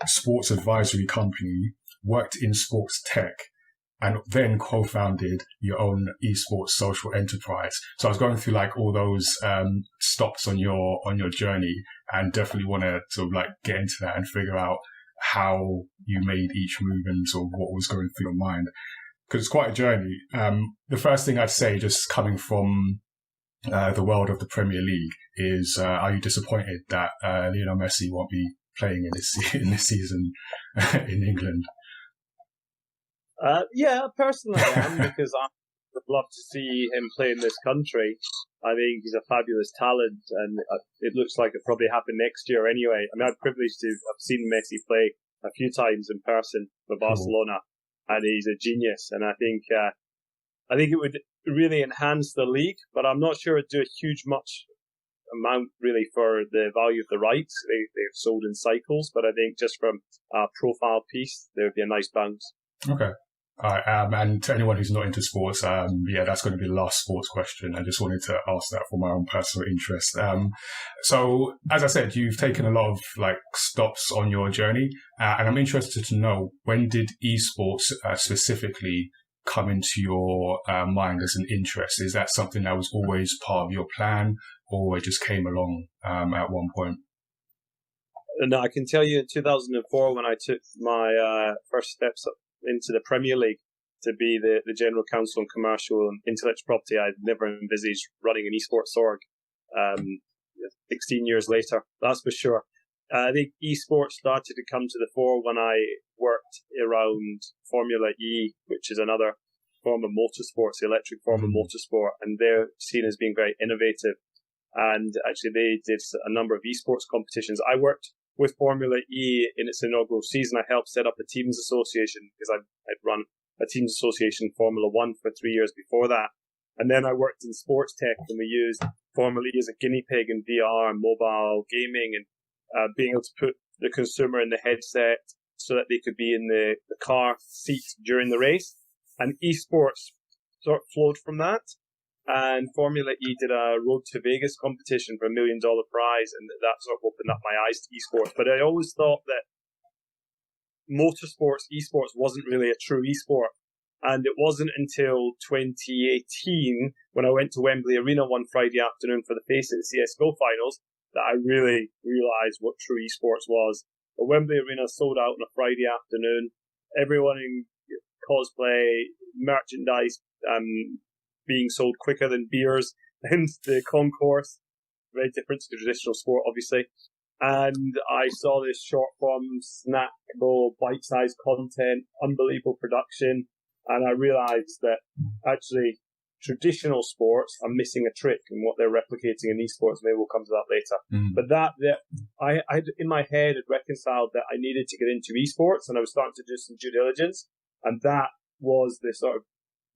sports advisory company, worked in sports tech, and then co-founded your own esports social enterprise. So I was going through like all those stops on your journey, and definitely want to sort of like get into that and figure out how you made each move and sort of what was going through your mind, because it's quite a journey. The first thing I'd say, just coming from the world of the Premier League, is are you disappointed that Lionel Messi won't be playing in this season in England? Yeah, personally I am, because I would love to see him play in this country. I think he's a fabulous talent, and it looks like it'll probably happen next year anyway. I mean, I'm privileged to have seen Messi play a few times in person for Barcelona, and he's a genius. And I think it would really enhance the league, but I'm not sure it'd do a huge much amount really for the value of the rights. They're sold in cycles, but I think just from a profile piece, there would be a nice bounce. Okay. All right, and to anyone who's not into sports, that's going to be the last sports question. I just wanted to ask that for my own personal interest. So, as I said, you've taken a lot of like stops on your journey, and I'm interested to know, when did esports specifically come into your mind as an interest? Is that something that was always part of your plan, or it just came along at one point? No, I can tell you in 2004, when I took my first steps up into the Premier League to be the general counsel on commercial and intellectual property, I'd never envisaged running an esports org. 16 years later, that's for sure. I think esports started to come to the fore when I worked around Formula E, which is another form of motorsports, the electric form of motorsport, and they're seen as being very innovative. And actually, they did a number of esports competitions. I worked with Formula E in its inaugural season. I helped set up a teams association because I'd run a teams association Formula One for 3 years before that. And then I worked in sports tech, and we used Formula E as a guinea pig in VR and mobile gaming, and being able to put the consumer in the headset so that they could be in the car seat during the race. And esports sort of flowed from that. And Formula E did a Road to Vegas competition for $1 million prize, and that sort of opened up my eyes to esports. But I always thought that motorsports, esports wasn't really a true esport. And it wasn't until 2018, when I went to Wembley Arena one Friday afternoon for the Face It CSGO finals, that I really realised what true esports was. The Wembley Arena sold out on a Friday afternoon. Everyone in cosplay, merchandise, being sold quicker than beers in the concourse. Very different to the traditional sport, obviously. And I saw this short form, snackable, bite-sized content, unbelievable production. And I realized that actually traditional sports are missing a trick in what they're replicating in esports. Maybe we'll come to that later. But that I in my head had reconciled that I needed to get into esports, and I was starting to do some due diligence. And that was the sort of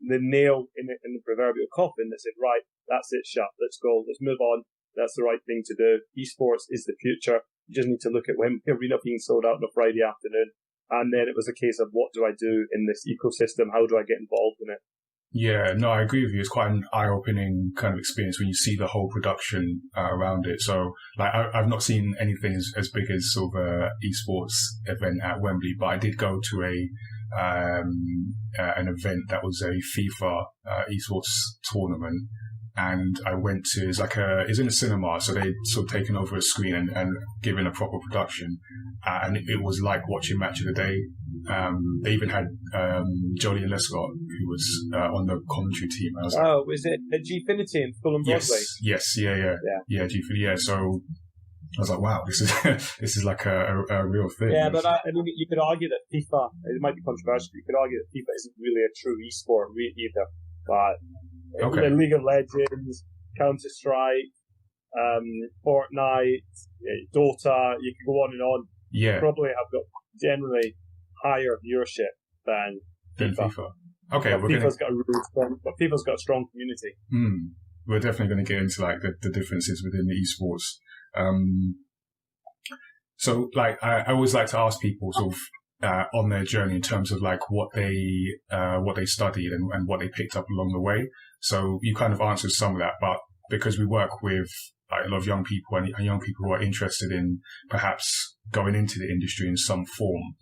the nail in the proverbial coffin that said, right, that's it, shut, let's go, let's move on. That's the right thing to do. Esports is the future. You just need to look at when Arena being sold out on a Friday afternoon. And then it was a case of, what do I do in this ecosystem? How do I get involved in it? Yeah, no, I agree with you. It's quite an eye-opening kind of experience when you see the whole production around it. So, like, I've not seen anything as big as sort of a esports event at Wembley, but I did go to an event that was a FIFA esports tournament, and I went to it's in a cinema, so they'd sort of taken over a screen and given a proper production, and it was like watching Match of the Day. They even had Jodie and Lescott, who was on the commentary team. I was like, was it at Gfinity in Fulham Broadway? Yes, yeah, Gfinity, yeah. So I was like, wow, this is like a real thing. Yeah, but I mean, you could argue that FIFA, it might be controversial, you could argue that FIFA isn't really a true esport either. But League of Legends, Counter-Strike, Fortnite, Dota, you can go on and on. Yeah. Probably have got generally higher viewership than FIFA. Okay, but FIFA's got a strong community. We're definitely going to get into like the differences within the esports. So like I always like to ask people sort of on their journey in terms of like what they studied and what they picked up along the way. So you kind of answered some of that, but because we work with like a lot of young people and young people who are interested in perhaps going into the industry in some form,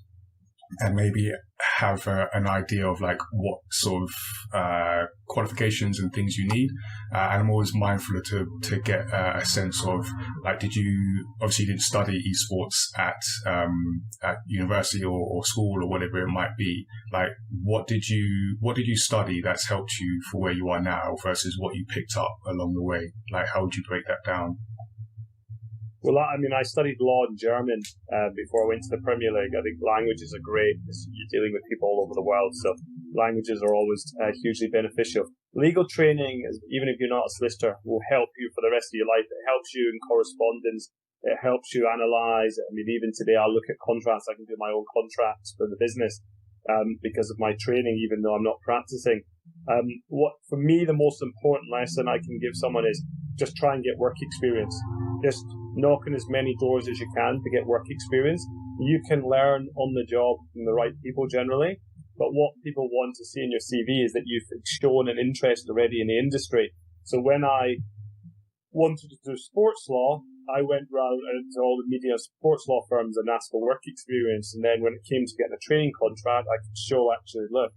and maybe have an idea of like what sort of qualifications and things you need. And I'm always mindful to get a sense of like, obviously you didn't study esports at university or school or whatever it might be. Like, what did you study that's helped you for where you are now versus what you picked up along the way? Like, how would you break that down? Well, I mean, I studied law and German before I went to the Premier League. I think languages are great. You're dealing with people all over the world, so languages are always hugely beneficial. Legal training, even if you're not a solicitor, will help you for the rest of your life. It helps you in correspondence. It helps you analyse. I mean, even today, I'll look at contracts. I can do my own contracts for the business because of my training, even though I'm not practicing. What for me, the most important lesson I can give someone is just try and get work experience. Just knock on as many doors as you can to get work experience. You can learn on the job from the right people generally, but what people want to see in your CV is that you've shown an interest already in the industry. So when I wanted to do sports law, I went round to all the media sports law firms and asked for work experience. And then when it came to getting a training contract, I could show actually, look,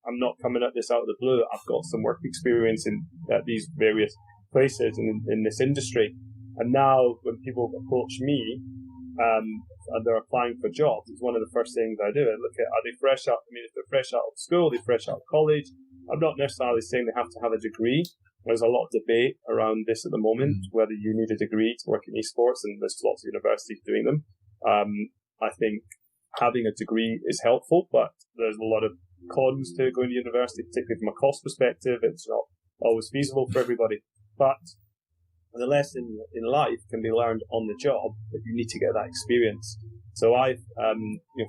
I'm not coming at this out of the blue. I've got some work experience at these various places in this industry. And now when people approach me, and they're applying for jobs, it's one of the first things I do. I look at, are they fresh out? I mean, if they're fresh out of school, they're fresh out of college. I'm not necessarily saying they have to have a degree. There's a lot of debate around this at the moment, whether you need a degree to work in esports, and there's lots of universities doing them. I think having a degree is helpful, but there's a lot of cons to going to university, particularly from a cost perspective. It's not always feasible for everybody. But the lesson in life can be learned on the job, but you need to get that experience. So I've,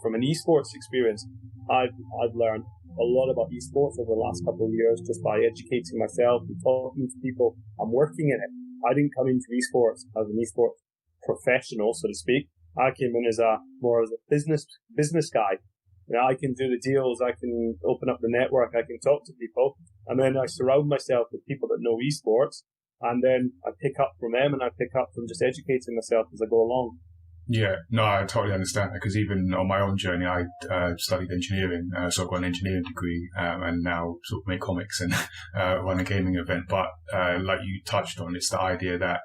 from an esports experience, I've learned a lot about esports over the last couple of years just by educating myself and talking to people. I'm working in it. I didn't come into esports as an esports professional, so to speak. I came in more as a business guy. I can do the deals, I can open up the network, I can talk to people, and then I surround myself with people that know esports, and then I pick up from them, and I pick up from just educating myself as I go along. Yeah, no, I totally understand that, because even on my own journey, I studied engineering, so I've got an engineering degree, and now sort of make comics and run a gaming event. But like you touched on, it's the idea that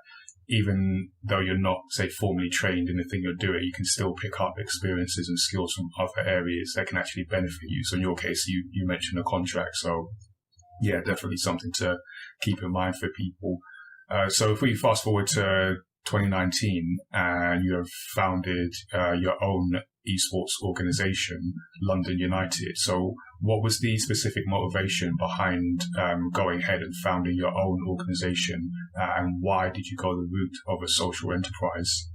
even though you're not, say, formally trained in the thing you're doing, you can still pick up experiences and skills from other areas that can actually benefit you. So in your case, you mentioned a contract. So yeah, definitely something to keep in mind for people. So if we fast forward to 2019 and you have founded your own esports organization, London United. So what was the specific motivation behind going ahead and founding your own organization, and why did you go the route of a social enterprise?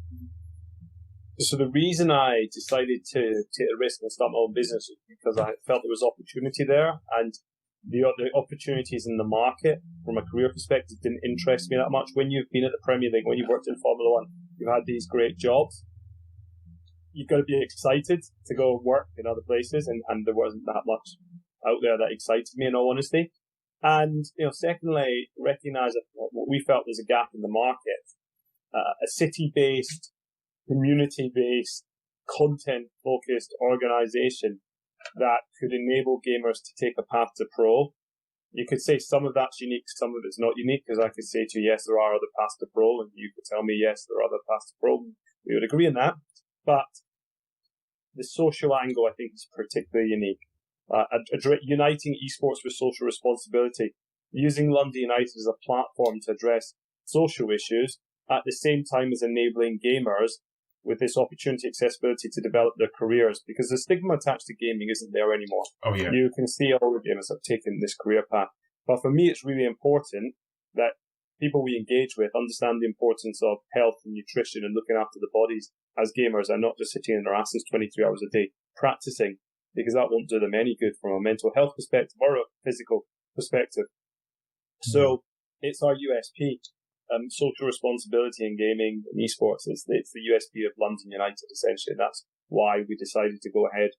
So the reason I decided to take a risk and start my own business was because I felt there was opportunity there, and the opportunities in the market from a career perspective didn't interest me that much. When you've been at the Premier League, when you've worked in Formula One, you've had these great jobs, you've got to be excited to go and work in other places, and there wasn't that much out there that excited me, in all honesty. And, secondly, recognise that what we felt was a gap in the market. A city-based, community-based, content-focused organisation that could enable gamers to take a path to pro. You could say some of that's unique, some of it's not unique, because I could say to you, yes, there are other paths to pro, and you could tell me, yes, there are other paths to pro. We would agree on that. But the social angle, I think, is particularly unique. Uniting esports with social responsibility, using London United as a platform to address social issues, at the same time as enabling gamers with this opportunity, accessibility to develop their careers, because the stigma attached to gaming isn't there anymore. Oh, yeah. You can see all the gamers have taken this career path. But for me, it's really important that people we engage with understand the importance of health and nutrition and looking after the bodies as gamers, and not just sitting in their asses 23 hours a day practicing, because that won't do them any good from a mental health perspective or a physical perspective. So it's our USP. Social responsibility in gaming and esports is it's the USP of London United, essentially. That's why we decided to go ahead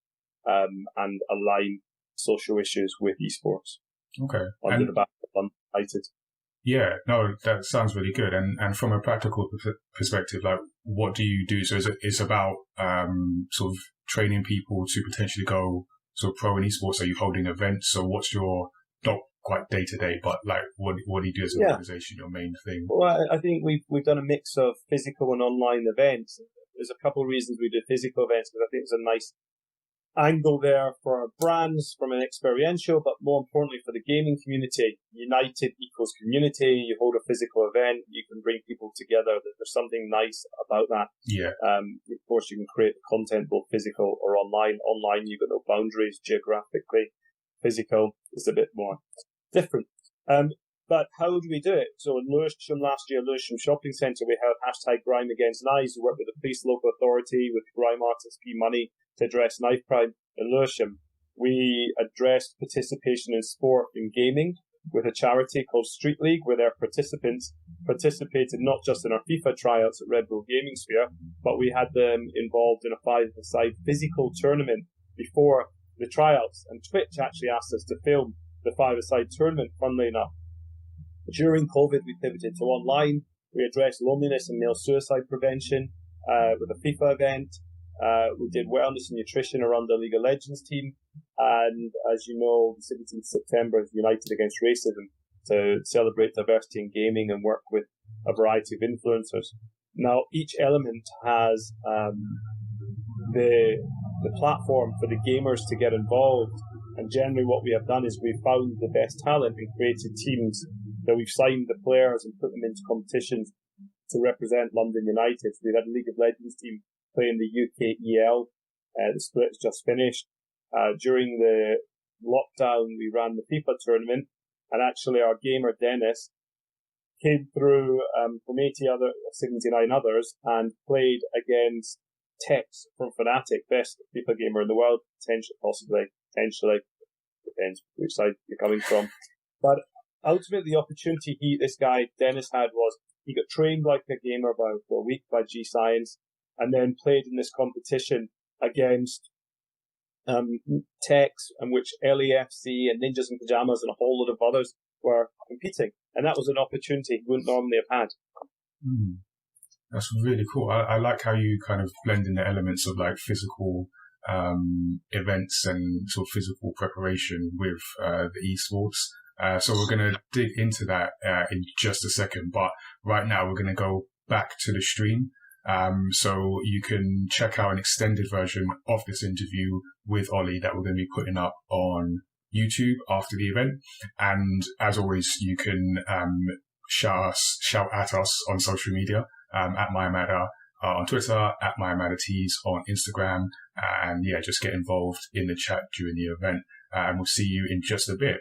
and align social issues with esports. Okay. Under the back of London United. Yeah, no, that sounds really good. And from a practical perspective, like, what do you do? So it's about sort of training people to potentially go sort of pro in esports. Are you holding events? So what's your, not quite day to day, but like what do you do as an organization, your main thing? Well, I think we've done a mix of physical and online events. There's a couple of reasons we do physical events, because I think there's a nice angle there for brands from an experiential, but more importantly for the gaming community. United equals community. You hold a physical event, you can bring people together. There's something nice about that. Yeah. Of course, you can create content both physical or online. Online, you've got no boundaries geographically. Physical is a bit more different. But how do we do it? So in Lewisham last year, Lewisham Shopping Centre, we had hashtag Grime Against Knives. We worked with the police, local authority, with Grime Artists P Money to address knife crime in Lewisham. We addressed participation in sport and gaming with a charity called Street League, where their participants participated not just in our FIFA tryouts at Red Bull Gaming Sphere, but we had them involved in a 5-a-side physical tournament before the tryouts, and Twitch actually asked us to film the five-a-side tournament, funnily enough. During COVID, we pivoted to online. We addressed loneliness and male suicide prevention with a FIFA event. We did wellness and nutrition around the League of Legends team. And as you know, the 17th September is United Against Racism to celebrate diversity in gaming and work with a variety of influencers. Now, each element has the platform for the gamers to get involved. And generally what we have done is we've found the best talent and created teams that we've signed the players and put them into competitions to represent London United. So we've had a League of Legends team playing the UKEL. The split's just finished. During the lockdown, we ran the FIFA tournament, and actually our gamer Dennis came through from 79 others and played against Tex from Fnatic, best FIFA gamer in the world, potentially, depends which side you're coming from. But ultimately, the opportunity this guy Dennis had was he got trained like a gamer for a week by G Science, and then played in this competition against Tex, in which LAFC and Ninjas and Pajamas and a whole lot of others were competing, and that was an opportunity he wouldn't normally have had. That's really cool. I like how you kind of blend in the elements of like physical events and sort of physical preparation with the esports. So we're going to dig into that in just a second, but right now we're going to go back to the stream. So you can check out an extended version of this interview with Ollie that we're going to be putting up on YouTube after the event. And as always, you can shout at us on social media, at MyMadder on Twitter, at MyMadderTees on Instagram, and yeah, just get involved in the chat during the event. And we'll see you in just a bit.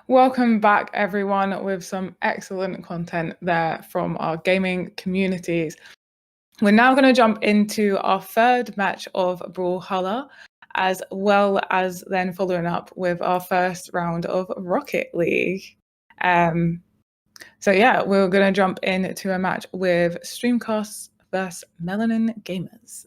Welcome back, everyone, with some excellent content there from our gaming communities. We're now going to jump into our third match of Brawlhalla, as well as then following up with our first round of Rocket League. So yeah, we're going to jump into a match with Streamcasts versus Melanin Gamers.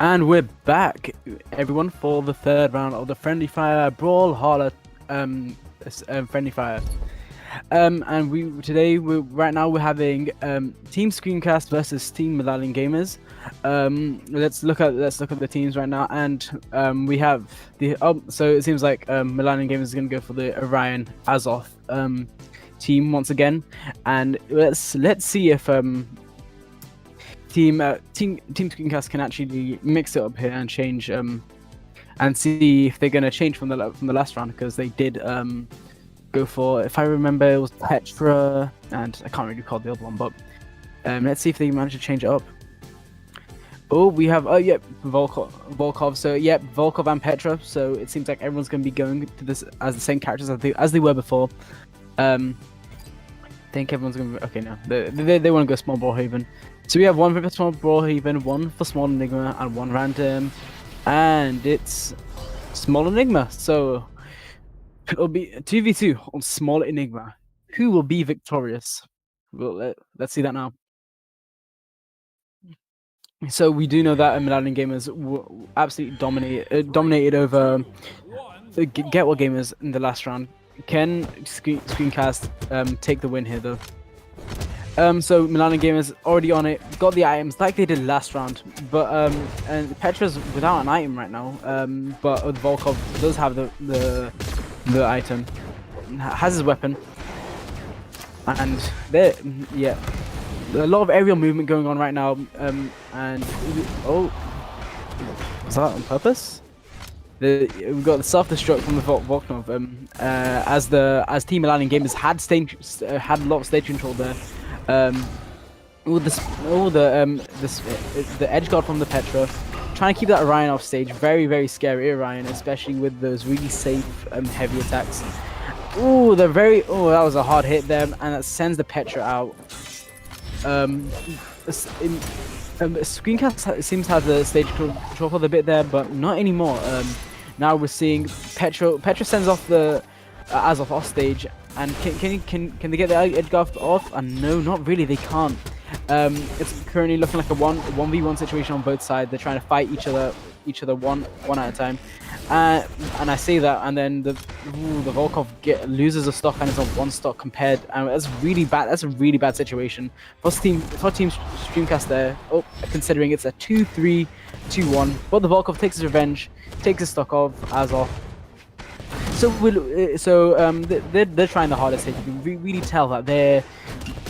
And we're back, everyone, for the third round of the Friendly Fire Brawlhalla Friendly Fire. And right now we're having Team Screencast versus Team Melanin Gamers. Let's look at the teams right now, and we have so it seems like Melanin Gamers is gonna go for the Orion Azoth team once again, and let's see if Team Screencast can actually mix it up here and change and see if they're gonna change from the last round, because they did go for, if I remember, it was Petra, and I can't really recall the other one, but let's see if they manage to change it up. Oh, we have Volkov. So Volkov and Petra. So it seems like everyone's gonna be going to this as the same characters as they were before. I think everyone's gonna be, okay. No, they want to go small Brawlhaven. So we have one for small Brawlhaven, one for small Enigma, and one random, and it's small Enigma. So it'll be 2v2 on small Enigma. Who will be victorious? Well, let's see that now. So we do know that Melanin Gamers absolutely dominated over Get What Gamers in the last round. Can Screencast take the win here though? So Melanin Gamers already on it, got the items like they did last round, but and Petra's without an item right now. But Volkov does have the item, has his weapon, and there, yeah, a lot of aerial movement going on right now. And oh, was that on purpose? We've got the self-destruct from the Volkov. As Team Melanin Gamers had a lot of stage control there. The edge guard from the Petra, trying to keep that Orion off stage. Very, very scary Orion, especially with those really safe heavy attacks. Ooh, that was a hard hit there, and that sends the Petra out. Screencast seems to have the stage control for the bit there, but not anymore. Now we're seeing Petra sends off the Azoth off stage, and can they get the edge guard off? And no, not really. They can't. It's currently looking like a 1v1 situation on both sides. They're trying to fight each other one at a time. And I see that, and then the Volkov loses a stock and is on one stock compared, and that's really bad. That's a really bad situation for Team Streamcast there. Oh, considering it's a 2-3-2-1, but the Volkov takes his revenge, takes his stock of Azoth. So they're trying the hardest here. You can really tell that they're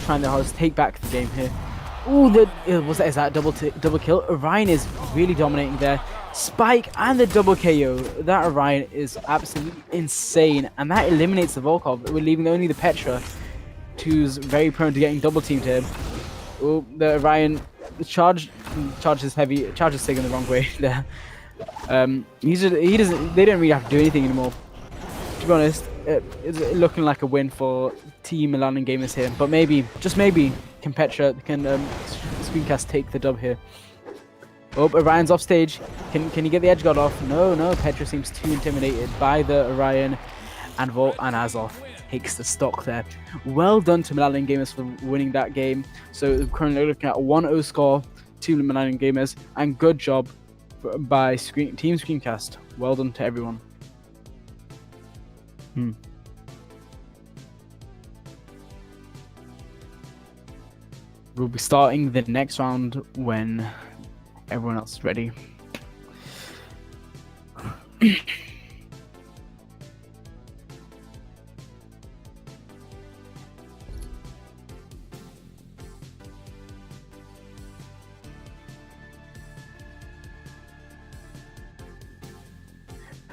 trying their hardest to take back the game here. Ooh, is that double kill? Orion is really dominating there. Spike and the double KO. That Orion is absolutely insane, and that eliminates the Volkov. We're leaving only the Petra, who's very prone to getting double teamed here. Oh, the Orion charges taken the wrong way there. They don't really have to do anything anymore. To be honest, it's looking like a win for Team Melanin Gamers here, but maybe, just maybe, can Screencast take the dub here? Oh, Orion's off stage. Can he get the edge guard off? No. Petra seems too intimidated by the Orion, and Azoth takes the stock there. Well done to Melanin Gamers for winning that game. So currently looking at a 1-0 score to Melanin Gamers, and good job by Team Screencast. Well done to everyone. We'll be starting the next round when everyone else is ready.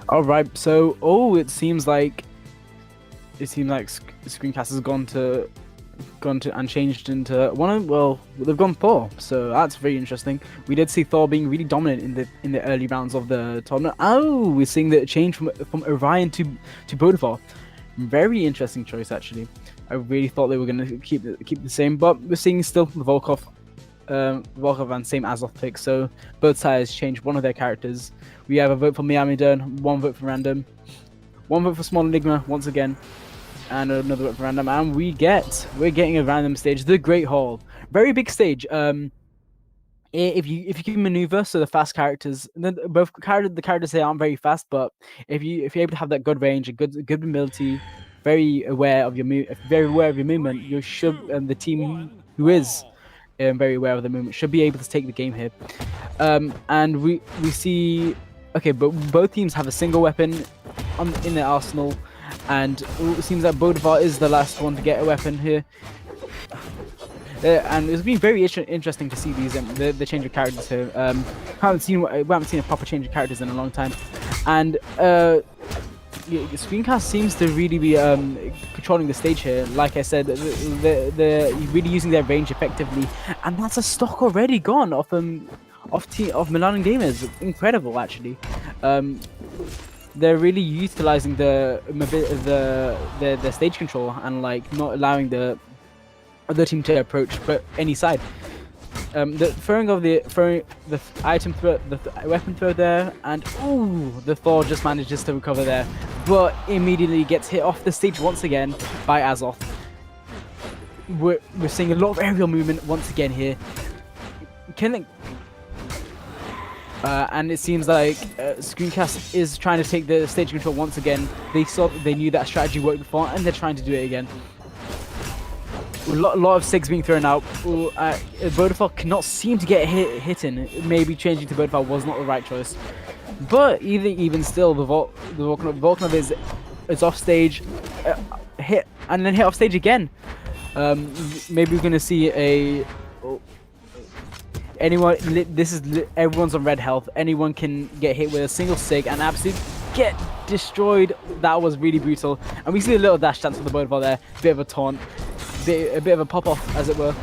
All right, so it seems like Screencast has gone to and changed into one of, well, they've gone Thor, so that's very interesting. We did see Thor being really dominant in the early rounds of the tournament. Oh, we're seeing the change from Orion to Bodvar. Very interesting choice, actually. I really thought they were going to keep the same, but we're seeing still the Volkov and same Azoth pick, so both sides changed one of their characters. We have a vote for Miami Dern, one vote for Random, one vote for Small Enigma once again, and another vote for Random, and we're getting a random stage, the Great Hall, very big stage. If you can maneuver, so the fast characters, the characters here aren't very fast, but if you're able to have that good range, a good mobility, very aware of your movement, you should, and the team who is very aware of the movement should be able to take the game here. And we see, okay, but both teams have a single weapon in their arsenal, and it seems that Bodvar is the last one to get a weapon here. And it's been very interesting to see these the change of characters here. We haven't seen a proper change of characters in a long time, and Screencast seems to really be controlling the stage here. Like I said, they're really using their range effectively, and that's a stock already gone off Milan Gamers. Incredible, actually. They're really utilizing the stage control and like not allowing the other team to approach but any side. The throwing of the item throw, the weapon throw there, and the Thor just manages to recover there, but immediately gets hit off the stage once again by Azoth. We're seeing a lot of aerial movement once again here. And it seems like Screencast is trying to take the stage control once again. They knew that strategy worked before, and they're trying to do it again. A lot of SIGs being thrown out. Vodafone cannot seem to get hit in. Maybe changing to Vodafone was not the right choice. But even still, the Volkanov is off stage, hit, and then hit off stage again. Maybe we're going to see everyone's on red health. Anyone can get hit with a single SIG and absolutely get destroyed. That was really brutal. And we see a little dash dance for the Vodafone there. Bit of a taunt. A bit of a pop-off, as it were.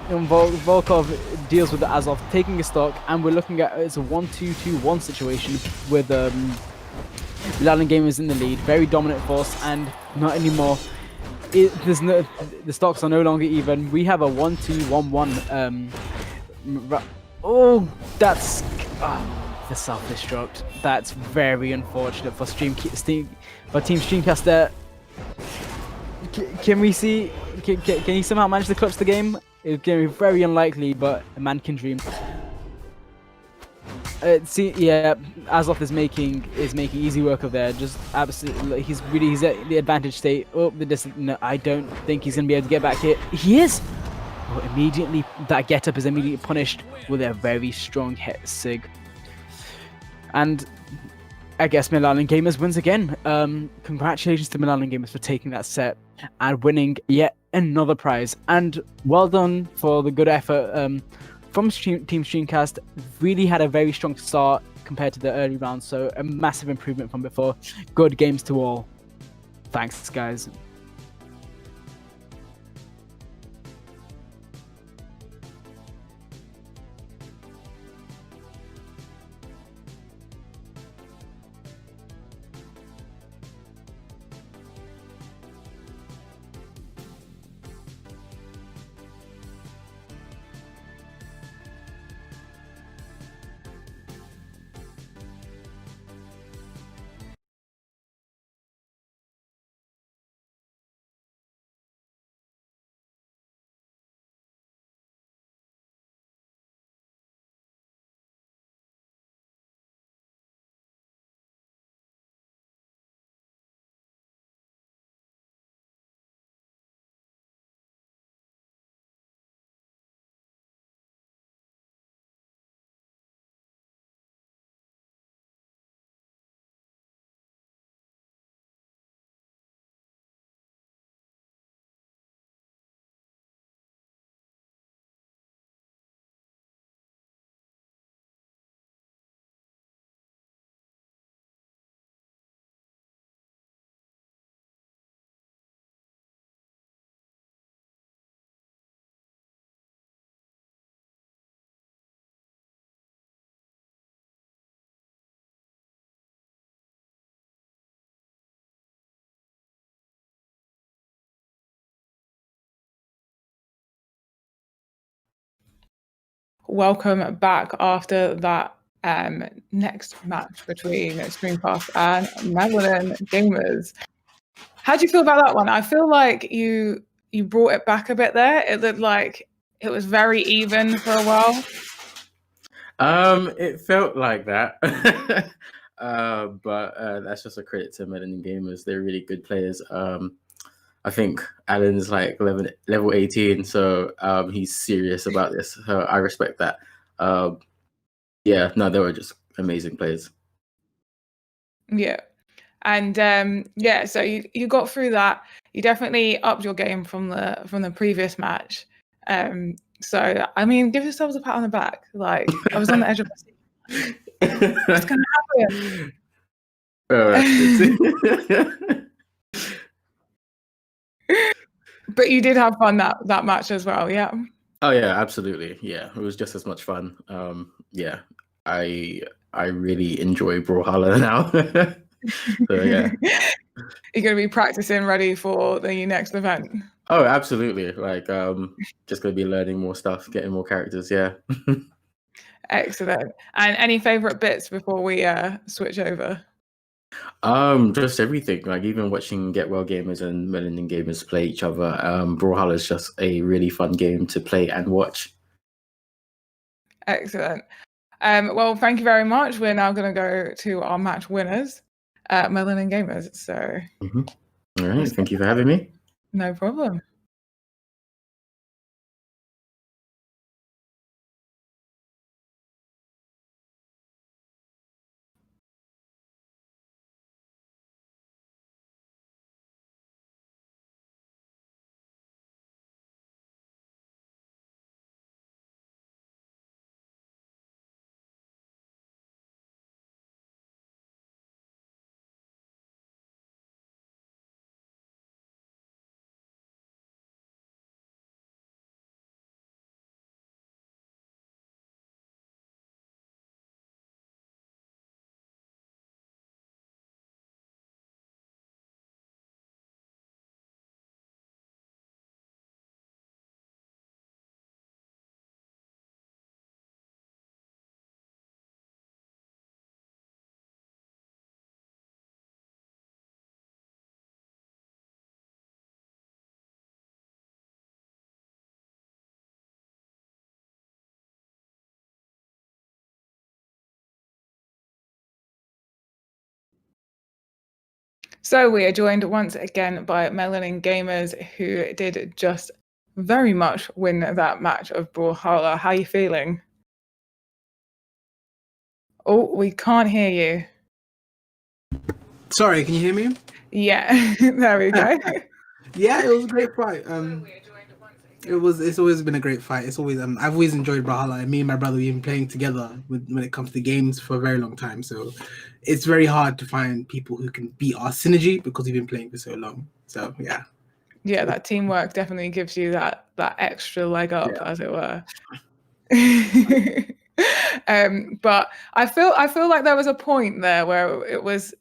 And Volkov deals with the Azov, taking a stock, and we're looking at it's a 1-2-2-1 situation with Milan Gamers in the lead. Very dominant force, and not anymore. The stocks are no longer even. We have a 1-2-1-1. That's the self-destruct. That's very unfortunate for Team Streamcast there. Can we see? Can he somehow manage to clutch the game? It's going to be very unlikely, but a man can dream. Azoth is making easy work of there. Just absolutely, he's at the advantage state. No, I don't think he's going to be able to get back here. He is. But immediately, that get-up is immediately punished with a very strong hit SIG. And I guess Milan Gamers wins again. Congratulations to Milan Gamers for taking that set and winning yet another prize. And well done for the good effort from Team Streamcast. Really had a very strong start compared to the early rounds, so a massive improvement from before. Good games to all. Thanks, guys. welcome back after that next match between Streamcast and Madeline Gamers. How do you feel about that one? I feel like you brought it back a bit there. It looked like it was very even for a while. It felt like that. But that's just a credit to Madeline Gamers. They're really good players. I think Alan's like level 18, so he's serious about this. So I respect that. Yeah, no, they were just amazing players. Yeah. And so you got through that. You definitely upped your game from the previous match. So I mean, give yourselves a pat on the back. Like, I was on the edge of my seat. What's gonna happen? Oh, that's good. But you did have fun that match as well, yeah. Oh yeah, absolutely. Yeah, it was just as much fun. Yeah, I really enjoy Brawlhalla now. So yeah. You're gonna be practicing ready for the next event. Oh, absolutely. Like, just gonna be learning more stuff, getting more characters. Yeah. Excellent. And any favorite bits before we switch over? Just everything. Like even watching Get Well Gamers and Melanin Gamers play each other. Brawlhalla is just a really fun game to play and watch. Excellent. Well, thank you very much. We're now going to go to our match winners, Melanin Gamers. So, All right. Thank you for having me. No problem. So we are joined once again by Melanin Gamers, who did just very much win that match of Brawlhalla. How are you feeling? Oh, we can't hear you. Sorry, can you hear me? Yeah, there we go. Yeah, it was a great fight. It's always been a great fight. It's always I've always enjoyed Brawlhalla. And me and my brother we've been playing together when it comes to games for a very long time. So it's very hard to find people who can beat our synergy because we've been playing for so long. So yeah. Yeah, that teamwork definitely gives you that extra leg up, as it were. But I feel like there was a point there where it was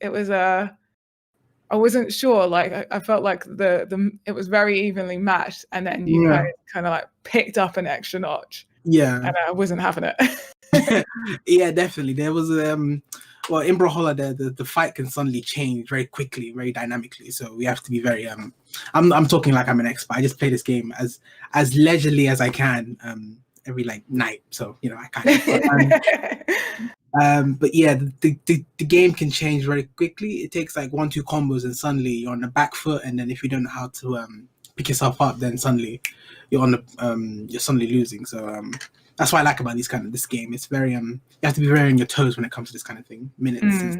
I wasn't sure. Like I felt like it was very evenly matched, and then you guys kind of like picked up an extra notch. Yeah, and I wasn't having it. Yeah, definitely. There was well, in Brawlhalla, the fight can suddenly change very quickly, very dynamically. So we have to be very I'm talking like I'm an expert. I just play this game as leisurely as I can every like night. So I kind of. But yeah, the game can change very quickly. It takes like 1-2 combos, and suddenly you're on the back foot. And then if you don't know how to pick yourself up, then suddenly you're on the you're suddenly losing. So that's what I like about this game. It's very you have to be very on your toes when it comes to this kind of thing. Minutes.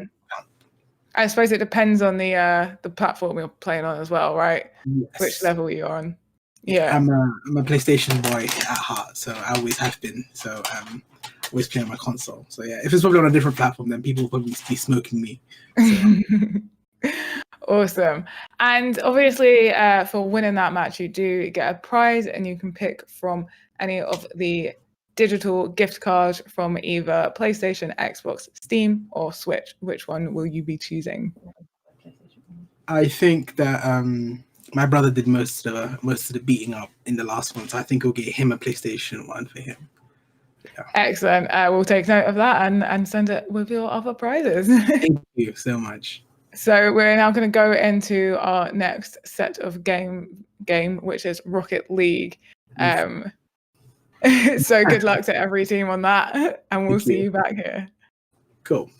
I suppose it depends on the platform you're playing on as well, right? Yes. Which level you're on. Yeah. I'm a PlayStation boy at heart, so I always have been. So always play on my console. So yeah, if it's probably on a different platform, then people will probably be smoking me. So. Awesome. And obviously, for winning that match, you do get a prize, and you can pick from any of the digital gift cards from either PlayStation, Xbox, Steam, or Switch. Which one will you be choosing? I think that my brother did most of the beating up in the last one, so I think we'll get him a PlayStation 1 for him. Excellent. We'll take note of that and send it with your other prizes. Thank you so much. So we're now going to go into our next set of game, which is Rocket League. So good luck to every team on that, and we'll see you back here. Cool.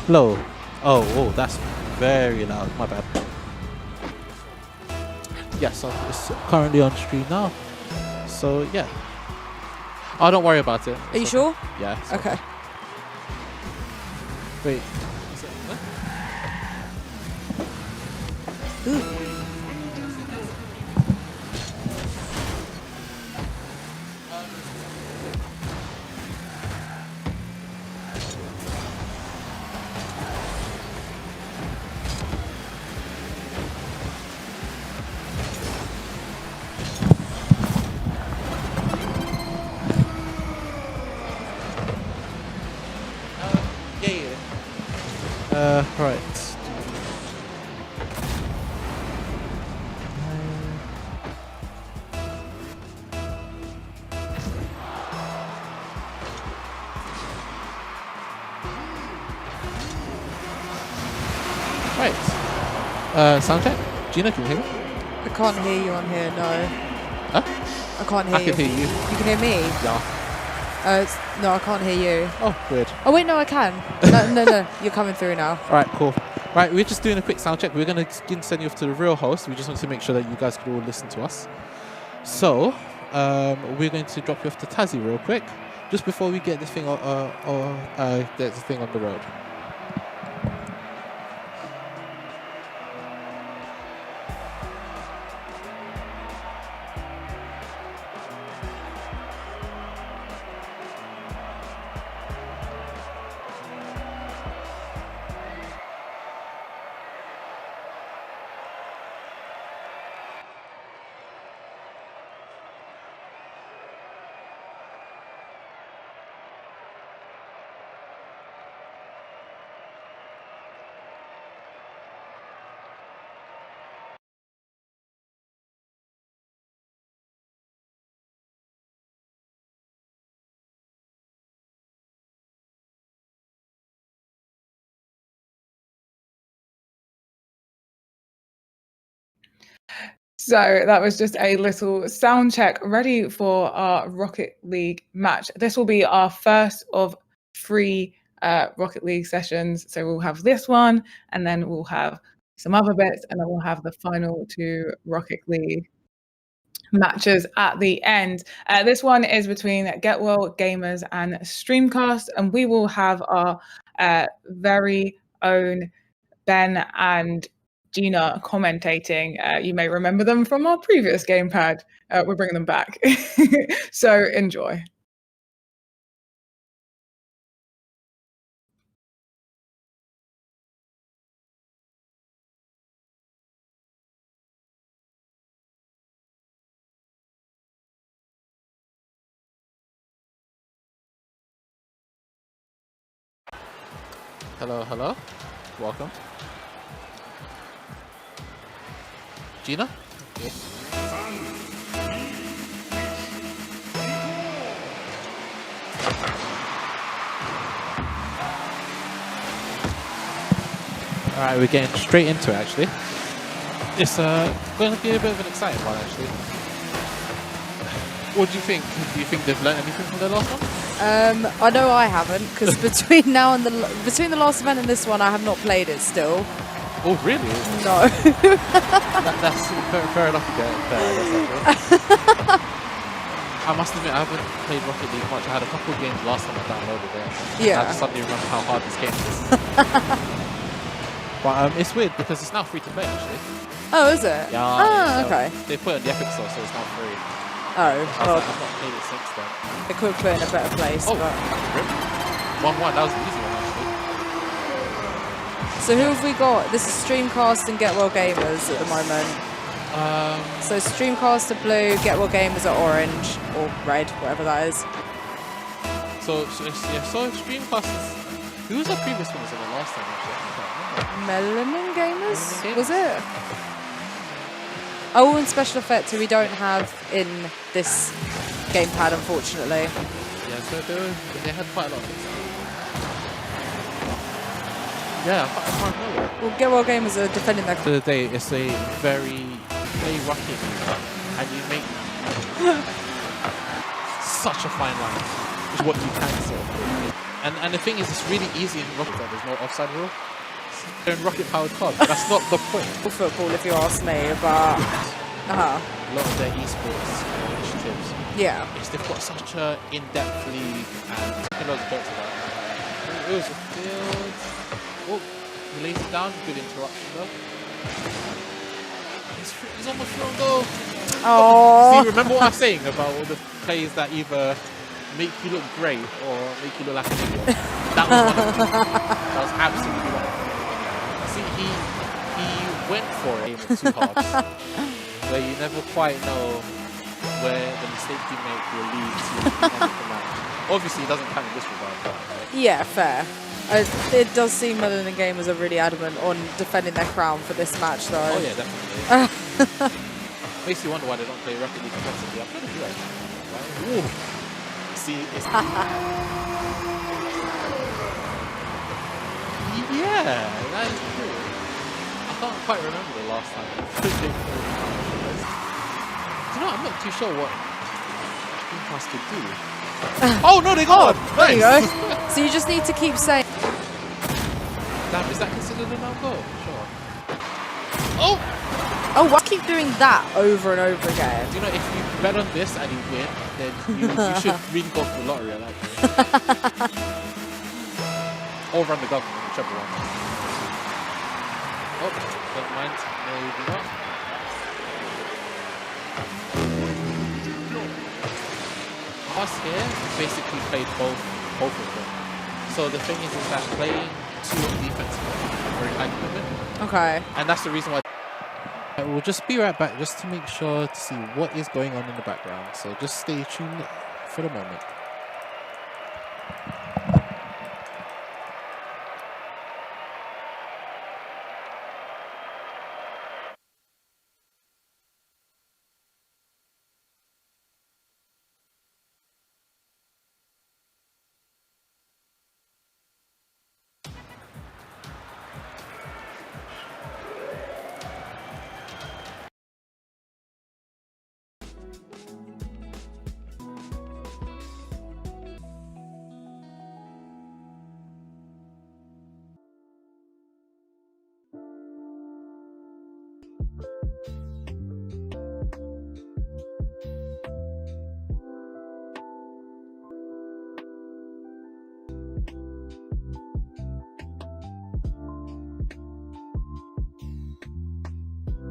Low. Oh, that's very loud. My bad. Yes, so it's currently on stream now. So yeah. Oh, don't worry about it. Are you sure? Yeah. it's Okay. Wait. Ooh. Right. Right. Sound check. Gina, can you hear me? I can't hear you on here, no. Huh? I can't hear I you. can hear you. You can hear me? Yeah. No, I can't hear you. Oh, weird. Oh, wait, no, I can. No, you're coming through now. Alright, cool. Right, we're just doing a quick sound check. We're going to send you off to the real host. We just want to make sure that you guys can all listen to us. So, we're going to drop you off to Tazzy real quick, just before we get this thing get the thing on the road. So that was just a little sound check ready for our Rocket League match. This will be our first of 3 Rocket League sessions. So we'll have this one, and then we'll have some other bits, and then we'll have the final 2 Rocket League matches at the end. This one is between Get Well Gamers and Streamcast, and we will have our very own Ben and Gina commentating. You may remember them from our previous Gamepad. We're bringing them back. So enjoy. Hello. Welcome. Gina? Yes. Alright, we're getting straight into it actually. It's going to be a bit of an exciting one actually. What do you think? Do you think they've learned anything from their last one? I know I haven't, because between the last event and this one, I have not played it still. Oh, really? No. That's fair enough. I must admit, I haven't played Rocket League much. I had a couple of games last time I downloaded it. Yeah. I just suddenly remember how hard this game is. But it's weird because it's now free to play actually. Oh, is it? Yeah. Oh, okay. They put it on the Epic Store, so it's not free. Oh, well, I've not played it since then. they could put it in a better place. Oh, but... 1-1. That was an easy one actually. So who have we got? This is Streamcast and Get Well Gamers at the moment. So Streamcast are blue, Get Well Gamers are orange or red, whatever that is. So Streamcast is... Who was the previous one? Was it the last time actually? Melanin Gamers? Was it? Oh, and special effect who we don't have in this gamepad, unfortunately. Yeah, so they had quite a lot of things. Yeah, I can't remember. Well, Get Well Gamers are defending their... Today, it's a very play Rocket and you make such a fine line is what you can say. And the thing is, it's really easy in Rocket that there's no offside rule. They're in Rocket powered COD, but that's not the point. Football, if you ask me, but A lot of their esports initiatives. Yeah. Is they've got such a in-depth league and taking loads of jokes about it. It was a field. Oh, he lays it down. Good interruption though. He's almost thrown goal. Oh. See, remember what I was saying about all the plays that either make you look great or make you look like an idiot? That was one of them. That was absolutely one of them. See, he went for it with two halves, where you never quite know where the mistake you make will lead to the end of the match. Obviously, it doesn't count in this regard. Right? Yeah, fair. It does seem Melon and Gamers are really adamant on defending their crown for this match, though. Oh yeah, definitely. Makes you wonder why they don't play Rocket League competitively. I'm gonna do that. Right? Ooh. See, it's yeah, that is true. I can't quite remember the last time. Do you know? I'm not too sure what Dreamcast could do. Oh no, they got one. There you go. Nice. So you just need to keep saying. Damn, is that considered a no-goal? Sure. Oh! Oh, why keep doing that over and over again? Do you know, if you bet on this and you win, then you should really go for the lottery, I like it. Or run the government, whichever one. Oh, never mind. Maybe not. Us here basically played both of them. So the thing is that playing two on defense is very high commitment. Okay. And that's the reason why. We'll just be right back just to make sure to see what is going on in the background. So just stay tuned for the moment.